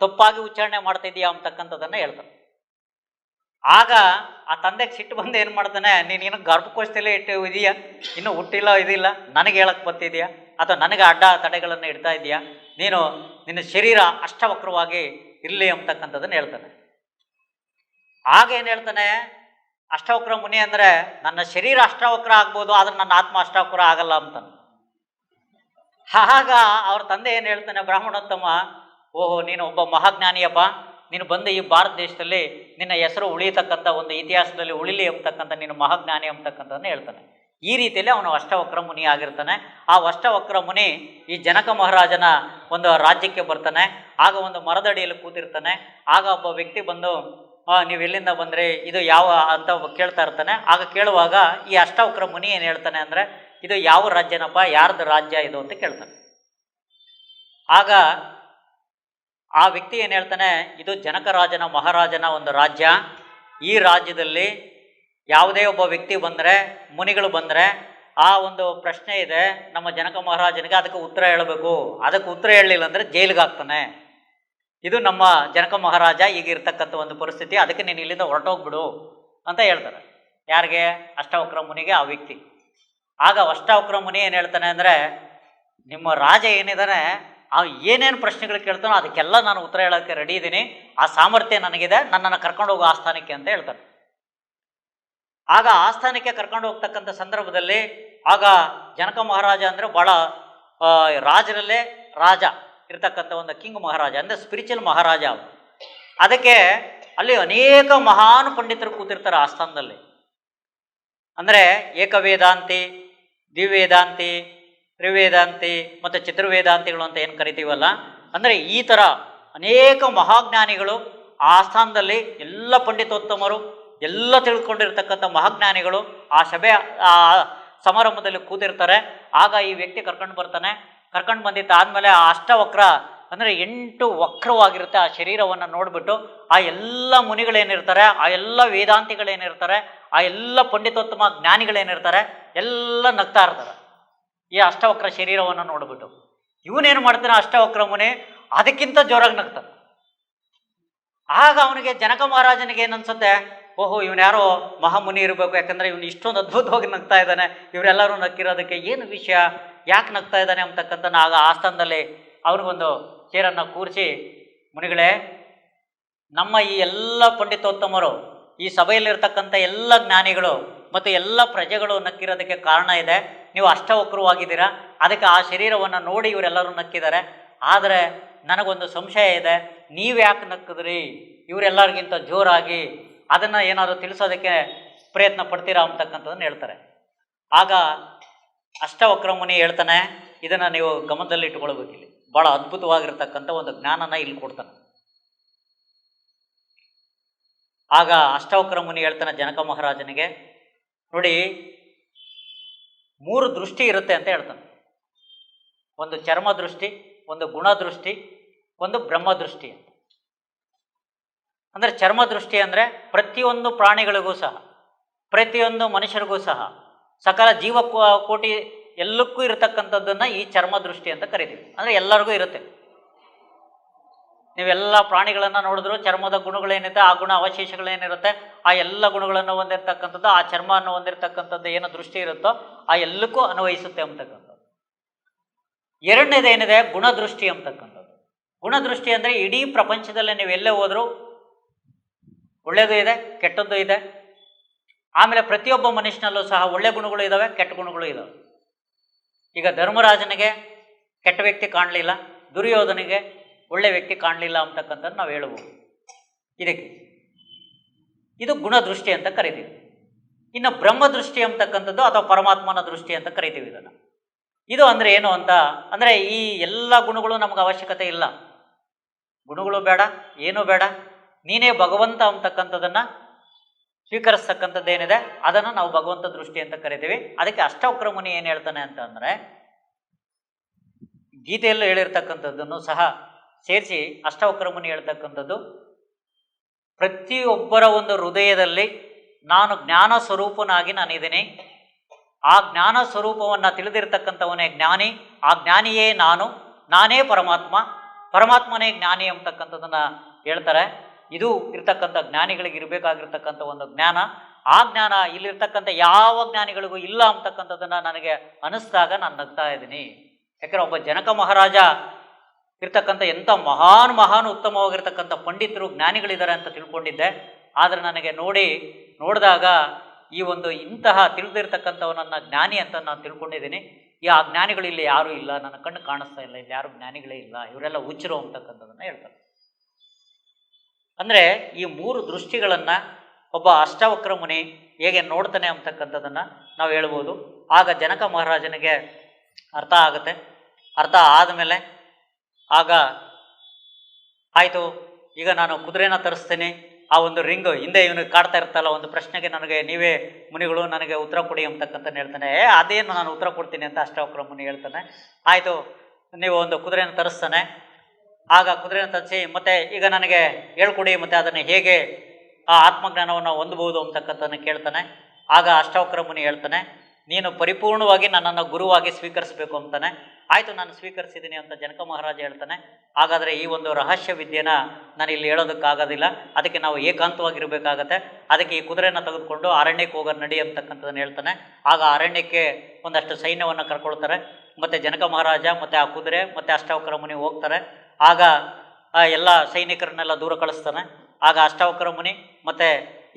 ತಪ್ಪಾಗಿ ಉಚ್ಚಾರಣೆ ಮಾಡ್ತಿದ್ದೀಯಾ ಅಂತಕ್ಕಂಥದ್ದನ್ನು ಹೇಳ್ತಾನೆ. ಆಗ ಆ ತಂದೆಗೆ ಸಿಟ್ಟು ಬಂದು ಏನು ಮಾಡ್ತಾನೆ, ನೀನು ಗರ್ಭಕೋಶದಲ್ಲೇ ಇಟ್ಟು ಇದೆಯಾ, ಇನ್ನೂ ಹುಟ್ಟಿಲ್ಲ ಇದಿಲ್ಲ, ನನಗೆ ಹೇಳಕ್ಕೆ ಬರ್ತಿದೆಯಾ ಅಥವಾ ನನಗೆ ಅಡ್ಡ ತಡೆಗಳನ್ನು ಇಡ್ತಾ ಇದೆಯಾ, ನೀನು ನಿನ್ನ ಶರೀರ ಅಷ್ಟವಕ್ರವಾಗಿ ಇರಲಿ ಅಂತಕ್ಕಂಥದ್ದನ್ನು ಹೇಳ್ತಾನೆ. ಆಗ ಏನು ಹೇಳ್ತಾನೆ ಅಷ್ಟವಕ್ರ ಮುನಿ ಅಂದರೆ, ನನ್ನ ಶರೀರ ಅಷ್ಟವಕ್ರ ಆಗ್ಬೋದು ಆದರೆ ನನ್ನ ಆತ್ಮ ಅಷ್ಟವಕ್ರ ಆಗಲ್ಲ ಅಂತಾನೆ. ಆಗ ಅವ್ರ ತಂದೆ ಏನು ಹೇಳ್ತಾನೆ, ಬ್ರಾಹ್ಮಣೋತ್ತಮ, ಓಹೋ ನೀನು ಒಬ್ಬ ಮಹಾಜ್ಞಾನಿಯಪ್ಪ, ನೀನು ಬಂದು ಈ ಭಾರತ ದೇಶದಲ್ಲಿ ನಿನ್ನ ಹೆಸರು ಉಳಿಯತಕ್ಕಂಥ ಒಂದು ಇತಿಹಾಸದಲ್ಲಿ ಉಳಿಲಿ ಅಂತಕ್ಕಂಥ ನೀನು ಮಹಾಜ್ಞಾನಿ ಅಂತಕ್ಕಂಥದ್ದನ್ನು ಹೇಳ್ತಾನೆ. ಈ ರೀತಿಯಲ್ಲಿ ಅವನು ಅಷ್ಟವಕ್ರ ಮುನಿ ಆಗಿರ್ತಾನೆ. ಆ ಅಷ್ಟವಕ್ರ ಮುನಿ ಈ ಜನಕ ಮಹಾರಾಜನ ಒಂದು ರಾಜ್ಯಕ್ಕೆ ಬರ್ತಾನೆ. ಆಗ ಒಂದು ಮರದಡಿಯಲ್ಲಿ ಕೂತಿರ್ತಾನೆ. ಆಗ ಒಬ್ಬ ವ್ಯಕ್ತಿ ಬಂದು ನೀವು ಎಲ್ಲಿಂದ ಬಂದರೆ, ಇದು ಯಾವ ಅಂತ ಕೇಳ್ತಾ ಇರ್ತಾನೆ. ಆಗ ಕೇಳುವಾಗ ಈ ಅಷ್ಟವಕ್ರ ಮುನಿ ಏನು ಹೇಳ್ತಾನೆ ಅಂದರೆ, ಇದು ಯಾವ ರಾಜ್ಯನಪ್ಪ, ಯಾರ್ದು ರಾಜ್ಯ ಇದು ಅಂತ ಕೇಳ್ತಾನೆ. ಆಗ ಆ ವ್ಯಕ್ತಿ ಏನು ಹೇಳ್ತಾನೆ, ಇದು ಜನಕರಾಜನ ಮಹಾರಾಜನ ಒಂದು ರಾಜ್ಯ. ಈ ರಾಜ್ಯದಲ್ಲಿ ಯಾವುದೇ ಒಬ್ಬ ವ್ಯಕ್ತಿ ಬಂದರೆ, ಮುನಿಗಳು ಬಂದರೆ, ಆ ಒಂದು ಪ್ರಶ್ನೆ ಇದೆ ನಮ್ಮ ಜನಕ ಮಹಾರಾಜನಿಗೆ, ಅದಕ್ಕೆ ಉತ್ತರ ಹೇಳಬೇಕು. ಅದಕ್ಕೆ ಉತ್ತರ ಹೇಳಲಿಲ್ಲ ಅಂದರೆ ಜೈಲಿಗೆ ಹಾಕ್ತಾನೆ. ಇದು ನಮ್ಮ ಜನಕ ಮಹಾರಾಜ ಈಗ ಇರ್ತಕ್ಕಂಥ ಒಂದು ಪರಿಸ್ಥಿತಿ, ಅದಕ್ಕೆ ನೀನು ಇಲ್ಲಿಂದ ಹೊರಟೋಗ್ಬಿಡು ಅಂತ ಹೇಳ್ತಾರೆ. ಯಾರಿಗೆ? ಅಷ್ಟವಕ್ರ ಮುನಿಗೆ, ಆ ವ್ಯಕ್ತಿ. ಆಗ ಅಷ್ಟವಕ್ರ ಮುನಿ ಏನು ಹೇಳ್ತಾನೆ ಅಂದರೆ, ನಿಮ್ಮ ರಾಜ ಏನಿದ್ದಾನೆ ಏನೇನು ಪ್ರಶ್ನೆಗಳು ಕೇಳ್ತಾನೋ ಅದಕ್ಕೆಲ್ಲ ನಾನು ಉತ್ತರ ಹೇಳೋಕ್ಕೆ ರೆಡಿ ಇದ್ದೀನಿ, ಆ ಸಾಮರ್ಥ್ಯ ನನಗಿದೆ, ನನ್ನನ್ನು ಕರ್ಕೊಂಡು ಹೋಗೋ ಆಸ್ಥಾನಕ್ಕೆ ಅಂತ ಹೇಳ್ತಾನೆ. ಆಗ ಆಸ್ಥಾನಕ್ಕೆ ಕರ್ಕೊಂಡು ಹೋಗ್ತಕ್ಕಂಥ ಸಂದರ್ಭದಲ್ಲಿ ಆಗ ಜನಕ ಮಹಾರಾಜ ಅಂದರೆ ಭಾಳ ರಾಜರಲ್ಲೇ ರಾಜ ಇರ್ತಕ್ಕಂಥ ಒಂದು ಕಿಂಗ್ ಮಹಾರಾಜ, ಅಂದರೆ ಸ್ಪಿರಿಚುವಲ್ ಮಹಾರಾಜ ಅವರು. ಅದಕ್ಕೆ ಅಲ್ಲಿ ಅನೇಕ ಮಹಾನ್ ಪಂಡಿತರು ಕೂತಿರ್ತಾರೆ ಆಸ್ಥಾನದಲ್ಲಿ. ಅಂದರೆ ಏಕವೇದಾಂತಿ, ದ್ವಿವೇದಾಂತಿ, ತ್ರಿವೇದಾಂತಿ ಮತ್ತು ಚತುರ್ವೇದಾಂತಿಗಳು ಅಂತ ಏನು ಕರಿತೀವಲ್ಲ, ಅಂದರೆ ಈ ಥರ ಅನೇಕ ಮಹಾಜ್ಞಾನಿಗಳು ಆ ಸ್ಥಾನದಲ್ಲಿ, ಎಲ್ಲ ಪಂಡಿತೋತ್ತಮರು, ಎಲ್ಲ ತಿಳ್ಕೊಂಡಿರ್ತಕ್ಕಂಥ ಮಹಾಜ್ಞಾನಿಗಳು ಆ ಸಭೆ ಆ ಸಮಾರಂಭದಲ್ಲಿ ಕೂತಿರ್ತಾರೆ. ಆಗ ಈ ವ್ಯಕ್ತಿ ಕರ್ಕೊಂಡು ಬರ್ತಾನೆ. ಕರ್ಕೊಂಡು ಬಂದಿದ್ದಾದಮೇಲೆ ಆ ಅಷ್ಟವಕ್ರ ಅಂದರೆ 8 ವಕ್ರವಾಗಿರುತ್ತೆ ಆ ಶರೀರವನ್ನು ನೋಡಿಬಿಟ್ಟು ಆ ಎಲ್ಲ ಮುನಿಗಳೇನಿರ್ತಾರೆ, ಆ ಎಲ್ಲ ವೇದಾಂತಿಗಳೇನಿರ್ತಾರೆ, ಆ ಎಲ್ಲ ಪಂಡಿತೋತ್ತಮ ಜ್ಞಾನಿಗಳೇನಿರ್ತಾರೆ ಎಲ್ಲ ನಗ್ತಾ ಇರ್ತಾರೆ ಈ ಅಷ್ಟವಕ್ರ ಶರೀರವನ್ನು ನೋಡಿಬಿಟ್ಟು. ಇವನೇನು ಮಾಡ್ತಾನೆ ಅಷ್ಟವಕ್ರ ಮುನಿ, ಅದಕ್ಕಿಂತ ಜೋರಾಗಿ ನಗ್ತಾನೆ. ಆಗ ಅವನಿಗೆ ಜನಕ ಮಹಾರಾಜನಿಗೆ ಏನನ್ಸುತ್ತೆ, ಓಹೋ ಇವನ್ಯಾರೋ ಮಹಾಮುನಿ ಇರಬೇಕು, ಯಾಕಂದರೆ ಇವನು ಇಷ್ಟೊಂದು ಅದ್ಭುತವಾಗಿ ನಗ್ತಾ ಇದ್ದಾನೆ, ಇವರೆಲ್ಲರೂ ನಕ್ಕಿರೋದಕ್ಕೆ ಏನು ವಿಷಯ, ಯಾಕೆ ನಗ್ತಾ ಇದ್ದಾನೆ ಅಂತಕ್ಕಂಥ. ಆಗ ಆಸ್ಥಾನದಲ್ಲಿ ಅವ್ರಿಗೊಂದು ಚೇರನ್ನು ಕೂರಿಸಿ, ಮುನಿಗಳೇ, ನಮ್ಮ ಈ ಎಲ್ಲ ಪಂಡಿತೋತ್ತಮರು, ಈ ಸಭೆಯಲ್ಲಿರ್ತಕ್ಕಂಥ ಎಲ್ಲ ಜ್ಞಾನಿಗಳು ಮತ್ತು ಎಲ್ಲ ಪ್ರಜೆಗಳು ನಕ್ಕಿರೋದಕ್ಕೆ ಕಾರಣ ಇದೆ, ನೀವು ಅಷ್ಟವಕ್ರವಾಗಿದ್ದೀರಾ, ಅದಕ್ಕೆ ಆ ಶರೀರವನ್ನು ನೋಡಿ ಇವರೆಲ್ಲರೂ ನಕ್ಕಿದ್ದಾರೆ. ಆದರೆ ನನಗೊಂದು ಸಂಶಯ ಇದೆ, ನೀವು ಯಾಕೆ ನಕ್ಕಿದ್ರಿ ಇವರೆಲ್ಲರಿಗಿಂತ ಜೋರಾಗಿ, ಅದನ್ನು ಏನಾದರೂ ತಿಳಿಸೋದಕ್ಕೆ ಪ್ರಯತ್ನ ಪಡ್ತೀರಾ ಅಂತಕ್ಕಂಥದ್ದನ್ನು ಹೇಳ್ತಾರೆ. ಆಗ ಅಷ್ಟವಕ್ರ ಮುನಿ ಹೇಳ್ತಾನೆ, ಇದನ್ನು ನೀವು ಗಮನದಲ್ಲಿ ಇಟ್ಕೊಳ್ಬೇಕಿಲ್ಲಿ, ಭಾಳ ಅದ್ಭುತವಾಗಿರ್ತಕ್ಕಂಥ ಒಂದು ಜ್ಞಾನನ ಇಲ್ಲಿ ಕೊಡ್ತಾನೆ. ಆಗ ಅಷ್ಟವಕ್ರ ಮುನಿ ಹೇಳ್ತಾನೆ ಜನಕ ಮಹಾರಾಜನಿಗೆ, ನೋಡಿ 3 ದೃಷ್ಟಿ ಇರುತ್ತೆ ಅಂತ ಹೇಳ್ತಾನೆ. ಒಂದು ಚರ್ಮ ದೃಷ್ಟಿ, ಒಂದು ಗುಣದೃಷ್ಟಿ, ಒಂದು ಬ್ರಹ್ಮದೃಷ್ಟಿ ಅಂತ. ಅಂದರೆ ಚರ್ಮ ದೃಷ್ಟಿ ಅಂದರೆ ಪ್ರತಿಯೊಂದು ಪ್ರಾಣಿಗಳಿಗೂ ಸಹ, ಪ್ರತಿಯೊಂದು ಮನುಷ್ಯರಿಗೂ ಸಹ, ಸಕಲ ಜೀವ ಕೋಟಿ ಎಲ್ಲಕ್ಕೂ ಇರತಕ್ಕಂಥದ್ದನ್ನು ಈ ಚರ್ಮ ದೃಷ್ಟಿ ಅಂತ ಕರಿತೀವಿ. ಅಂದರೆ ಎಲ್ಲರಿಗೂ ಇರುತ್ತೆ. ನೀವೆಲ್ಲ ಪ್ರಾಣಿಗಳನ್ನು ನೋಡಿದ್ರು ಚರ್ಮದ ಗುಣಗಳೇನಿದೆ, ಆ ಗುಣ ಅವಶೇಷಗಳೇನಿರುತ್ತೆ, ಆ ಎಲ್ಲ ಗುಣಗಳನ್ನು ಹೊಂದಿರತಕ್ಕಂಥದ್ದು, ಆ ಚರ್ಮವನ್ನು ಹೊಂದಿರತಕ್ಕಂಥದ್ದು ಏನು ದೃಷ್ಟಿ ಇರುತ್ತೋ ಆ ಎಲ್ಲಕ್ಕೂ ಅನ್ವಯಿಸುತ್ತೆ ಅಂತಕ್ಕಂಥದ್ದು. ಎರಡನೇದೇನಿದೆ ಗುಣದೃಷ್ಟಿ ಅಂತಕ್ಕಂಥದ್ದು. ಗುಣದೃಷ್ಟಿ ಅಂದರೆ ಇಡೀ ಪ್ರಪಂಚದಲ್ಲಿ ನೀವು ಎಲ್ಲೇ ಹೋದರೂ ಒಳ್ಳೆಯದು ಇದೆ, ಕೆಟ್ಟದ್ದು ಇದೆ. ಆಮೇಲೆ ಪ್ರತಿಯೊಬ್ಬ ಮನುಷ್ಯನಲ್ಲೂ ಸಹ ಒಳ್ಳೆ ಗುಣಗಳು ಇದ್ದಾವೆ, ಕೆಟ್ಟ ಗುಣಗಳು ಇದ್ದಾವೆ. ಈಗ ಧರ್ಮರಾಜನಿಗೆ ಕೆಟ್ಟ ವ್ಯಕ್ತಿ ಕಾಣಲಿಲ್ಲ, ದುರ್ಯೋಧನಿಗೆ ಒಳ್ಳೆ ವ್ಯಕ್ತಿ ಕಾಣಲಿಲ್ಲ ಅಂತಕ್ಕಂಥದ್ದು ನಾವು ಹೇಳ್ಬೋದು. ಇದಕ್ಕೆ ಇದು ಗುಣದೃಷ್ಟಿ ಅಂತ ಕರಿತೀವಿ. ಇನ್ನು ಬ್ರಹ್ಮದೃಷ್ಟಿ ಅಂತಕ್ಕಂಥದ್ದು ಅಥವಾ ಪರಮಾತ್ಮನ ದೃಷ್ಟಿ ಅಂತ ಕರಿತೀವಿ ಇದನ್ನು. ಇದು ಅಂದರೆ ಏನು ಅಂತ ಅಂದರೆ, ಈ ಎಲ್ಲ ಗುಣಗಳು ನಮಗೆ ಅವಶ್ಯಕತೆ ಇಲ್ಲ, ಗುಣಗಳು ಬೇಡ, ಏನೂ ಬೇಡ, ನೀನೇ ಭಗವಂತ ಅಂತಕ್ಕಂಥದ್ದನ್ನು ಸ್ವೀಕರಿಸ್ತಕ್ಕಂಥದ್ದೇನಿದೆ ಅದನ್ನು ನಾವು ಭಗವಂತ ದೃಷ್ಟಿ ಅಂತ ಕರಿತೀವಿ. ಅದಕ್ಕೆ ಅಷ್ಟವಕ್ರ ಮುನಿ ಏನು ಹೇಳ್ತಾನೆ ಅಂತ ಅಂದರೆ, ಗೀತೆಯಲ್ಲೂ ಹೇಳಿರ್ತಕ್ಕಂಥದ್ದನ್ನು ಸಹ ಸೇರಿಸಿ ಅಷ್ಟಾವಕ್ರ ಮುನಿ ಹೇಳ್ತಕ್ಕಂಥದ್ದು, ಪ್ರತಿಯೊಬ್ಬರ ಒಂದು ಹೃದಯದಲ್ಲಿ ನಾನು ಜ್ಞಾನ ಸ್ವರೂಪನಾಗಿ ನಾನಿದ್ದೀನಿ. ಆ ಜ್ಞಾನ ಸ್ವರೂಪವನ್ನು ತಿಳಿದಿರ್ತಕ್ಕಂಥವನೇ ಜ್ಞಾನಿ. ಆ ಜ್ಞಾನಿಯೇ ನಾನು, ನಾನೇ ಪರಮಾತ್ಮ, ಪರಮಾತ್ಮನೇ ಜ್ಞಾನಿ ಅಂತಕ್ಕಂಥದ್ದನ್ನು ಹೇಳ್ತಾರೆ. ಇದು ಇರ್ತಕ್ಕಂಥ ಜ್ಞಾನಿಗಳಿಗೆ ಇರಬೇಕಾಗಿರ್ತಕ್ಕಂಥ ಒಂದು ಜ್ಞಾನ. ಆ ಜ್ಞಾನ ಇಲ್ಲಿರ್ತಕ್ಕಂಥ ಯಾವ ಜ್ಞಾನಿಗಳಿಗೂ ಇಲ್ಲ ಅಂತಕ್ಕಂಥದ್ದನ್ನು ನನಗೆ ಅನ್ನಿಸ್ದಾಗ ನಾನು ನಗ್ತಾ ಇದ್ದೀನಿ. ಯಾಕೆಂದರೆ ಒಬ್ಬ ಜನಕ ಮಹಾರಾಜ ಇರ್ತಕ್ಕಂಥ ಎಂಥ ಮಹಾನ್ ಉತ್ತಮವಾಗಿರ್ತಕ್ಕಂಥ ಪಂಡಿತರು ಜ್ಞಾನಿಗಳಿದ್ದಾರೆ ಅಂತ ತಿಳ್ಕೊಂಡಿದ್ದೆ. ಆದರೆ ನನಗೆ ನೋಡಿದಾಗ ಈ ಒಂದು ಇಂತಹ ತಿಳಿದಿರ್ತಕ್ಕಂಥವನನ್ನು ಜ್ಞಾನಿ ಅಂತ ನಾನು ತಿಳ್ಕೊಂಡಿದ್ದೀನಿ. ಆ ಜ್ಞಾನಿಗಳು ಇಲ್ಲಿ ಯಾರೂ ಇಲ್ಲ, ನನ್ನ ಕಣ್ಣು ಕಾಣಿಸ್ತಾ ಇಲ್ಲ, ಇಲ್ಲಿ ಯಾರು ಜ್ಞಾನಿಗಳೇ ಇಲ್ಲ, ಇವರೆಲ್ಲ ಹುಚ್ಚರು ಅಂತಕ್ಕಂಥದ್ದನ್ನು ಹೇಳ್ತಾರೆ. ಅಂದರೆ ಈ ಮೂರು ದೃಷ್ಟಿಗಳನ್ನು ಒಬ್ಬ ಅಷ್ಟಾವಕ್ರ ಮುನಿ ಹೇಗೆ ನೋಡ್ತಾನೆ ಅಂತಕ್ಕಂಥದ್ದನ್ನು ನಾವು ಹೇಳ್ಬೋದು. ಆಗ ಜನಕ ಮಹಾರಾಜನಿಗೆ ಅರ್ಥ ಆಗುತ್ತೆ. ಅರ್ಥ ಆದಮೇಲೆ ಆಗ ಆಯಿತು, ಈಗ ನಾನು ಕುದುರೆನ ತರಿಸ್ತೀನಿ, ಆ ಒಂದು ರಿಂಗ್ ಹಿಂದೆ ಇವನಿಗೆ ಕಾಡ್ತಾ ಇರ್ತಲ್ಲ ಒಂದು ಪ್ರಶ್ನೆಗೆ ನನಗೆ ನೀವೇ ಮುನಿಗಳು ನನಗೆ ಉತ್ತರ ಕೊಡಿ ಅಂತಕ್ಕಂಥ ಹೇಳ್ತಾನೆ. ಅದೇನು ನಾನು ಉತ್ತರ ಕೊಡ್ತೀನಿ ಅಂತ ಅಷ್ಟಾವಕ್ರ ಮುನಿ ಹೇಳ್ತಾನೆ. ಆಯಿತು, ನೀವು ಒಂದು ಕುದುರೆನ ತರಿಸ್ತಾನೆ. ಆಗ ಕುದುರೆನ ತರಿಸಿ ಮತ್ತೆ ಈಗ ನನಗೆ ಹೇಳ್ಕೊಡಿ, ಮತ್ತು ಅದನ್ನು ಹೇಗೆ ಆ ಆತ್ಮಜ್ಞಾನವನ್ನು ಹೊಂದಬಹುದು ಅಂತಕ್ಕಂಥದ್ದನ್ನು ಕೇಳ್ತಾನೆ. ಆಗ ಅಷ್ಟಾವಕ್ರ ಮುನಿ ಹೇಳ್ತಾನೆ, ನೀನು ಪರಿಪೂರ್ಣವಾಗಿ ನನ್ನನ್ನು ಗುರುವಾಗಿ ಸ್ವೀಕರಿಸಬೇಕು ಅಂತಾನೆ. ಆಯಿತು, ನಾನು ಸ್ವೀಕರಿಸಿದ್ದೀನಿ ಅಂತ ಜನಕ ಮಹಾರಾಜ ಹೇಳ್ತಾನೆ. ಹಾಗಾದರೆ ಈ ಒಂದು ರಹಸ್ಯ ವಿದ್ಯೆನ ನಾನು ಇಲ್ಲಿ ಹೇಳೋದಕ್ಕಾಗೋದಿಲ್ಲ, ಅದಕ್ಕೆ ನಾವು ಏಕಾಂತವಾಗಿರಬೇಕಾಗತ್ತೆ. ಅದಕ್ಕೆ ಈ ಕುದುರೆನ ತೆಗೆದುಕೊಂಡು ಅರಣ್ಯಕ್ಕೆ ಹೋಗೋದು ನಡಿ ಅಂತಕ್ಕಂಥದ್ದನ್ನು ಹೇಳ್ತಾನೆ. ಆಗ ಅರಣ್ಯಕ್ಕೆ ಒಂದಷ್ಟು ಸೈನ್ಯವನ್ನು ಕರ್ಕೊಳ್ತಾರೆ. ಮತ್ತು ಜನಕ ಮಹಾರಾಜ ಮತ್ತು ಆ ಕುದುರೆ ಮತ್ತು ಅಷ್ಟಾವಕ್ರ ಮುನಿ ಹೋಗ್ತಾರೆ. ಆಗ ಎಲ್ಲ ಸೈನಿಕರನ್ನೆಲ್ಲ ದೂರ ಕಳಿಸ್ತಾನೆ. ಆಗ ಅಷ್ಟಾವಕ್ರ ಮುನಿ ಮತ್ತು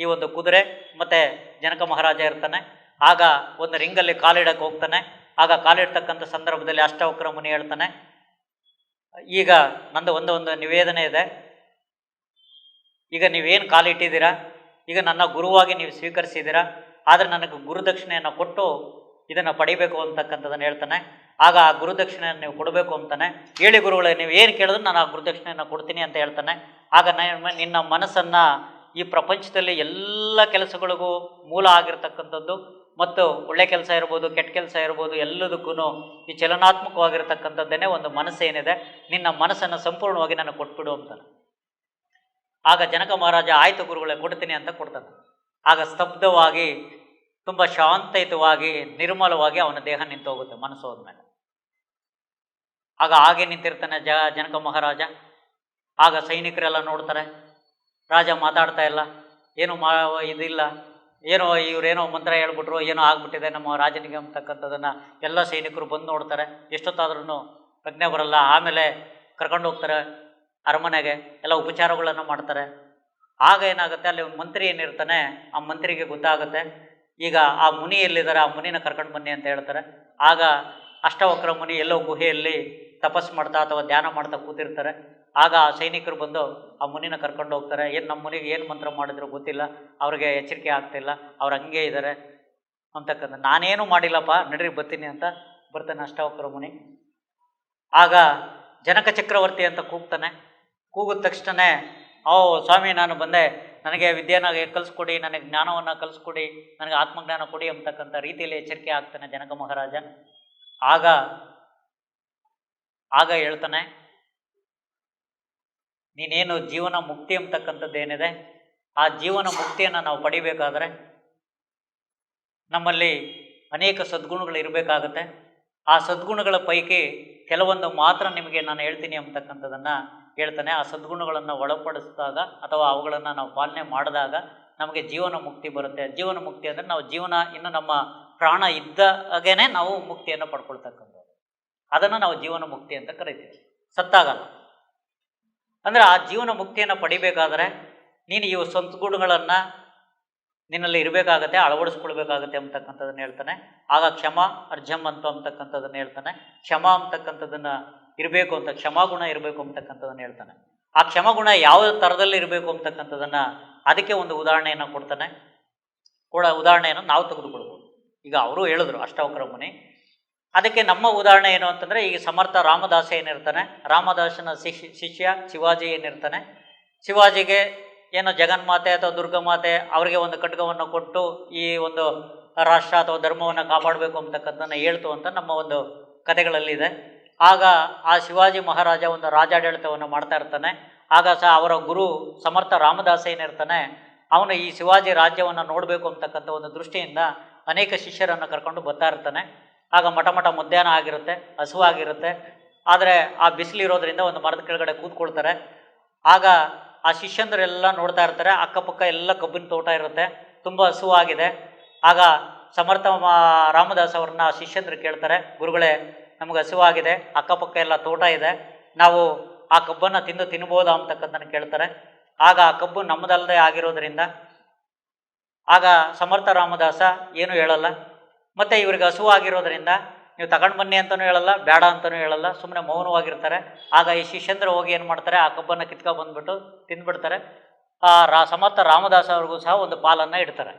ಈ ಒಂದು ಕುದುರೆ ಮತ್ತು ಜನಕ ಮಹಾರಾಜ ಇರ್ತಾನೆ. ಆಗ ಒಂದು ರಿಂಗಲ್ಲಿ ಕಾಲಿಡಕ್ಕೆ ಹೋಗ್ತಾನೆ. ಆಗ ಕಾಲಿಡ್ತಕ್ಕಂಥ ಸಂದರ್ಭದಲ್ಲಿ ಅಷ್ಟಾವಕ್ರ ಮುನಿ ಹೇಳ್ತಾನೆ, ಈಗ ನಂದು ಒಂದು ನಿವೇದನೆ ಇದೆ. ಈಗ ನೀವೇನು ಕಾಲಿಟ್ಟಿದ್ದೀರಾ, ಈಗ ನನ್ನ ಗುರುವಾಗಿ ನೀವು ಸ್ವೀಕರಿಸಿದ್ದೀರಾ, ಆದರೆ ನನಗೆ ಗುರುದಕ್ಷಿಣೆಯನ್ನು ಕೊಟ್ಟು ಇದನ್ನು ಪಡಿಬೇಕು ಅಂತಕ್ಕಂಥದ್ದನ್ನು ಹೇಳ್ತಾನೆ. ಆಗ ಆ ಗುರುದಕ್ಷಿಣೆಯನ್ನು ನೀವು ಕೊಡಬೇಕು ಅಂತಾನೆ. ಹೇಳಿ ಗುರುಗಳೇ, ನೀವು ಏನು ಕೇಳಿದ್ರು ನಾನು ಆ ಗುರುದಕ್ಷಿಣೆಯನ್ನು ಕೊಡ್ತೀನಿ ಅಂತ ಹೇಳ್ತಾನೆ. ಆಗ ನಿನ್ನ ಮನಸ್ಸನ್ನು ಈ ಪ್ರಪಂಚದಲ್ಲಿ ಎಲ್ಲ ಕೆಲಸಗಳಿಗೂ ಮೂಲ ಆಗಿರ್ತಕ್ಕಂಥದ್ದು, ಮತ್ತು ಒಳ್ಳೆ ಕೆಲಸ ಇರ್ಬೋದು, ಕೆಟ್ಟ ಕೆಲಸ ಇರ್ಬೋದು, ಎಲ್ಲದಕ್ಕೂ ಈ ಚಲನಾತ್ಮಕವಾಗಿರ್ತಕ್ಕಂಥದ್ದೇನೆ ಒಂದು ಮನಸ್ಸೇನಿದೆ, ನಿನ್ನ ಮನಸ್ಸನ್ನು ಸಂಪೂರ್ಣವಾಗಿ ನನಗೆ ಕೊಟ್ಬಿಡು ಅಂತಾನೆ. ಆಗ ಜನಕ ಮಹಾರಾಜ ಆಯಿತು ಗುರುಗಳೇ ಕೊಡ್ತೀನಿ ಅಂತ ಕೊಡ್ತಾನೆ. ಆಗ ಸ್ತಬ್ಧವಾಗಿ ತುಂಬ ಶಾಂತಯುತವಾಗಿ ನಿರ್ಮಲವಾಗಿ ಅವನ ದೇಹ ನಿಂತು ಹೋಗುತ್ತೆ ಮನಸ್ಸು ಹೋದ್ಮೇಲೆ. ಆಗ ಹಾಗೆ ನಿಂತಿರ್ತಾನೆ ಜನಕ ಮಹಾರಾಜ. ಆಗ ಸೈನಿಕರೆಲ್ಲ ನೋಡ್ತಾರೆ, ರಾಜ ಮಾತಾಡ್ತಾ ಇಲ್ಲ, ಏನು ಇದಿಲ್ಲ, ಏನೋ ಇವರೇನೋ ಮಂತ್ರ ಹೇಳ್ಬಿಟ್ರು, ಏನೋ ಆಗ್ಬಿಟ್ಟಿದೆ ನಮ್ಮ ರಾಜನಿಗೆ ಅಂತಕ್ಕಂಥದ್ದನ್ನು ಎಲ್ಲ ಸೈನಿಕರು ಬಂದು ನೋಡ್ತಾರೆ. ಎಷ್ಟೊತ್ತಾದ್ರೂ ಪ್ರಜ್ಞೆ ಬರಲ್ಲ. ಆಮೇಲೆ ಕರ್ಕೊಂಡು ಹೋಗ್ತಾರೆ ಅರಮನೆಗೆ, ಎಲ್ಲ ಉಪಚಾರಗಳನ್ನು ಮಾಡ್ತಾರೆ. ಆಗ ಏನಾಗುತ್ತೆ, ಅಲ್ಲಿ ಒಂದು ಮಂತ್ರಿ ಏನಿರ್ತಾನೆ, ಆ ಮಂತ್ರಿಗೆ ಗೊತ್ತಾಗುತ್ತೆ ಈಗ ಆ ಮುನಿ ಎಲ್ಲಿದ್ದಾರೆ, ಆ ಮುನಿನ ಕರ್ಕೊಂಡು ಬನ್ನಿ ಅಂತ ಹೇಳ್ತಾರೆ. ಆಗ ಅಷ್ಟಾವಕ್ರ ಮುನಿ ಎಲ್ಲೋ ಗುಹೆಯಲ್ಲಿ ತಪಸ್ಸು ಮಾಡ್ತಾ ಅಥವಾ ಧ್ಯಾನ ಮಾಡ್ತಾ ಕೂತಿರ್ತಾರೆ. ಆಗ ಆ ಸೈನಿಕರು ಬಂದು ಆ ಮುನಿನ ಕರ್ಕೊಂಡು ಹೋಗ್ತಾರೆ. ಏನು ನಮ್ಮ ಮುನಿಗೆ ಏನು ಮಂತ್ರ ಮಾಡಿದ್ರು ಗೊತ್ತಿಲ್ಲ, ಅವ್ರಿಗೆ ಎಚ್ಚರಿಕೆ ಆಗ್ತಿಲ್ಲ, ಅವ್ರು ಹಂಗೆ ಇದ್ದಾರೆ ಅಂತಕ್ಕಂಥ. ನಾನೇನು ಮಾಡಿಲ್ಲಪ್ಪ, ನಡ್ರಿ ಬರ್ತೀನಿ ಅಂತ ಬರ್ತಾನೆ ಅಷ್ಟಾವಕ್ರ ಮುನಿ. ಆಗ ಜನಕ ಚಕ್ರವರ್ತಿ ಅಂತ ಕೂಗ್ತಾನೆ. ಕೂಗಿದ ತಕ್ಷಣ, ಓ ಸ್ವಾಮಿ ನಾನು ಬಂದೆ, ನನಗೆ ವಿದ್ಯೆನ ಕಲಿಸ್ಕೊಡಿ, ನನಗೆ ಜ್ಞಾನವನ್ನು ಕಲಿಸ್ಕೊಡಿ, ನನಗೆ ಆತ್ಮಜ್ಞಾನ ಕೊಡಿ ಅಂತಕ್ಕಂಥ ರೀತಿಯಲ್ಲಿ ಎಚ್ಚರಿಕೆ ಆಗ್ತಾನೆ ಜನಕ ಮಹಾರಾಜ. ಆಗ ಹೇಳ್ತಾನೆ, ನೀನೇನು ಜೀವನ ಮುಕ್ತಿ ಅಂತಕ್ಕಂಥದ್ದು ಏನಿದೆ, ಆ ಜೀವನ ಮುಕ್ತಿಯನ್ನು ನಾವು ಪಡಿಬೇಕಾದ್ರೆ ನಮ್ಮಲ್ಲಿ ಅನೇಕ ಸದ್ಗುಣಗಳು ಇರಬೇಕಾಗುತ್ತೆ. ಆ ಸದ್ಗುಣಗಳ ಪೈಕಿ ಕೆಲವೊಂದು ಮಾತ್ರ ನಿಮಗೆ ನಾನು ಹೇಳ್ತೀನಿ ಅಂತಕ್ಕಂಥದ್ದನ್ನು ಹೇಳ್ತಾನೆ. ಆ ಸದ್ಗುಣಗಳನ್ನು ಒಳಪಡಿಸಿದಾಗ ಅಥವಾ ಅವುಗಳನ್ನು ನಾವು ಪಾಲನೆ ಮಾಡಿದಾಗ ನಮಗೆ ಜೀವನ ಮುಕ್ತಿ ಬರುತ್ತೆ. ಜೀವನ ಮುಕ್ತಿ ಅಂದರೆ ನಾವು ಜೀವನ ಇನ್ನು ನಮ್ಮ ಪ್ರಾಣ ಇದ್ದಾಗೇ ನಾವು ಮುಕ್ತಿಯನ್ನು ಪಡ್ಕೊಳ್ತಕ್ಕಂಥದ್ದು, ಅದನ್ನು ನಾವು ಜೀವನ ಮುಕ್ತಿ ಅಂತ ಕರಿತೀವಿ, ಸತ್ತಾಗಲ್ಲ. ಅಂದರೆ ಆ ಜೀವನ ಮುಕ್ತಿಯನ್ನು ಪಡಿಬೇಕಾದ್ರೆ ನೀನು ಇವು ಸದ್ಗುಣಗಳನ್ನು ನಿನ್ನಲ್ಲಿ ಇರಬೇಕಾಗತ್ತೆ, ಅಳವಡಿಸ್ಕೊಳ್ಬೇಕಾಗತ್ತೆ ಅಂತಕ್ಕಂಥದ್ದನ್ನು ಹೇಳ್ತಾನೆ. ಆಗ ಕ್ಷಮ ಅರ್ಜಮ್ ಅಂತಕ್ಕಂಥದ್ದನ್ನು ಹೇಳ್ತಾನೆ. ಕ್ಷಮ ಅಂತಕ್ಕಂಥದ್ದನ್ನು ಇರಬೇಕು ಅಂತ, ಕ್ಷಮಾಗುಣ ಇರಬೇಕು ಅಂತಕ್ಕಂಥದ್ದನ್ನು ಹೇಳ್ತಾನೆ. ಆ ಕ್ಷಮಗುಣ ಯಾವ ಥರದಲ್ಲಿ ಇರಬೇಕು ಅಂತಕ್ಕಂಥದ್ದನ್ನು ಅದಕ್ಕೆ ಒಂದು ಉದಾಹರಣೆಯನ್ನು ಕೊಡ್ತಾನೆ. ಉದಾಹರಣೆಯನ್ನು ನಾವು ತೆಗೆದುಕೊಳ್ಬೋದು. ಈಗ ಅವರು ಹೇಳಿದ್ರು ಅಷ್ಟಾವಕ್ರ ಮುನಿ. ಅದಕ್ಕೆ ನಮ್ಮ ಉದಾಹರಣೆ ಏನು ಅಂತಂದರೆ, ಈಗ ಸಮರ್ಥ ರಾಮದಾಸ ಏನಿರ್ತಾನೆ, ರಾಮದಾಸನ ಶಿಷ್ಯ ಶಿವಾಜಿ ಏನಿರ್ತಾನೆ, ಶಿವಾಜಿಗೆ ಏನೋ ಜಗನ್ಮಾತೆ ಅಥವಾ ದುರ್ಗಮಾತೆ ಅವರಿಗೆ ಒಂದು ಖಡ್ಗವನ್ನು ಕೊಟ್ಟು ಈ ಒಂದು ರಾಷ್ಟ್ರ ಅಥವಾ ಧರ್ಮವನ್ನು ಕಾಪಾಡಬೇಕು ಅಂತಕ್ಕಂಥದ್ದನ್ನು ಹೇಳ್ತು ಅಂತ ನಮ್ಮ ಒಂದು ಕಥೆಗಳಲ್ಲಿದೆ. ಆಗ ಆ ಶಿವಾಜಿ ಮಹಾರಾಜ ಒಂದು ರಾಜಾಡಳಿತವನ್ನು ಮಾಡ್ತಾ ಇರ್ತಾನೆ. ಆಗ ಸಹ ಅವರ ಗುರು ಸಮರ್ಥ ರಾಮದಾಸ ಏನಿರ್ತಾನೆ, ಅವನು ಈ ಶಿವಾಜಿ ರಾಜ್ಯವನ್ನು ನೋಡಬೇಕು ಅಂತಕ್ಕಂಥ ಒಂದು ದೃಷ್ಟಿಯಿಂದ ಅನೇಕ ಶಿಷ್ಯರನ್ನು ಕರ್ಕೊಂಡು ಬರ್ತಾ ಇರ್ತಾನೆ. ಆಗ ಮಠ ಮಧ್ಯಾಹ್ನ ಆಗಿರುತ್ತೆ, ಹಸುವಾಗಿರುತ್ತೆ. ಆದರೆ ಆ ಬಿಸಿಲಿರೋದ್ರಿಂದ ಒಂದು ಮರದ ಕೆಳಗಡೆ ಕೂತ್ಕೊಳ್ತಾರೆ. ಆಗ ಆ ಶಿಷ್ಯಂದರೆಲ್ಲ ನೋಡ್ತಾ ಇರ್ತಾರೆ. ಅಕ್ಕಪಕ್ಕ ಎಲ್ಲ ಕಬ್ಬಿನ ತೋಟ ಇರುತ್ತೆ, ತುಂಬ ಹಸುವಾಗಿದೆ. ಆಗ ಸಮರ್ಥ ರಾಮದಾಸ್ ಅವ್ರನ್ನ ಶಿಷ್ಯಂದರು ಕೇಳ್ತಾರೆ, ಗುರುಗಳೇ ನಮಗೆ ಹಸುವಾಗಿದೆ, ಅಕ್ಕಪಕ್ಕ ಎಲ್ಲ ತೋಟ ಇದೆ, ನಾವು ಆ ಕಬ್ಬನ್ನು ತಿನ್ಬೋದಾ ಅಂತಕ್ಕಂಥನ್ನು ಕೇಳ್ತಾರೆ. ಆಗ ಆ ಕಬ್ಬು ನಮ್ಮದಲ್ಲದೆ ಆಗಿರೋದ್ರಿಂದ ಆಗ ಸಮರ್ಥ ರಾಮದಾಸ ಏನು ಹೇಳಲ್ಲ. ಮತ್ತು ಇವ್ರಿಗೆ ಹಸುವಾಗಿರೋದ್ರಿಂದ ನೀವು ತಗೊಂಡು ಬನ್ನಿ ಅಂತಲೂ ಹೇಳಲ್ಲ, ಬೇಡ ಅಂತಲೂ ಹೇಳಲ್ಲ, ಸುಮ್ಮನೆ ಮೌನವಾಗಿರ್ತಾರೆ. ಆಗ ಈ ಶಿಷ್ಯಂದರು ಹೋಗಿ ಏನು ಮಾಡ್ತಾರೆ, ಆ ಕಬ್ಬನ್ನು ಕಿತ್ಕೊಂಡ್ಬಂದ್ಬಿಟ್ಟು ತಿಂದ್ಬಿಡ್ತಾರೆ. ಸಮರ್ಥ ರಾಮದಾಸ ಅವ್ರಿಗೂ ಸಹ ಒಂದು ಪಾಲನ್ನು ಇಡ್ತಾರೆ.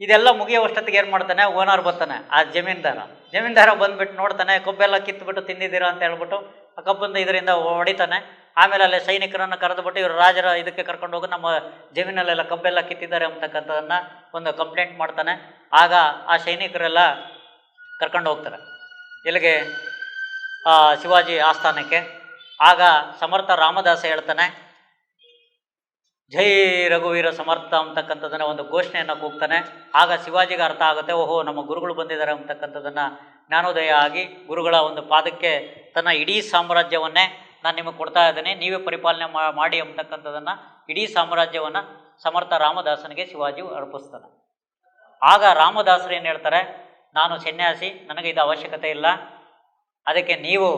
ಇದೆಲ್ಲ ಮುಗಿಯುವಷ್ಟೊತ್ತಿಗೆ ಏನು ಮಾಡ್ತಾನೆ, ಓನರ್ ಬರ್ತಾನೆ, ಆ ಜಮೀನ್ದಾರ ಬಂದುಬಿಟ್ಟು ನೋಡ್ತಾನೆ, ಕಬ್ಬೆಲ್ಲ ಕಿತ್ಬಿಟ್ಟು ತಿಂದಿದ್ದೀರಾ ಅಂತ ಹೇಳ್ಬಿಟ್ಟು ಆ ಕಬ್ಬನ್ನು ಇದರಿಂದ ಹೊಡಿತಾನೆ. ಆಮೇಲೆ ಅಲ್ಲೇ ಸೈನಿಕರನ್ನು ಕರೆದುಬಿಟ್ಟು ಇವರು ರಾಜರ ಇದಕ್ಕೆ ಕರ್ಕೊಂಡು ಹೋಗಿ ನಮ್ಮ ಜಮೀನಲ್ಲೆಲ್ಲ ಕಬ್ಬೆಲ್ಲ ಕಿತ್ತಿದ್ದಾರೆ ಅಂತಕ್ಕಂಥದ್ದನ್ನು ಒಂದು ಕಂಪ್ಲೇಂಟ್ ಮಾಡ್ತಾನೆ. ಆಗ ಆ ಸೈನಿಕರೆಲ್ಲ ಕರ್ಕೊಂಡು ಹೋಗ್ತಾರೆ ಎಲ್ಲಿಗೆ, ಶಿವಾಜಿ ಆಸ್ಥಾನಕ್ಕೆ. ಆಗ ಸಮರ್ಥ ರಾಮದಾಸ ಹೇಳ್ತಾನೆ, ಜೈ ರಘುವೀರ ಸಮರ್ಥ ಅಂತಕ್ಕಂಥದ್ದನ್ನು ಒಂದು ಘೋಷಣೆಯನ್ನು ಕೂಗ್ತಾನೆ. ಆಗ ಶಿವಾಜಿಗೆ ಅರ್ಥ ಆಗುತ್ತೆ, ಓಹೋ ನಮ್ಮ ಗುರುಗಳು ಬಂದಿದ್ದಾರೆ ಅಂತಕ್ಕಂಥದ್ದನ್ನು ಜ್ಞಾನೋದಯ ಆಗಿ ಗುರುಗಳ ಒಂದು ಪಾದಕ್ಕೆ ತನ್ನ ಇಡೀ ಸಾಮ್ರಾಜ್ಯವನ್ನೇ ನಾನು ನಿಮಗೆ ಕೊಡ್ತಾ ಇದ್ದೇನೆ, ನೀವೇ ಪರಿಪಾಲನೆ ಮಾಡಿ ಅಂತಕ್ಕಂಥದ್ದನ್ನು ಇಡೀ ಸಾಮ್ರಾಜ್ಯವನ್ನು ಸಮರ್ಥ ರಾಮದಾಸನಿಗೆ ಶಿವಾಜಿ ಅರ್ಪಿಸ್ತಾನೆ. ಆಗ ರಾಮದಾಸರು ಏನು ಹೇಳ್ತಾರೆ, ನಾನು ಸನ್ಯಾಸಿ, ನನಗೆ ಇದು ಅವಶ್ಯಕತೆ ಇಲ್ಲ, ಅದಕ್ಕೆ ನೀವು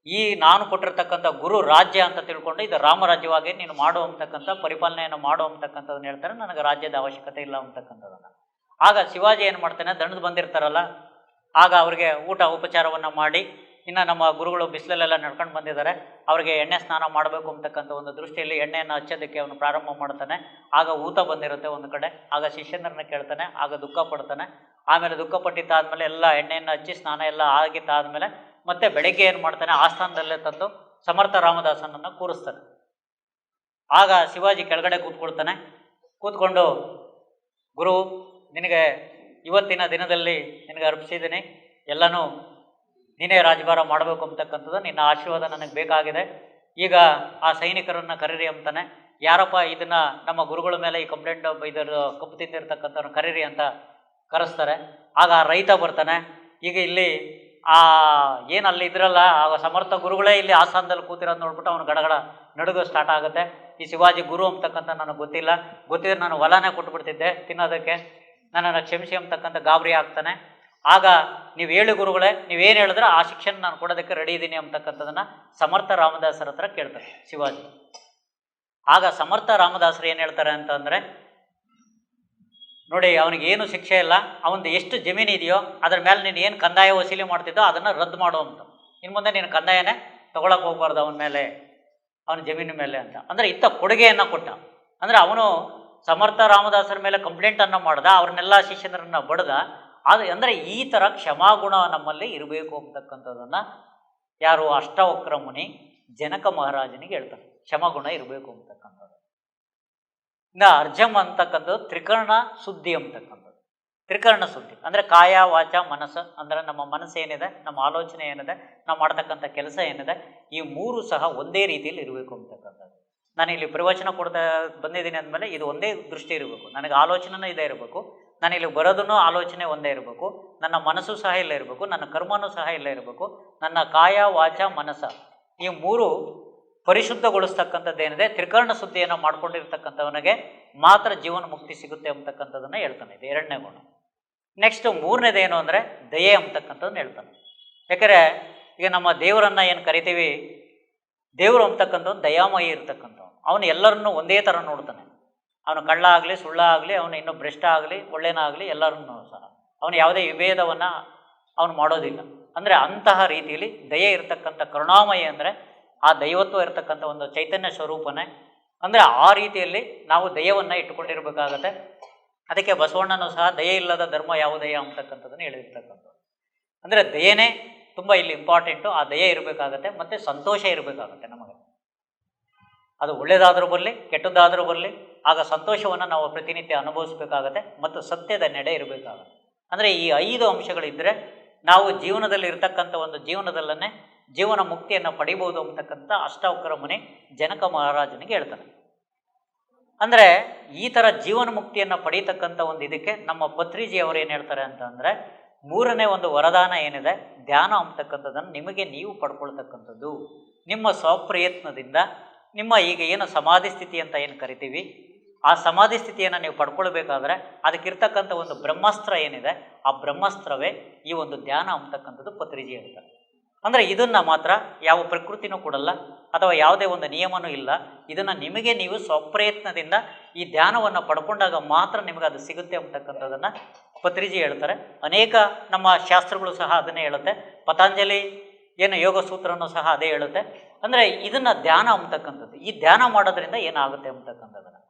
ಈ ನಾನು ಕೊಟ್ಟಿರ್ತಕ್ಕಂಥ ಗುರು ರಾಜ್ಯ ಅಂತ ತಿಳ್ಕೊಂಡು ಇದು ರಾಮರಾಜ್ಯವಾಗಿ ನೀನು ಮಾಡುವಂತಕ್ಕಂಥ ಪರಿಪಾಲನೆಯನ್ನು ಮಾಡುವಂತಕ್ಕಂಥದ್ದನ್ನು ಹೇಳ್ತಾರೆ, ನನಗೆ ರಾಜ್ಯದ ಅವಶ್ಯಕತೆ ಇಲ್ಲ ಅಂತಕ್ಕಂಥದ್ದನ್ನು. ಆಗ ಶಿವಾಜಿ ಏನು ಮಾಡ್ತಾನೆ, ದಂಡದ ಬಂದಿರ್ತಾರಲ್ಲ, ಆಗ ಅವರಿಗೆ ಊಟ ಉಪಚಾರವನ್ನು ಮಾಡಿ, ಇನ್ನು ನಮ್ಮ ಗುರುಗಳು ಬಿಸಿಲಲ್ಲೆಲ್ಲ ನಡ್ಕೊಂಡು ಬಂದಿದ್ದಾರೆ, ಅವರಿಗೆ ಎಣ್ಣೆ ಸ್ನಾನ ಮಾಡಬೇಕು ಅಂತಕ್ಕಂಥ ಒಂದು ದೃಷ್ಟಿಯಲ್ಲಿ ಎಣ್ಣೆಯನ್ನು ಹಚ್ಚೋದಕ್ಕೆ ಅವನು ಪ್ರಾರಂಭ ಮಾಡ್ತಾನೆ. ಆಗ ಊತ ಬಂದಿರುತ್ತೆ ಒಂದು ಕಡೆ. ಆಗ ಶಿಷ್ಯಂದ್ರನ್ನ ಕೇಳ್ತಾನೆ, ಆಗ ದುಃಖ ಪಡ್ತಾನೆ. ಆಮೇಲೆ ದುಃಖ ಪಟ್ಟಿದ್ದಾದಮೇಲೆ ಎಲ್ಲ ಎಣ್ಣೆಯನ್ನು ಹಚ್ಚಿ ಸ್ನಾನ ಎಲ್ಲ ಆಗಿದ್ದಾದಮೇಲೆ ಮತ್ತೆ ಬೆಳಗ್ಗೆ ಏನು ಮಾಡ್ತಾನೆ, ಆಸ್ಥಾನದಲ್ಲೇ ತಂದು ಸಮರ್ಥ ರಾಮದಾಸನನ್ನು ಕೂರಿಸ್ತಾನೆ. ಆಗ ಶಿವಾಜಿ ಕೆಳಗಡೆ ಕೂತ್ಕೊಳ್ತಾನೆ. ಕೂತ್ಕೊಂಡು, ಗುರು ನಿನಗೆ ಇವತ್ತಿನ ದಿನದಲ್ಲಿ ನಿನಗೆ ಅರ್ಪಿಸಿದ್ದೀನಿ, ಎಲ್ಲನೂ ನೀನೇ ರಾಜಭಾರ ಮಾಡಬೇಕು ಅಂತಕ್ಕಂಥದ್ದು, ನಿನ್ನ ಆಶೀರ್ವಾದ ನನಗೆ ಬೇಕಾಗಿದೆ. ಈಗ ಆ ಸೈನಿಕರನ್ನು ಕರೀರಿ ಅಂತಾನೆ. ಯಾರಪ್ಪ ಇದನ್ನು ನಮ್ಮ ಗುರುಗಳ ಮೇಲೆ ಈ ಕಂಪ್ಲೇಂಟ್ ಇದರ ಕಪ್ಪು ತಿಂದಿರ್ತಕ್ಕಂಥವ್ರನ್ನ ಕರೀರಿ ಅಂತ ಕರೆಸ್ತಾರೆ. ಆಗ ರೈತ ಬರ್ತಾನೆ. ಈಗ ಇಲ್ಲಿ ಏನು ಅಲ್ಲಿ ಇದ್ರಲ್ಲ, ಆಗ ಸಮರ್ಥ ಗುರುಗಳೇ ಇಲ್ಲಿ ಆಸ್ಥಾನದಲ್ಲಿ ಕೂತಿರೋದು ನೋಡ್ಬಿಟ್ಟು ಅವನು ಗಡಗಡ ನಡುಗು ಸ್ಟಾರ್ಟ್ ಆಗುತ್ತೆ. ಈ ಶಿವಾಜಿ ಗುರು ಅಂತಕ್ಕಂಥ ನನಗೆ ಗೊತ್ತಿದ್ರೆ ನಾನು ಹೊಲನೇ ಕೊಟ್ಬಿಡ್ತಿದ್ದೆ ತಿನ್ನೋದಕ್ಕೆ, ನನ್ನನ್ನು ಕ್ಷಮಿಸಿ ಅಂತಕ್ಕಂಥ ಗಾಬರಿ ಆಗ್ತಾನೆ. ಆಗ ನೀವು ಹೇಳಿ ಗುರುಗಳೇ, ನೀವೇನು ಹೇಳಿದ್ರೆ ಆ ಶಿಕ್ಷೆನ ನಾನು ಕೊಡೋದಕ್ಕೆ ರೆಡಿ ಇದ್ದೀನಿ ಅಂತಕ್ಕಂಥದ್ದನ್ನು ಸಮರ್ಥ ರಾಮದಾಸರ ಹತ್ರ ಕೇಳ್ತಾರೆ ಶಿವಾಜಿ. ಆಗ ಸಮರ್ಥ ರಾಮದಾಸರು ಏನು ಹೇಳ್ತಾರೆ ಅಂತಂದರೆ, ನೋಡಿ ಅವನಿಗೇನು ಶಿಕ್ಷೆ ಇಲ್ಲ, ಅವನದು ಎಷ್ಟು ಜಮೀನು ಇದೆಯೋ ಅದರ ಮೇಲೆ ನೀನು ಏನು ಕಂದಾಯ ವಸೂಲಿ ಮಾಡ್ತಿದ್ದೋ ಅದನ್ನು ರದ್ದು ಮಾಡುವಂಥ, ಇನ್ನು ಮುಂದೆ ನೀನು ಕಂದಾಯನೇ ತೊಗೊಳಕ್ಕೆ ಹೋಗ್ಬಾರ್ದು ಅವನ ಮೇಲೆ, ಅವನ ಜಮೀನು ಮೇಲೆ ಅಂತ. ಅಂದರೆ ಇಂಥ ಕೊಡುಗೆಯನ್ನು ಕೊಟ್ಟ. ಅಂದರೆ ಅವನು ಸಮರ್ಥ ರಾಮದಾಸರ ಮೇಲೆ ಕಂಪ್ಲೇಂಟನ್ನು ಮಾಡ್ದ, ಅವ್ರನ್ನೆಲ್ಲ ಶಿಷ್ಯರನ್ನು ಬಡ್ದ. ಅದು ಅಂದರೆ ಈ ಥರ ಕ್ಷಮಾಗುಣ ನಮ್ಮಲ್ಲಿ ಇರಬೇಕು ಅಂತಕ್ಕಂಥದ್ದನ್ನು ಯಾರು ಅಷ್ಟವಕ್ರ ಮುನಿ ಜನಕ ಮಹಾರಾಜನಿಗೆ ಹೇಳ್ತಾರೆ, ಕ್ಷಮಾಗುಣ ಇರಬೇಕು ಅಂತಕ್ಕಂಥದ್ದು. ಇನ್ನು ಅರ್ಜಮ್ ಅಂತಕ್ಕಂಥದ್ದು ತ್ರಿಕರ್ಣ ಶುದ್ಧಿ ಅಂತಕ್ಕಂಥದ್ದು. ತ್ರಿಕರ್ಣ ಶುದ್ಧಿ ಅಂದರೆ ಕಾಯ ವಾಚ ಮನಸ್ಸು, ಅಂದರೆ ನಮ್ಮ ಮನಸ್ಸು ಏನಿದೆ, ನಮ್ಮ ಆಲೋಚನೆ ಏನಿದೆ, ನಾವು ಮಾಡ್ತಕ್ಕಂಥ ಕೆಲಸ ಏನಿದೆ, ಈ ಮೂರು ಸಹ ಒಂದೇ ರೀತಿಯಲ್ಲಿ ಇರಬೇಕು ಅಂತಕ್ಕಂಥದ್ದು. ನಾನು ಇಲ್ಲಿ ಪ್ರವಚನ ಕೊಡ್ತಾ ಬಂದಿದ್ದೀನಿ ಅಂದಮೇಲೆ ಇದು ಒಂದೇ ದೃಷ್ಟಿ ಇರಬೇಕು, ನನಗೆ ಆಲೋಚನೆನೂ ಇದೇ ಇರಬೇಕು, ನಾನು ಇಲ್ಲಿ ಬರೋದನ್ನು ಆಲೋಚನೆ ಒಂದೇ ಇರಬೇಕು, ನನ್ನ ಮನಸ್ಸು ಸಹ ಇಲ್ಲೇ ಇರಬೇಕು, ನನ್ನ ಕರ್ಮನೂ ಸಹ ಇಲ್ಲೇ ಇರಬೇಕು, ನನ್ನ ಕಾಯ ವಾಚ ಮನಸ್ಸ ಈ ಮೂರು ಪರಿಶುದ್ಧಗೊಳಿಸ್ತಕ್ಕಂಥದ್ದೇನಿದೆ, ತ್ರಿಕರ್ಣ ಶುದ್ಧಿಯನ್ನು ಮಾಡ್ಕೊಂಡಿರ್ತಕ್ಕಂಥವನಿಗೆ ಮಾತ್ರ ಜೀವನ ಮುಕ್ತಿ ಸಿಗುತ್ತೆ ಅಂತಕ್ಕಂಥದ್ದನ್ನು ಹೇಳ್ತಾನೆ. ಇದು ಎರಡನೇ ಗುಣ. ನೆಕ್ಸ್ಟ್ ಮೂರನೇದೇನು ಅಂದರೆ ದಯೆ ಅಂತಕ್ಕಂಥದ್ದನ್ನು ಹೇಳ್ತಾನೆ. ಯಾಕಂದರೆ ಈಗ ನಮ್ಮ ದೇವರನ್ನು ಏನು ಕರಿತೀವಿ, ದೇವರು ಅಂತಕ್ಕಂಥವ್ನು ದಯಾಮಯಿ ಇರ್ತಕ್ಕಂಥವ್ನು. ಅವನು ಎಲ್ಲರನ್ನೂ ಒಂದೇ ಥರ ನೋಡ್ತಾನೆ. ಅವನು ಕಳ್ಳ ಆಗಲಿ ಸುಳ್ಳ ಆಗಲಿ, ಅವನು ಇನ್ನೂ ಭ್ರಷ್ಟ ಆಗಲಿ ಒಳ್ಳೆನ ಆಗಲಿ, ಎಲ್ಲರನ್ನೂ ಸಹ ಅವನು ಯಾವುದೇ ವಿಭೇದವನ್ನು ಅವನು ಮಾಡೋದಿಲ್ಲ. ಅಂದರೆ ಅಂತಹ ರೀತಿಯಲ್ಲಿ ದಯೆ ಇರತಕ್ಕಂಥ ಕರುಣಾಮಯಿ ಅಂದರೆ ಆ ದೈವತ್ವ ಇರತಕ್ಕಂಥ ಒಂದು ಚೈತನ್ಯ ಸ್ವರೂಪನೇ. ಅಂದರೆ ಆ ರೀತಿಯಲ್ಲಿ ನಾವು ದಯವನ್ನು ಇಟ್ಟುಕೊಂಡಿರಬೇಕಾಗತ್ತೆ. ಅದಕ್ಕೆ ಬಸವಣ್ಣನೂ ಸಹ ದಯೆ ಇಲ್ಲದ ಧರ್ಮ ಯಾವುದಯ ಅಂತಕ್ಕಂಥದ್ದನ್ನು ಹೇಳಿರ್ತಕ್ಕಂಥದ್ದು. ಅಂದರೆ ದಯೆನೇ ತುಂಬ ಇಲ್ಲಿ ಇಂಪಾರ್ಟೆಂಟು. ಆ ದಯೆ ಇರಬೇಕಾಗತ್ತೆ, ಮತ್ತು ಸಂತೋಷ ಇರಬೇಕಾಗತ್ತೆ ನಮಗೆ. ಅದು ಒಳ್ಳೆಯದಾದರೂ ಬರಲಿ ಕೆಟ್ಟದ್ದಾದರೂ ಬರಲಿ, ಆಗ ಸಂತೋಷವನ್ನು ನಾವು ಪ್ರತಿನಿತ್ಯ ಅನುಭವಿಸಬೇಕಾಗತ್ತೆ, ಮತ್ತು ಸತ್ಯದ ನೆಡೆ ಇರಬೇಕಾಗತ್ತೆ. ಅಂದರೆ ಈ 5 ಅಂಶಗಳಿದ್ದರೆ ನಾವು ಜೀವನದಲ್ಲಿ ಇರ್ತಕ್ಕಂಥ ಒಂದು ಜೀವನದಲ್ಲೇ ಜೀವನ ಮುಕ್ತಿಯನ್ನು ಪಡಿಬೋದು ಅಂತಕ್ಕಂಥ ಅಷ್ಟಾವಕ್ರ ಮುನಿ ಜನಕ ಮಹಾರಾಜನಿಗೆ ಹೇಳ್ತಾನೆ. ಅಂದರೆ ಈ ಥರ ಜೀವನ ಮುಕ್ತಿಯನ್ನು ಪಡೀತಕ್ಕಂಥ ಒಂದು ಇದಕ್ಕೆ ನಮ್ಮ ಪತ್ರಿಜಿಯವರು ಏನು ಹೇಳ್ತಾರೆ ಅಂತಂದರೆ, ಮೂರನೇ ಒಂದು ವರದಾನ ಏನಿದೆ ಧ್ಯಾನ ಅಂತಕ್ಕಂಥದ್ದನ್ನು ನಿಮಗೆ ನೀವು ಪಡ್ಕೊಳ್ತಕ್ಕಂಥದ್ದು. ನಿಮ್ಮ ಸ್ವಪ್ರಯತ್ನದಿಂದ ನಿಮ್ಮ ಈಗ ಏನು ಸಮಾಧಿ ಸ್ಥಿತಿ ಅಂತ ಏನು ಕರಿತೀವಿ, ಆ ಸಮಾಧಿ ಸ್ಥಿತಿಯನ್ನು ನೀವು ಪಡ್ಕೊಳ್ಬೇಕಾದ್ರೆ ಅದಕ್ಕಿರ್ತಕ್ಕಂಥ ಒಂದು ಬ್ರಹ್ಮಾಸ್ತ್ರ ಏನಿದೆ, ಆ ಬ್ರಹ್ಮಾಸ್ತ್ರವೇ ಈ ಒಂದು ಧ್ಯಾನ ಅಂತಕ್ಕಂಥದ್ದು ಪತ್ರಿಜಿ ಹೇಳ್ತಾರೆ. ಅಂದರೆ ಇದನ್ನು ಮಾತ್ರ ಯಾವ ಪ್ರಕೃತಿನೂ ಕೊಡಲ್ಲ ಅಥವಾ ಯಾವುದೇ ಒಂದು ನಿಯಮನೂ ಇಲ್ಲ. ಇದನ್ನು ನಿಮಗೆ ನೀವು ಸ್ವಪ್ರಯತ್ನದಿಂದ ಈ ಧ್ಯಾನವನ್ನು ಪಡ್ಕೊಂಡಾಗ ಮಾತ್ರ ನಿಮಗೆ ಅದು ಸಿಗುತ್ತೆ ಅಂತಕ್ಕಂಥದ್ದನ್ನು ಪತ್ರಿಜಿ ಹೇಳ್ತಾರೆ. ಅನೇಕ ನಮ್ಮ ಶಾಸ್ತ್ರಗಳು ಸಹ ಅದನ್ನೇ ಹೇಳುತ್ತೆ. ಪತಂಜಲಿ ಏನು ಯೋಗ ಸೂತ್ರನೂ ಸಹ ಅದೇ ಹೇಳುತ್ತೆ. ಅಂದರೆ ಇದನ್ನು ಧ್ಯಾನ ಅಂತಕ್ಕಂಥದ್ದು, ಈ ಧ್ಯಾನ ಮಾಡೋದ್ರಿಂದ ಏನಾಗುತ್ತೆ ಅಂತಕ್ಕಂಥದ್ದನ್ನು,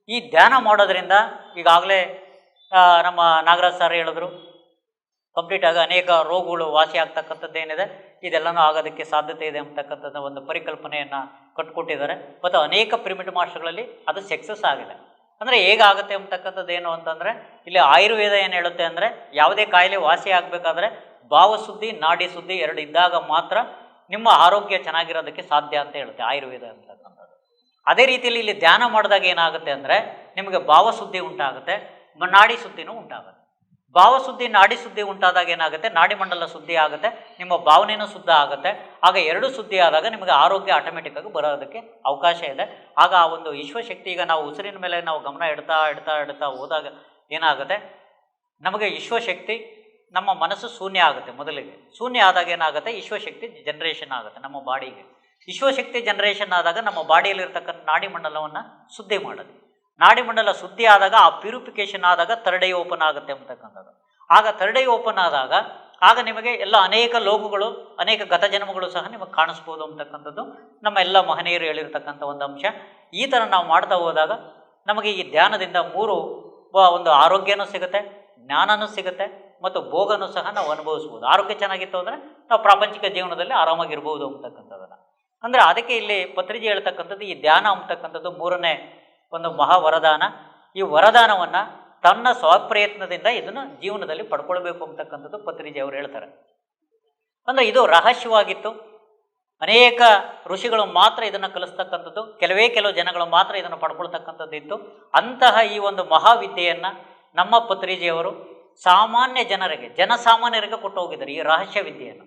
ಈ ಧ್ಯಾನ ಮಾಡೋದ್ರಿಂದ ಈಗಾಗಲೇ ನಮ್ಮ ನಾಗರಾಜ್ ಸರ್ ಹೇಳಿದ್ರು, ಕಂಪ್ಲೀಟಾಗಿ ಅನೇಕ ರೋಗಗಳು ವಾಸಿ ಆಗ್ತಕ್ಕಂಥದ್ದು ಏನಿದೆ ಇದೆಲ್ಲನೂ ಆಗೋದಕ್ಕೆ ಸಾಧ್ಯತೆ ಇದೆ ಅಂತಕ್ಕಂಥದ್ದು ಒಂದು ಪರಿಕಲ್ಪನೆಯನ್ನು ಕಟ್ಕೊಟ್ಟಿದ್ದಾರೆ. ಮತ್ತು ಅನೇಕ ಪಿರಮಿಡ್ ಮಾಸ್ಟರ್ಗಳಲ್ಲಿ ಅದು ಸಕ್ಸಸ್ ಆಗಿದೆ. ಅಂದರೆ ಹೇಗಾಗುತ್ತೆ ಅಂತಕ್ಕಂಥದ್ದು ಏನು ಅಂತಂದರೆ, ಇಲ್ಲಿ ಆಯುರ್ವೇದ ಏನು ಹೇಳುತ್ತೆ ಅಂದರೆ, ಯಾವುದೇ ಕಾಯಿಲೆ ವಾಸಿ ಆಗಬೇಕಾದ್ರೆ ಭಾವಶುದ್ಧಿ ನಾಡಿ ಶುದ್ಧಿ ಎರಡು ಇದ್ದಾಗ ಮಾತ್ರ ನಿಮ್ಮ ಆರೋಗ್ಯ ಚೆನ್ನಾಗಿರೋದಕ್ಕೆ ಸಾಧ್ಯ ಅಂತ ಹೇಳುತ್ತೆ ಆಯುರ್ವೇದ ಅಂತಕ್ಕಂಥದ್ದು. ಅದೇ ರೀತಿಯಲ್ಲಿ ಇಲ್ಲಿ ಧ್ಯಾನ ಮಾಡಿದಾಗ ಏನಾಗುತ್ತೆ ಅಂದರೆ, ನಿಮಗೆ ಭಾವಶುದ್ಧಿ ಉಂಟಾಗುತ್ತೆ, ನಾಡಿ ಶುದ್ಧಿನೂ ಉಂಟಾಗುತ್ತೆ. ಭಾವಶುದ್ಧಿ ನಾಡಿ ಶುದ್ಧಿ ಉಂಟಾದಾಗ ಏನಾಗುತ್ತೆ, ನಾಡಿ ಮಂಡಲ ಶುದ್ಧಿ ಆಗುತ್ತೆ, ನಿಮ್ಮ ಭಾವನೆಯೂ ಶುದ್ಧ ಆಗುತ್ತೆ. ಆಗ ಎರಡು ಶುದ್ಧಿ ಆದಾಗ ನಿಮಗೆ ಆರೋಗ್ಯ ಆಟೋಮೆಟಿಕ್ಕಾಗಿ ಬರೋದಕ್ಕೆ ಅವಕಾಶ ಇದೆ. ಆಗ ಆ ಒಂದು ವಿಶ್ವಶಕ್ತಿ, ಈಗ ನಾವು ಉಸಿರಿನ ಮೇಲೆ ನಾವು ಗಮನ ಇಡ್ತಾ ಹೋದಾಗ ಏನಾಗುತ್ತೆ, ನಮಗೆ ವಿಶ್ವಶಕ್ತಿ, ನಮ್ಮ ಮನಸ್ಸು ಶೂನ್ಯ ಆಗುತ್ತೆ. ಮೊದಲಿಗೆ ಶೂನ್ಯ ಆದಾಗ ಏನಾಗುತ್ತೆ, ವಿಶ್ವಶಕ್ತಿ ಜನರೇಷನ್ ಆಗುತ್ತೆ ನಮ್ಮ ಬಾಡಿಗೆ. ವಿಶ್ವಶಕ್ತಿ ಜನರೇಷನ್ ಆದಾಗ ನಮ್ಮ ಬಾಡಿಯಲ್ಲಿರ್ತಕ್ಕಂಥ ನಾಡಿ ಮಂಡಲವನ್ನು ಶುದ್ಧಿ ಮಾಡೋದು. ನಾಡಿ ಮಂಡಲ ಶುದ್ಧಿ ಆದಾಗ ಆ ಪ್ಯೂರಿಫಿಕೇಷನ್ ಆದಾಗ ಥರ್ಡ್ ಐ ಓಪನ್ ಆಗುತ್ತೆ ಅಂತಕ್ಕಂಥದ್ದು. ಆಗ ಥರ್ಡ್ ಐ ಓಪನ್ ಆದಾಗ ಆಗ ನಿಮಗೆ ಎಲ್ಲ ಅನೇಕ ಲೋಕಗಳು, ಅನೇಕ ಗತಜನ್ಮಗಳು ಸಹ ನಿಮಗೆ ಕಾಣಿಸ್ಬೋದು ಅಂತಕ್ಕಂಥದ್ದು ನಮ್ಮ ಎಲ್ಲ ಮಹನೀಯರು ಹೇಳಿರ್ತಕ್ಕಂಥ ಒಂದು ಅಂಶ. ಈ ಥರ ನಾವು ಮಾಡ್ತಾ ಹೋದಾಗ ನಮಗೆ ಈ ಧ್ಯಾನದಿಂದ ಮೂರು ಒಂದು ಆರೋಗ್ಯನೂ ಸಿಗುತ್ತೆ, ಜ್ಞಾನನೂ ಸಿಗುತ್ತೆ ಮತ್ತು ಭೋಗನೂ ಸಹ ನಾವು ಅನುಭವಿಸ್ಬೋದು. ಆರೋಗ್ಯ ಚೆನ್ನಾಗಿತ್ತು ಅಂದರೆ ನಾವು ಪ್ರಾಪಂಚಿಕ ಜೀವನದಲ್ಲಿ ಆರಾಮಾಗಿರ್ಬೋದು ಅಂತಕ್ಕಂಥದ್ದನ್ನು. ಅಂದರೆ ಅದಕ್ಕೆ ಇಲ್ಲಿ ಪತ್ರಿಜಿ ಹೇಳ್ತಕ್ಕಂಥದ್ದು ಈ ಧ್ಯಾನ ಅಂತಕ್ಕಂಥದ್ದು ಮೂರನೇ ಒಂದು ಮಹಾವರದಾನ. ಈ ವರದಾನವನ್ನು ತನ್ನ ಸ್ವಪ್ರಯತ್ನದಿಂದ ಇದನ್ನು ಜೀವನದಲ್ಲಿ ಪಡ್ಕೊಳ್ಬೇಕು ಅಂತಕ್ಕಂಥದ್ದು ಪತ್ರಿಜಿ ಅವರು ಹೇಳ್ತಾರೆ. ಅಂದರೆ ಇದು ರಹಸ್ಯವಾಗಿತ್ತು. ಅನೇಕ ಋಷಿಗಳು ಮಾತ್ರ ಇದನ್ನು ಕಲಿಸ್ತಕ್ಕಂಥದ್ದು, ಕೆಲವು ಜನಗಳು ಮಾತ್ರ ಇದನ್ನು ಪಡ್ಕೊಳ್ತಕ್ಕಂಥದ್ದು ಇತ್ತು. ಅಂತಹ ಈ ಒಂದು ಮಹಾವಿದ್ಯೆಯನ್ನು ನಮ್ಮ ಪತ್ರಿಜಿಯವರು ಸಾಮಾನ್ಯ ಜನರಿಗೆ, ಜನಸಾಮಾನ್ಯರಿಗೆ ಕೊಟ್ಟು ಹೋಗಿದ್ದಾರೆ ಈ ರಹಸ್ಯ ವಿದ್ಯೆಯನ್ನು,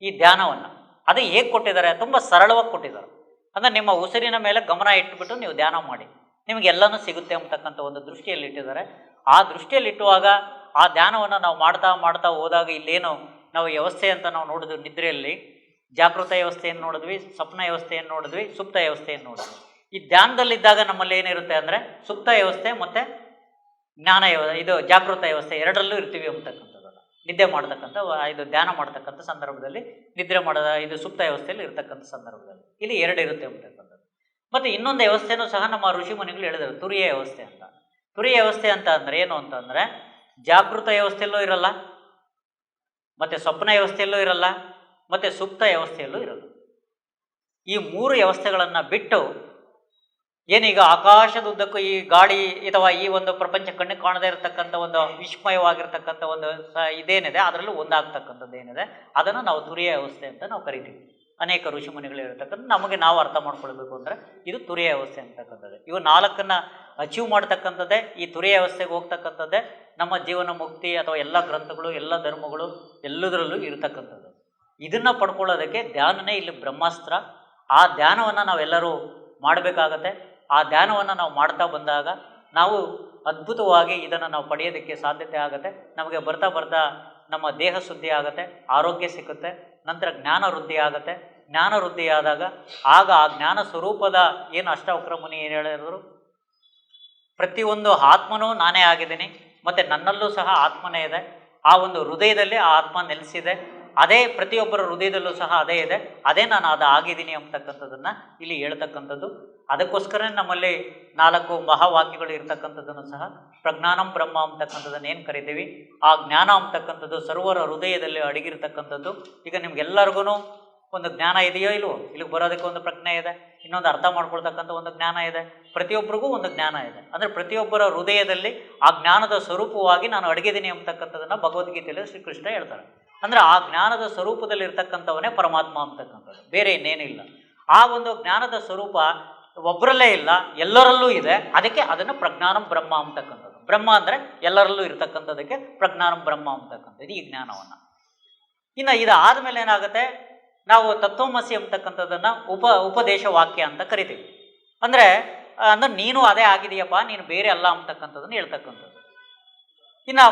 ಈ ಧ್ಯಾನವನ್ನು. ಅದು ಹೇಗೆ ಕೊಟ್ಟಿದ್ದಾರೆ, ತುಂಬ ಸರಳವಾಗಿ ಕೊಟ್ಟಿದ್ದಾರೆ. ಅಂದರೆ ನಿಮ್ಮ ಉಸಿರಿನ ಮೇಲೆ ಗಮನ ಇಟ್ಬಿಟ್ಟು ನೀವು ಧ್ಯಾನ ಮಾಡಿ, ನಿಮಗೆಲ್ಲನೂ ಸಿಗುತ್ತೆ ಅಂತಕ್ಕಂಥ ಒಂದು ದೃಷ್ಟಿಯಲ್ಲಿ ಇಟ್ಟಿದ್ದಾರೆ. ಆ ದೃಷ್ಟಿಯಲ್ಲಿ ಇಟ್ಟುವಾಗ ಆ ಧ್ಯಾನವನ್ನು ನಾವು ಮಾಡ್ತಾ ಹೋದಾಗ ಇಲ್ಲೇನು ನಾವು ವ್ಯವಸ್ಥೆ ಅಂತ ನಾವು ನೋಡಿದ್ವಿ, ನಿದ್ರೆಯಲ್ಲಿ ಜಾಗೃತ ವ್ಯವಸ್ಥೆಯನ್ನು ನೋಡಿದ್ವಿ, ಸ್ವಪ್ನ ವ್ಯವಸ್ಥೆಯನ್ನು ನೋಡಿದ್ವಿ, ಸುಪ್ತ ವ್ಯವಸ್ಥೆಯನ್ನು ನೋಡಿದ್ವಿ. ಈ ಧ್ಯಾನದಲ್ಲಿದ್ದಾಗ ನಮ್ಮಲ್ಲಿ ಏನಿರುತ್ತೆ ಅಂದರೆ ಸುಪ್ತ ವ್ಯವಸ್ಥೆ ಮತ್ತು ಇದು ಜಾಗೃತ ವ್ಯವಸ್ಥೆ ಎರಡರಲ್ಲೂ ಇರ್ತೀವಿ ಅಂತಕ್ಕಂಥದ್ದು. ನಿದ್ದೆ ಮಾಡ್ತಕ್ಕಂಥ ಇದು ಧ್ಯಾನ ಮಾಡ್ತಕ್ಕಂಥ ಸಂದರ್ಭದಲ್ಲಿ, ನಿದ್ರೆ ಮಾಡೋದ ಇದು ಸುಪ್ತ ವ್ಯವಸ್ಥೆಯಲ್ಲಿ ಇರ್ತಕ್ಕಂಥ ಸಂದರ್ಭದಲ್ಲಿ ಇಲ್ಲಿ ಎರಡು ಇರುತ್ತೆ ಅಂತಕ್ಕಂಥದ್ದು. ಮತ್ತು ಇನ್ನೊಂದು ವ್ಯವಸ್ಥೆನೂ ಸಹ ನಮ್ಮ ಋಷಿ ಮುನಿಗಳು ಹೇಳಿದರು, ತುರಿಯ ವ್ಯವಸ್ಥೆ ಅಂತ. ತುರಿಯ ವ್ಯವಸ್ಥೆ ಅಂತ ಅಂದರೆ ಏನು ಅಂತಂದರೆ, ಜಾಗೃತ ವ್ಯವಸ್ಥೆಯಲ್ಲೂ ಇರಲ್ಲ, ಮತ್ತು ಸ್ವಪ್ನ ವ್ಯವಸ್ಥೆಯಲ್ಲೂ ಇರಲ್ಲ, ಮತ್ತು ಸುಪ್ತ ವ್ಯವಸ್ಥೆಯಲ್ಲೂ ಇರಲ್ಲ. ಈ ಮೂರು ವ್ಯವಸ್ಥೆಗಳನ್ನು ಬಿಟ್ಟು ಏನೀಗ ಆಕಾಶದ ಉದ್ದಕ್ಕೂ ಈ ಗಾಳಿ ಅಥವಾ ಈ ಒಂದು ಪ್ರಪಂಚ ಕಣ್ಣಿಗೆ ಕಾಣದೇ ಇರತಕ್ಕಂಥ ಒಂದು ವಿಸ್ಮಯವಾಗಿರ್ತಕ್ಕಂಥ ಒಂದು ಇದೇನಿದೆ ಅದರಲ್ಲೂ ಒಂದಾಗ್ತಕ್ಕಂಥದ್ದು ಏನಿದೆ ಅದನ್ನು ನಾವು ತುರಿಯ ವ್ಯವಸ್ಥೆ ಅಂತ ನಾವು ಕರಿತೀವಿ. ಅನೇಕ ಋಷಿ ಮುನಿಗಳು ಇರತಕ್ಕಂಥ ನಮಗೆ ನಾವು ಅರ್ಥ ಮಾಡ್ಕೊಳ್ಬೇಕು ಅಂದರೆ ಇದು ತುರಿಯ ವ್ಯವಸ್ಥೆ ಅಂತಕ್ಕಂಥದ್ದು. ಇವು ನಾಲ್ಕನ್ನು ಅಚೀವ್ ಮಾಡ್ತಕ್ಕಂಥದ್ದೇ, ಈ ತುರಿಯ ವ್ಯವಸ್ಥೆಗೆ ಹೋಗ್ತಕ್ಕಂಥದ್ದೇ ನಮ್ಮ ಜೀವನ ಮುಕ್ತಿ ಅಥವಾ ಎಲ್ಲ ಗ್ರಂಥಗಳು, ಎಲ್ಲ ಧರ್ಮಗಳು ಎಲ್ಲದರಲ್ಲೂ ಇರತಕ್ಕಂಥದ್ದು. ಇದನ್ನು ಪಡ್ಕೊಳ್ಳೋದಕ್ಕೆ ಧ್ಯಾನನೇ ಇಲ್ಲಿ ಬ್ರಹ್ಮಾಸ್ತ್ರ. ಆ ಧ್ಯಾನವನ್ನು ನಾವೆಲ್ಲರೂ ಮಾಡಬೇಕಾಗತ್ತೆ. ಆ ಧ್ಯಾನವನ್ನು ನಾವು ಮಾಡ್ತಾ ಬಂದಾಗ ನಾವು ಅದ್ಭುತವಾಗಿ ಇದನ್ನು ನಾವು ಪಡೆಯೋದಕ್ಕೆ ಸಾಧ್ಯತೆ ಆಗುತ್ತೆ. ನಮಗೆ ಬರ್ತಾ ನಮ್ಮ ದೇಹ ಶುದ್ಧಿ ಆಗುತ್ತೆ, ಆರೋಗ್ಯ ಸಿಕ್ಕುತ್ತೆ, ನಂತರ ಜ್ಞಾನ ವೃದ್ಧಿ ಆಗುತ್ತೆ. ಜ್ಞಾನ ವೃದ್ಧಿ ಆದಾಗ ಆಗ ಆ ಜ್ಞಾನ ಸ್ವರೂಪದ ಏನು ಅಷ್ಟಾವಕ್ರ ಮುನಿ ಏನು ಹೇಳಿದ್ರು, ಪ್ರತಿಯೊಂದು ಆತ್ಮನೂ ನಾನೇ ಆಗಿದ್ದೀನಿ ಮತ್ತು ನನ್ನಲ್ಲೂ ಸಹ ಆತ್ಮನೇ ಇದೆ. ಆ ಒಂದು ಹೃದಯದಲ್ಲಿ ಆ ಆತ್ಮ ನೆಲೆಸಿದೆ, ಅದೇ ಪ್ರತಿಯೊಬ್ಬರ ಹೃದಯದಲ್ಲೂ ಸಹ ಅದೇ ಇದೆ, ಅದೇ ನಾನು ಅದು ಆಗಿದ್ದೀನಿ ಅಂತಕ್ಕಂಥದ್ದನ್ನು ಇಲ್ಲಿ ಹೇಳ್ತಕ್ಕಂಥದ್ದು. ಅದಕ್ಕೋಸ್ಕರ ನಮ್ಮಲ್ಲಿ 4 ಮಹಾವಾಕ್ಯಗಳು ಇರ್ತಕ್ಕಂಥದ್ದನ್ನು ಸಹ ಪ್ರಜ್ಞಾನಂ ಬ್ರಹ್ಮ ಅಂತಕ್ಕಂಥದ್ದನ್ನು ಏನು ಕರಿತೀವಿ, ಆ ಜ್ಞಾನ ಅಂತಕ್ಕಂಥದ್ದು ಸರ್ವರ ಹೃದಯದಲ್ಲಿ ಅಡಗಿರ್ತಕ್ಕಂಥದ್ದು. ಈಗ ನಿಮ್ಗೆಲ್ಲರಿಗೂ ಒಂದು ಜ್ಞಾನ ಇದೆಯೋ ಇಲ್ವೋ, ಇಲ್ಲಿಗೆ ಬರೋದಕ್ಕೆ ಒಂದು ಪ್ರಜ್ಞೆ ಇದೆ, ಇನ್ನೊಂದು ಅರ್ಥ ಮಾಡ್ಕೊಳ್ತಕ್ಕಂಥ ಒಂದು ಜ್ಞಾನ ಇದೆ, ಪ್ರತಿಯೊಬ್ಬರಿಗೂ ಒಂದು ಜ್ಞಾನ ಇದೆ. ಅಂದರೆ ಪ್ರತಿಯೊಬ್ಬರ ಹೃದಯದಲ್ಲಿ ಆ ಜ್ಞಾನದ ಸ್ವರೂಪವಾಗಿ ನಾನು ಅಡಗಿದ್ದೀನಿ ಅಂತಕ್ಕಂಥದ್ದನ್ನು ಭಗವದ್ಗೀತೆಯಲ್ಲಿ ಶ್ರೀಕೃಷ್ಣ ಹೇಳ್ತಾರೆ. ಅಂದರೆ ಆ ಜ್ಞಾನದ ಸ್ವರೂಪದಲ್ಲಿರ್ತಕ್ಕಂಥವನೇ ಪರಮಾತ್ಮ ಅಂತಕ್ಕಂಥದ್ದು, ಬೇರೆ ಇನ್ನೇನಿಲ್ಲ. ಆ ಒಂದು ಜ್ಞಾನದ ಸ್ವರೂಪ ಒಬ್ಬರಲ್ಲೇ ಇಲ್ಲ, ಎಲ್ಲರಲ್ಲೂ ಇದೆ. ಅದಕ್ಕೆ ಅದನ್ನು ಪ್ರಜ್ಞಾನಂ ಬ್ರಹ್ಮ ಅಂತಕ್ಕಂಥದ್ದು. ಬ್ರಹ್ಮ ಅಂದರೆ ಎಲ್ಲರಲ್ಲೂ ಇರತಕ್ಕಂಥದ್ದಕ್ಕೆ ಪ್ರಜ್ಞಾನಂ ಬ್ರಹ್ಮ ಅಂತಕ್ಕಂಥದ್ದು ಈ ಜ್ಞಾನವನ್ನು. ಇನ್ನು ಇದಾದ ಮೇಲೆ ಏನಾಗುತ್ತೆ, ನಾವು ತತ್ವಮಸಿ ಅಂತಕ್ಕಂಥದ್ದನ್ನು ಉಪದೇಶ ವಾಕ್ಯ ಅಂತ ಕರಿತೀವಿ. ಅಂದರೆ ನೀನು ಅದೇ ಆಗಿದೆಯಪ್ಪ, ನೀನು ಬೇರೆ ಅಲ್ಲ ಅಂತಕ್ಕಂಥದ್ದನ್ನು ಹೇಳ್ತಕ್ಕಂಥದ್ದು. ಇನ್ನು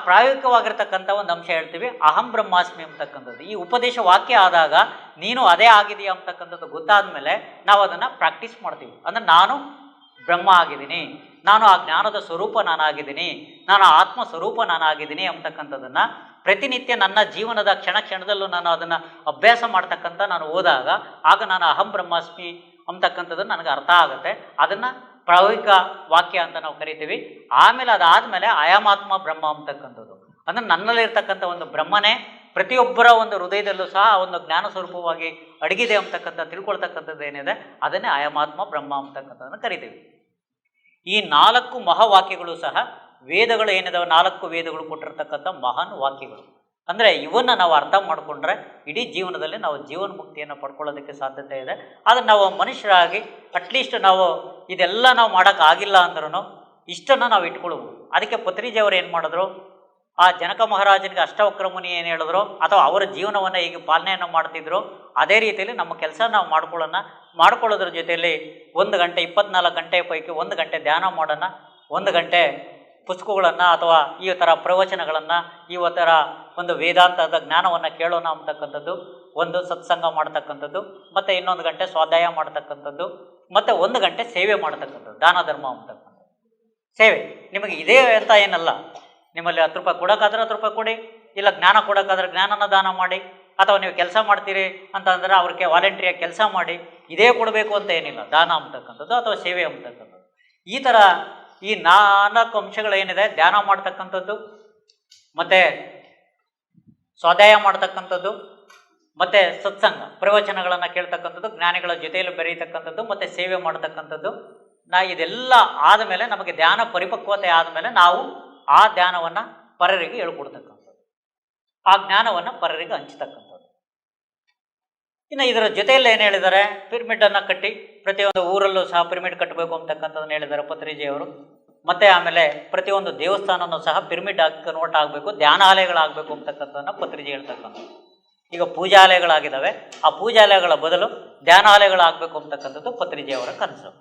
ಪ್ರಾಯೋಗಿಕವಾಗಿರ್ತಕ್ಕಂಥ ಒಂದು ಅಂಶ ಹೇಳ್ತೀವಿ, ಅಹಂ ಬ್ರಹ್ಮಾಸ್ಮಿ ಅಂತಕ್ಕಂಥದ್ದು. ಈ ಉಪದೇಶ ವಾಕ್ಯ ಆದಾಗ ನೀನು ಅದೇ ಆಗಿದೆಯಾ ಅಂತಕ್ಕಂಥದ್ದು ಗೊತ್ತಾದ ಮೇಲೆ ನಾವು ಅದನ್ನು ಪ್ರಾಕ್ಟೀಸ್ ಮಾಡ್ತೀವಿ. ಅಂದರೆ ನಾನು ಬ್ರಹ್ಮ ಆಗಿದ್ದೀನಿ, ನಾನು ಆ ಜ್ಞಾನದ ಸ್ವರೂಪ ನಾನಾಗಿದ್ದೀನಿ, ನಾನು ಆತ್ಮ ಸ್ವರೂಪ ನಾನಾಗಿದ್ದೀನಿ ಅಂತಕ್ಕಂಥದ್ದನ್ನು ಪ್ರತಿನಿತ್ಯ ನನ್ನ ಜೀವನದ ಕ್ಷಣದಲ್ಲೂ ನಾನು ಅದನ್ನು ಅಭ್ಯಾಸ ಮಾಡ್ತಕ್ಕಂಥ ನಾನು ಹೋದಾಗ ಆಗ ನಾನು ಅಹಂ ಬ್ರಹ್ಮಾಸ್ಮಿ ಅಂತಕ್ಕಂಥದ್ದು ನನಗೆ ಅರ್ಥ ಆಗುತ್ತೆ. ಅದನ್ನು ಪ್ರಾಯೋಗಿಕ ವಾಕ್ಯ ಅಂತ ನಾವು ಕರಿತೀವಿ. ಆಮೇಲೆ ಅದಾದಮೇಲೆ ಅಯಮಾತ್ಮ ಬ್ರಹ್ಮ ಅಂತಕ್ಕಂಥದ್ದು, ಅಂದರೆ ನನ್ನಲ್ಲಿರ್ತಕ್ಕಂಥ ಒಂದು ಬ್ರಹ್ಮನೇ ಪ್ರತಿಯೊಬ್ಬರ ಒಂದು ಹೃದಯದಲ್ಲೂ ಸಹ ಒಂದು ಜ್ಞಾನ ಸ್ವರೂಪವಾಗಿ ಅಡಗಿದೆ ಅಂತಕ್ಕಂಥ ತಿಳ್ಕೊಳ್ತಕ್ಕಂಥದ್ದು ಏನಿದೆ ಅದನ್ನೇ ಅಯಮಾತ್ಮ ಬ್ರಹ್ಮ ಅಂತಕ್ಕಂಥದ್ದನ್ನು ಕರಿತೀವಿ. ಈ 4 ಮಹಾವಾಕ್ಯಗಳು ಸಹ ವೇದಗಳು ಏನಿದಾವೆ, 4 ವೇದಗಳು ಕೊಟ್ಟಿರ್ತಕ್ಕಂಥ ಮಹಾನ್ ವಾಕ್ಯಗಳು. ಅಂದರೆ ಇವನ್ನು ನಾವು ಅರ್ಥ ಮಾಡಿಕೊಂಡ್ರೆ ಇಡೀ ಜೀವನದಲ್ಲಿ ನಾವು ಜೀವನ ಮುಕ್ತಿಯನ್ನು ಪಡ್ಕೊಳ್ಳೋದಕ್ಕೆ ಸಾಧ್ಯತೆ ಇದೆ. ಆದರೆ ನಾವು ಮನುಷ್ಯರಾಗಿ ಅಟ್ಲೀಸ್ಟ್ ನಾವು ಇದೆಲ್ಲ ನಾವು ಮಾಡೋಕ್ಕಾಗಿಲ್ಲ ಅಂದ್ರೂ ಇಷ್ಟನ್ನು ನಾವು ಇಟ್ಕೊಳ್ಬೋದು. ಅದಕ್ಕೆ ಪತ್ರಿಜಿಯವರು ಏನು ಮಾಡಿದ್ರು, ಆ ಜನಕ ಮಹಾರಾಜನಿಗೆ ಅಷ್ಟವಕ್ರ ಮುನಿ ಏನು ಹೇಳಿದ್ರು ಅಥವಾ ಅವರ ಜೀವನವನ್ನು ಹೇಗೆ ಪಾಲನೆಯನ್ನು ಮಾಡ್ತಿದ್ರು ಅದೇ ರೀತಿಯಲ್ಲಿ ನಮ್ಮ ಕೆಲಸ ನಾವು ಮಾಡ್ಕೊಳ್ಳೋದ್ರ ಜೊತೆಯಲ್ಲಿ 1 ಗಂಟೆ 24 ಗಂಟೆ ಪೈಕಿ 1 ಗಂಟೆ ಧ್ಯಾನ ಮಾಡೋಣ, 1 ಗಂಟೆ ಪುಸ್ತಕಗಳನ್ನು ಅಥವಾ ಈ ಥರ ಪ್ರವಚನಗಳನ್ನು, ಈ ಥರ ಒಂದು ವೇದಾಂತದ ಜ್ಞಾನವನ್ನು ಕೇಳೋಣ ಅಂತಕ್ಕಂಥದ್ದು, ಒಂದು ಸತ್ಸಂಗ ಮಾಡ್ತಕ್ಕಂಥದ್ದು, ಮತ್ತು 1 ಗಂಟೆ ಸ್ವಾಧ್ಯಾಯ ಮಾಡ್ತಕ್ಕಂಥದ್ದು, ಮತ್ತು 1 ಗಂಟೆ ಸೇವೆ ಮಾಡ್ತಕ್ಕಂಥದ್ದು, ದಾನ ಧರ್ಮ ಅಂತಕ್ಕಂಥದ್ದು. ಸೇವೆ ನಿಮಗೆ ಇದೇ ಅಂತ ಏನಲ್ಲ, ನಿಮ್ಮಲ್ಲಿ 10 ರೂಪಾಯಿ ಕೊಡೋಕ್ಕಾದ್ರೆ 10 ರೂಪಾಯಿ ಕೊಡಿ, ಇಲ್ಲ ಜ್ಞಾನ ಕೊಡೋಕ್ಕಾದ್ರೆ ಜ್ಞಾನನ ದಾನ ಮಾಡಿ, ಅಥವಾ ನೀವು ಕೆಲಸ ಮಾಡ್ತೀರಿ ಅಂತಂದರೆ ಅವ್ರಿಗೆ ವಾಲಂಟ್ರಿಯಾಗಿ ಕೆಲಸ ಮಾಡಿ, ಇದೇ ಕೊಡಬೇಕು ಅಂತ ಏನಿಲ್ಲ. ದಾನ ಅಂತಕ್ಕಂಥದ್ದು ಅಥವಾ ಸೇವೆ ಅಂತಕ್ಕಂಥದ್ದು ಈ ಥರ ಈ 4 ಅಂಶಗಳೇನಿದೆ, ಧ್ಯಾನ ಮಾಡ್ತಕ್ಕಂಥದ್ದು, ಮತ್ತು ಸ್ವಾಧ್ಯಾಯ ಮಾಡ್ತಕ್ಕಂಥದ್ದು, ಮತ್ತು ಸತ್ಸಂಗ ಪ್ರವಚನಗಳನ್ನು ಕೇಳ್ತಕ್ಕಂಥದ್ದು, ಜ್ಞಾನಿಗಳ ಜೊತೆಯಲ್ಲಿ ಬೆರೀತಕ್ಕಂಥದ್ದು, ಮತ್ತು ಸೇವೆ ಮಾಡ್ತಕ್ಕಂಥದ್ದು. ಇದೆಲ್ಲ ಆದಮೇಲೆ ನಮಗೆ ಧ್ಯಾನ ಪರಿಪಕ್ವತೆ ಆದಮೇಲೆ ನಾವು ಆ ಧ್ಯಾನವನ್ನು ಪರರಿಗೆ ಹೇಳ್ಕೊಡ್ತಕ್ಕಂಥದ್ದು, ಆ ಜ್ಞಾನವನ್ನು ಪರರಿಗೆ ಹಂಚ್ತಕ್ಕಂಥದ್ದು. ಇನ್ನು ಇದರ ಜೊತೆಯಲ್ಲಿ ಏನು ಹೇಳಿದ್ದಾರೆ, ಪಿರಮಿಡನ್ನು ಕಟ್ಟಿ ಪ್ರತಿಯೊಂದು ಊರಲ್ಲೂ ಸಹ ಪಿರಮಿಡ್ ಕಟ್ಟಬೇಕು ಅಂತಕ್ಕಂಥದ್ದನ್ನು ಹೇಳಿದ್ದಾರೆ ಪತ್ರಿಜಿಯವರು. ಮತ್ತು ಆಮೇಲೆ ಪ್ರತಿಯೊಂದು ದೇವಸ್ಥಾನನೂ ಸಹ ಪಿರಮಿಡ್ ಆಗಿ ಕನ್ವರ್ಟ್ ಆಗಬೇಕು, ಧ್ಯಾನಾಲಯಗಳಾಗಬೇಕು ಅಂತಕ್ಕಂಥದ್ದನ್ನು ಪತ್ರಿಜಿ ಹೇಳ್ತಕ್ಕಂಥದ್ದು. ಈಗ ಪೂಜಾಲಯಗಳಾಗಿದ್ದಾವೆ, ಆ ಪೂಜಾಲಯಗಳ ಬದಲು ಧ್ಯಾನಾಲಯಗಳಾಗಬೇಕು ಅಂತಕ್ಕಂಥದ್ದು ಪತ್ರಿಜಿಯವರ ಕನಸು.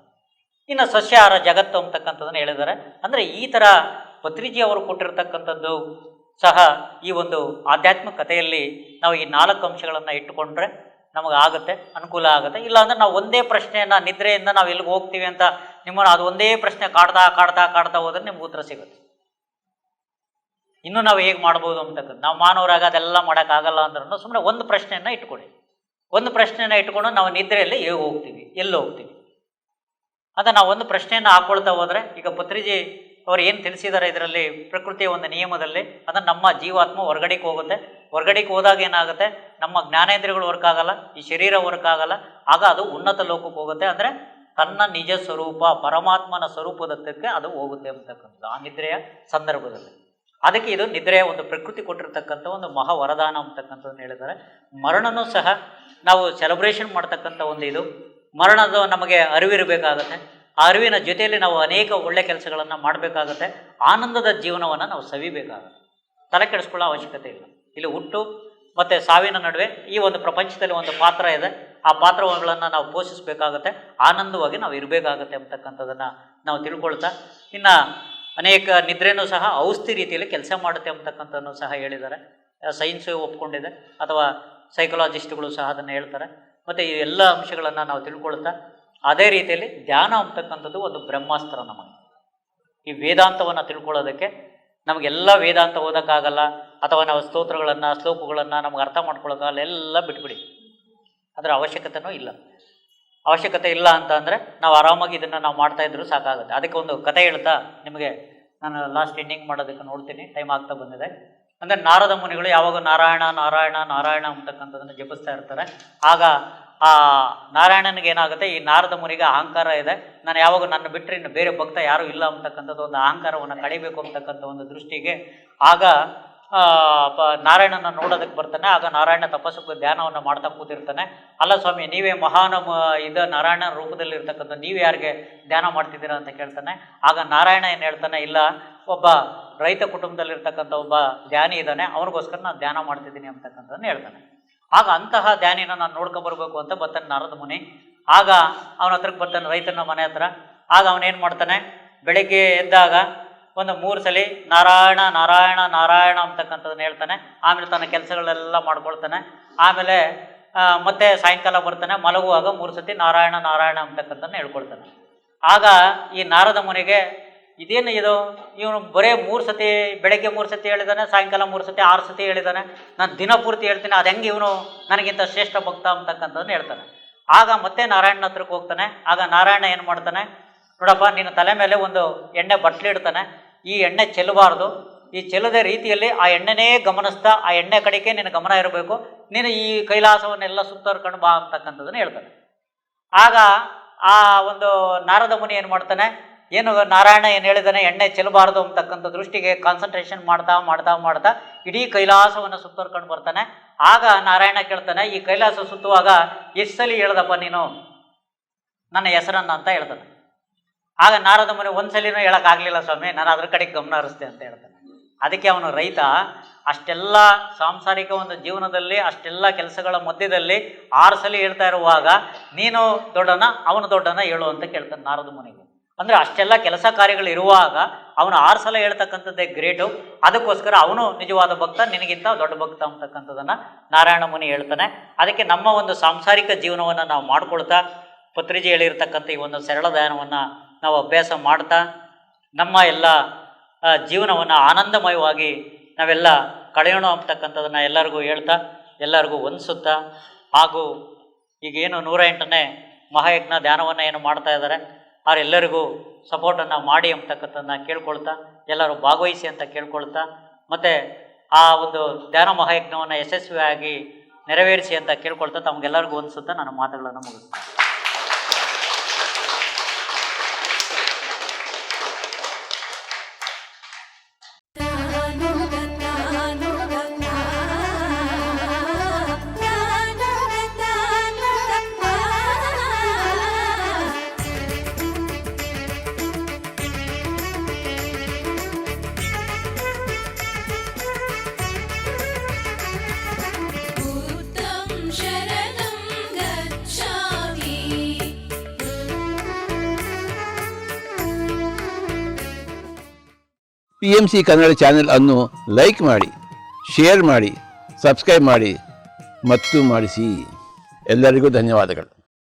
ಇನ್ನು ಸಸ್ಯಾಹಾರ ಜಗತ್ತು ಅಂತಕ್ಕಂಥದ್ದನ್ನು ಹೇಳಿದ್ದಾರೆ. ಅಂದರೆ ಈ ಥರ ಪತ್ರಿಜಿಯವರು ಕೊಟ್ಟಿರ್ತಕ್ಕಂಥದ್ದು ಸಹ ಈ ಒಂದು ಆಧ್ಯಾತ್ಮಿಕತೆಯಲ್ಲಿ ನಾವು ಈ 4 ಅಂಶಗಳನ್ನು ಇಟ್ಟುಕೊಂಡ್ರೆ ನಮಗಾಗುತ್ತೆ, ಅನುಕೂಲ ಆಗುತ್ತೆ. ಇಲ್ಲಾಂದರೆ ನಾವು ಒಂದೇ ಪ್ರಶ್ನೆಯನ್ನು ನಿದ್ರೆಯಿಂದ ನಾವು ಎಲ್ಲಿಗೆ ಹೋಗ್ತೀವಿ ಅಂತ ನಿಮ್ಮನ್ನು ಅದು ಒಂದೇ ಪ್ರಶ್ನೆ ಕಾಡ್ತಾ ಹೋದರೆ ನಿಮ್ಗೆ ಉತ್ತರ ಸಿಗುತ್ತೆ. ಇನ್ನೂ ನಾವು ಹೇಗೆ ಮಾಡ್ಬೋದು ಅಂತಕ್ಕಂಥ, ನಾವು ಮಾನವರಾಗ ಅದೆಲ್ಲ ಮಾಡೋಕ್ಕಾಗಲ್ಲ ಅಂದ್ರೂ ಸುಮ್ಮನೆ ಒಂದು ಪ್ರಶ್ನೆಯನ್ನು ಇಟ್ಕೊಳ್ಳಿ. ಒಂದು ಪ್ರಶ್ನೆಯನ್ನು ಇಟ್ಕೊಂಡು ನಾವು ನಿದ್ರೆಯಲ್ಲಿ ಹೇಗೆ ಹೋಗ್ತೀವಿ, ಎಲ್ಲಿ ಹೋಗ್ತೀವಿ ಅಂತ ನಾವು ಒಂದು ಪ್ರಶ್ನೆಯನ್ನು ಹಾಕ್ಕೊಳ್ತಾ ಹೋದರೆ, ಈಗ ಪತ್ರಿಜಿ ಅವರು ಏನು ತಿಳಿಸಿದ್ದಾರೆ ಇದರಲ್ಲಿ ಪ್ರಕೃತಿಯ ಒಂದು ನಿಯಮದಲ್ಲಿ, ಅದನ್ನು ನಮ್ಮ ಜೀವಾತ್ಮ ಹೊರಗಡೆಗೆ ಹೋಗುತ್ತೆ. ಹೊರಗಡೆಗೆ ಹೋದಾಗ ಏನಾಗುತ್ತೆ, ನಮ್ಮ ಜ್ಞಾನೇಂದ್ರಿಯಗಳು ವರ್ಕ್ ಆಗಲ್ಲ, ಈ ಶರೀರ ವರ್ಕ್ ಆಗಲ್ಲ, ಆಗ ಅದು ಉನ್ನತ ಲೋಕಕ್ಕೆ ಹೋಗುತ್ತೆ. ಅಂದರೆ ತನ್ನ ನಿಜ ಸ್ವರೂಪ ಪರಮಾತ್ಮನ ಸ್ವರೂಪದತ್ತಕ್ಕೆ ಅದು ಹೋಗುತ್ತೆ ಅಂತಕ್ಕಂಥದ್ದು ಆ ನಿದ್ರೆಯ ಸಂದರ್ಭದಲ್ಲಿ. ಅದಕ್ಕೆ ಇದು ನಿದ್ರೆಯ ಒಂದು ಪ್ರಕೃತಿ ಕೊಟ್ಟಿರ್ತಕ್ಕಂಥ ಒಂದು ಮಹಾ ವರದಾನ ಅಂತಕ್ಕಂಥದ್ದನ್ನು ಹೇಳಿದ್ದಾರೆ. ಮರಣನೂ ಸಹ ನಾವು ಸೆಲೆಬ್ರೇಷನ್ ಮಾಡ್ತಕ್ಕಂಥ ಒಂದು ಇದು. ಮರಣದ ನಮಗೆ ಅರಿವಿರಬೇಕಾಗತ್ತೆ, ಆ ಅರಿವಿನ ಜೊತೆಯಲ್ಲಿ ನಾವು ಅನೇಕ ಒಳ್ಳೆ ಕೆಲಸಗಳನ್ನು ಮಾಡಬೇಕಾಗತ್ತೆ. ಆನಂದದ ಜೀವನವನ್ನು ನಾವು ಸವಿಬೇಕಾಗತ್ತೆ, ತಲೆ ಕೆಡಿಸ್ಕೊಳ್ಳೋ ಅವಶ್ಯಕತೆ ಇಲ್ಲ. ಇಲ್ಲಿ ಹುಟ್ಟು ಮತ್ತು ಸಾವಿನ ನಡುವೆ ಈ ಒಂದು ಪ್ರಪಂಚದಲ್ಲಿ ಒಂದು ಪಾತ್ರ ಇದೆ, ಆ ಪಾತ್ರಗಳನ್ನು ನಾವು ಪೋಷಿಸಬೇಕಾಗತ್ತೆ, ಆನಂದವಾಗಿ ನಾವು ಇರಬೇಕಾಗತ್ತೆ ಅಂತಕ್ಕಂಥದ್ದನ್ನು ನಾವು ತಿಳ್ಕೊಳ್ತಾ, ಇನ್ನು ಅನೇಕ ನಿದ್ರೆನೂ ಸಹ ಔಷಧಿ ರೀತಿಯಲ್ಲಿ ಕೆಲಸ ಮಾಡುತ್ತೆ ಅಂತಕ್ಕಂಥದ್ದನ್ನು ಸಹ ಹೇಳಿದ್ದಾರೆ. ಸೈನ್ಸು ಒಪ್ಕೊಂಡಿದೆ, ಅಥವಾ ಸೈಕಲಾಜಿಸ್ಟ್ಗಳು ಸಹ ಅದನ್ನು ಹೇಳ್ತಾರೆ. ಮತ್ತು ಈ ಎಲ್ಲ ಅಂಶಗಳನ್ನು ನಾವು ತಿಳ್ಕೊಳ್ತಾ, ಅದೇ ರೀತಿಯಲ್ಲಿ ಧ್ಯಾನ ಅಂತಕ್ಕಂಥದ್ದು ಒಂದು ಬ್ರಹ್ಮಾಸ್ತ್ರ. ನಮಗೆ ಈ ವೇದಾಂತವನ್ನು ತಿಳ್ಕೊಳ್ಳೋದಕ್ಕೆ ನಮಗೆಲ್ಲ ವೇದಾಂತ ಓದೋಕ್ಕಾಗಲ್ಲ, ಅಥವಾ ನಾವು ಸ್ತೋತ್ರಗಳನ್ನು ಶ್ಲೋಕಗಳನ್ನು ನಮ್ಗೆ ಅರ್ಥ ಮಾಡ್ಕೊಳ್ಳೋಕ್ಕಾಗಲ್ಲ, ಎಲ್ಲ ಬಿಟ್ಬಿಡಿ, ಅದರ ಅವಶ್ಯಕತೆಯೂ ಇಲ್ಲ. ಅವಶ್ಯಕತೆ ಇಲ್ಲ ಅಂತ ಅಂದರೆ ನಾವು ಆರಾಮಾಗಿ ಇದನ್ನು ನಾವು ಮಾಡ್ತಾಯಿದ್ರು ಸಾಕಾಗುತ್ತೆ. ಅದಕ್ಕೆ ಒಂದು ಕತೆ ಹೇಳ್ತಾ ನಿಮಗೆ ನಾನು ಲಾಸ್ಟ್ ಎಂಡಿಂಗ್ ಮಾಡೋದಕ್ಕೆ ನೋಡ್ತೀನಿ, ಟೈಮ್ ಆಗ್ತಾ ಬಂದಿದೆ. ಅಂದರೆ ನಾರದ ಮುನಿಗಳು ಯಾವಾಗ ನಾರಾಯಣ ನಾರಾಯಣ ನಾರಾಯಣ ಅಂತಕ್ಕಂಥದ್ದನ್ನು ಜಪಿಸ್ತಾ ಇರ್ತಾರೆ. ಆಗ ಆ ನಾರಾಯಣನಿಗೆ ಏನಾಗುತ್ತೆ, ಈ ನಾರದ ಮುನಿಗೆ ಅಹಂಕಾರ ಇದೆ, ನಾನು ಯಾವಾಗ ನನ್ನ ಬಿಟ್ಟರೆ ಇನ್ನು ಬೇರೆ ಭಕ್ತ ಯಾರೂ ಇಲ್ಲ ಅಂತಕ್ಕಂಥದ್ದು ಒಂದು ಅಹಂಕಾರವನ್ನು ಕಡಿಬೇಕು ಅಂತಕ್ಕಂಥ ಒಂದು ದೃಷ್ಟಿಗೆ ಆಗ ನಾರಾಯಣನ ನೋಡೋದಕ್ಕೆ ಬರ್ತಾನೆ. ಆಗ ನಾರಾಯಣ ತಪಸ್ಸು ಧ್ಯಾನವನ್ನು ಮಾಡ್ತಾ ಕೂತಿರ್ತಾನೆ. ಅಲ್ಲ ಸ್ವಾಮಿ, ನೀವೇ ಮಹಾನ್ ನಾರಾಯಣನ ರೂಪದಲ್ಲಿ ಇರ್ತಕ್ಕಂಥ, ನೀವು ಯಾರಿಗೆ ಧ್ಯಾನ ಮಾಡ್ತಿದ್ದೀರಾ ಅಂತ ಕೇಳ್ತಾನೆ. ಆಗ ನಾರಾಯಣ ಏನು ಹೇಳ್ತಾನೆ, ಇಲ್ಲ, ಒಬ್ಬ ರೈತ ಕುಟುಂಬದಲ್ಲಿರ್ತಕ್ಕಂಥ ಒಬ್ಬ ಧ್ಯಾನಿ ಇದ್ದಾನೆ, ಅವನಿಗೋಸ್ಕರ ನಾನು ಧ್ಯಾನ ಮಾಡ್ತಿದ್ದೀನಿ ಅಂತಕ್ಕಂಥದ್ದನ್ನು ಹೇಳ್ತಾನೆ. ಆಗ ಅಂತಹ ಧ್ಯಾನಿನ ನಾನು ನೋಡ್ಕೊಬರ್ಬೇಕು ಅಂತ ಬರ್ತಾನೆ ನಾರದ ಮುನಿ. ಆಗ ಅವನ ಹತ್ರಕ್ಕೆ ಬರ್ತಾನೆ, ರೈತನ ಮನೆ ಹತ್ರ. ಆಗ ಅವನೇನು ಮಾಡ್ತಾನೆ, ಬೆಳಗ್ಗೆ ಎದ್ದಾಗ ಒಂದು 3 ಸಲ ನಾರಾಯಣ ನಾರಾಯಣ ನಾರಾಯಣ ಅಂತಕ್ಕಂಥದ್ದನ್ನು ಹೇಳ್ತಾನೆ. ಆಮೇಲೆ ತನ್ನ ಕೆಲಸಗಳೆಲ್ಲ ಮಾಡ್ಕೊಳ್ತಾನೆ. ಆಮೇಲೆ ಮತ್ತೆ ಸಾಯಂಕಾಲ ಬರ್ತಾನೆ, ಮಲಗುವಾಗ 3 ಸತಿ ನಾರಾಯಣ ನಾರಾಯಣ ಅಂತಕ್ಕಂಥದ್ದನ್ನು ಹೇಳ್ಕೊಳ್ತಾನೆ. ಆಗ ಈ ನಾರದ ಮುನಿಗೆ ಇದೇನು ಇದು, ಇವನು ಬರೇ 3 ಸತಿ, ಬೆಳಗ್ಗೆ 3 ಸತಿ ಹೇಳಿದ್ದಾನೆ, ಸಾಯಂಕಾಲ 3 ಸತಿ, 6 ಸತಿ ಹೇಳಿದ್ದಾನೆ, ನಾನು ದಿನಪೂರ್ತಿ ಹೇಳ್ತೀನಿ, ಅದು ಹೆಂಗೆ ಇವನು ನನಗಿಂತ ಶ್ರೇಷ್ಠ ಭಕ್ತ ಅಂತಕ್ಕಂಥದ್ದನ್ನು ಹೇಳ್ತಾನೆ. ಆಗ ಮತ್ತೆ ನಾರಾಯಣನ ಹತ್ರಕ್ಕೆ ಹೋಗ್ತಾನೆ. ಆಗ ನಾರಾಯಣ ಏನು ಮಾಡ್ತಾನೆ, ನೋಡಪ್ಪ, ನಿನ್ನ ತಲೆ ಮೇಲೆ ಒಂದು ಎಣ್ಣೆ ಬಟ್ಲಿಡ್ತಾನೆ, ಈ ಎಣ್ಣೆ ಚೆಲ್ಲಬಾರ್ದು, ಈ ಚೆಲ್ಲದ ರೀತಿಯಲ್ಲಿ ಆ ಎಣ್ಣೆನೇ ಗಮನಿಸ್ತಾ ಆ ಎಣ್ಣೆ ಕಡೆಗೆ ನಿನ್ನ ಗಮನ ಇರಬೇಕು, ನೀನು ಈ ಕೈಲಾಸವನ್ನೆಲ್ಲ ಸುತ್ತರ್ಕೊಂಡು ಬಾ ಅಂತಕ್ಕಂಥದ್ದನ್ನು ಹೇಳ್ತಾನೆ. ಆಗ ಆ ಒಂದು ನಾರದ ಮುನಿ ಏನು ಮಾಡ್ತಾನೆ, ಏನು ನಾರಾಯಣ ಏನು ಹೇಳಿದಾನೆ, ಎಣ್ಣೆ ಚೆಲ್ಲಬಾರ್ದು ಅಂತಕ್ಕಂಥ ದೃಷ್ಟಿಗೆ ಕಾನ್ಸಂಟ್ರೇಷನ್ ಮಾಡ್ತಾ ಮಾಡ್ತಾ ಮಾಡ್ತಾ ಇಡೀ ಕೈಲಾಸವನ್ನು ಸುತ್ತರ್ಕೊಂಡು ಬರ್ತಾನೆ. ಆಗ ನಾರಾಯಣ ಕೇಳ್ತಾನೆ, ಈ ಕೈಲಾಸ ಸುತ್ತುವಾಗ ಎಷ್ಟು ಸಲ ಹೇಳ್ದಪ್ಪ ನೀನು ನನ್ನ ಹೆಸರನ್ನು ಅಂತ ಹೇಳ್ತಾನೆ. ಆಗ ನಾರದ ಮುನಿ, 1 ಸಲಿನೂ ಹೇಳೋಕ್ಕಾಗಲಿಲ್ಲ ಸ್ವಾಮಿ, ನಾನು ಅದ್ರ ಕಡೆಗೆ ಗಮನ ಹರಿಸ್ತೆ ಅಂತ ಹೇಳ್ತಾನೆ. ಅದಕ್ಕೆ ಅವನು ರೈತ ಅಷ್ಟೆಲ್ಲ ಸಾಂಸಾರಿಕ ಒಂದು ಜೀವನದಲ್ಲಿ ಅಷ್ಟೆಲ್ಲ ಕೆಲಸಗಳ ಮಧ್ಯದಲ್ಲಿ 6 ಸಲ ಹೇಳ್ತಾ ಇರುವಾಗ ನೀನು ದೊಡ್ಡನ ಅವನು ದೊಡ್ಡನ ಹೇಳು ಅಂತ ಕೇಳ್ತಾನೆ ನಾರದ ಮುನಿಗೆ. ಅಂದರೆ ಅಷ್ಟೆಲ್ಲ ಕೆಲಸ ಕಾರ್ಯಗಳು ಇರುವಾಗ ಅವನು 6 ಸಲ ಹೇಳ್ತಕ್ಕಂಥದ್ದೇ ಗ್ರೇಟು. ಅದಕ್ಕೋಸ್ಕರ ಅವನು ನಿಜವಾದ ಭಕ್ತ, ನಿನಗಿಂತ ದೊಡ್ಡ ಭಕ್ತ ಅಂತಕ್ಕಂಥದ್ದನ್ನು ನಾರಾಯಣ ಮುನಿ ಹೇಳ್ತಾನೆ. ಅದಕ್ಕೆ ನಮ್ಮ ಒಂದು ಸಾಂಸಾರಿಕ ಜೀವನವನ್ನು ನಾವು ಮಾಡ್ಕೊಳ್ತಾ, ಪತ್ರಿಜಿ ಹೇಳಿರ್ತಕ್ಕಂಥ ಈ ಒಂದು ಸರಳ ಧ್ಯಾನವನ್ನು ನಾವು ಅಭ್ಯಾಸ ಮಾಡ್ತಾ ನಮ್ಮ ಎಲ್ಲ ಜೀವನವನ್ನು ಆನಂದಮಯವಾಗಿ ನಾವೆಲ್ಲ ಕಳೆಯೋಣ ಅಂತಕ್ಕಂಥದ್ದನ್ನು ಎಲ್ಲರಿಗೂ ಹೇಳ್ತಾ, ಎಲ್ಲರಿಗೂ ವಂದಿಸುತ್ತಾ, ಹಾಗೂ ಈಗೇನು 108ನೇ ಮಹಾಯಜ್ಞ ಧ್ಯಾನವನ್ನು ಏನು ಮಾಡ್ತಾ ಇದ್ದಾರೆ ಅವರೆಲ್ಲರಿಗೂ ಸಪೋರ್ಟನ್ನು ಮಾಡಿ ಅಂತಕ್ಕಂಥದ್ದನ್ನು ಕೇಳ್ಕೊಳ್ತಾ, ಎಲ್ಲರೂ ಭಾಗವಹಿಸಿ ಅಂತ ಕೇಳ್ಕೊಳ್ತಾ, ಮತ್ತು ಆ ಒಂದು ಧ್ಯಾನ ಮಹಾಯಜ್ಞವನ್ನು ಯಶಸ್ವಿಯಾಗಿ ನೆರವೇರಿಸಿ ಅಂತ ಕೇಳ್ಕೊಳ್ತಾ ತಮಗೆಲ್ಲರಿಗೂ ವಂದಿಸುತ್ತಾ ನನ್ನ ಮಾತುಗಳನ್ನು ಮುಗಿಸ್ತೀನಿ. PMC ಕನ್ನಡ ಚಾನೆಲ್ ಅನ್ನು ಲೈಕ್ ಮಾಡಿ, ಶೇರ್ ಮಾಡಿ, ಸಬ್ಸ್ಕ್ರೈಬ್ ಮಾಡಿ ಮತ್ತು ಮಾಡಿಸಿ. ಎಲ್ಲರಿಗೂ ಧನ್ಯವಾದಗಳು.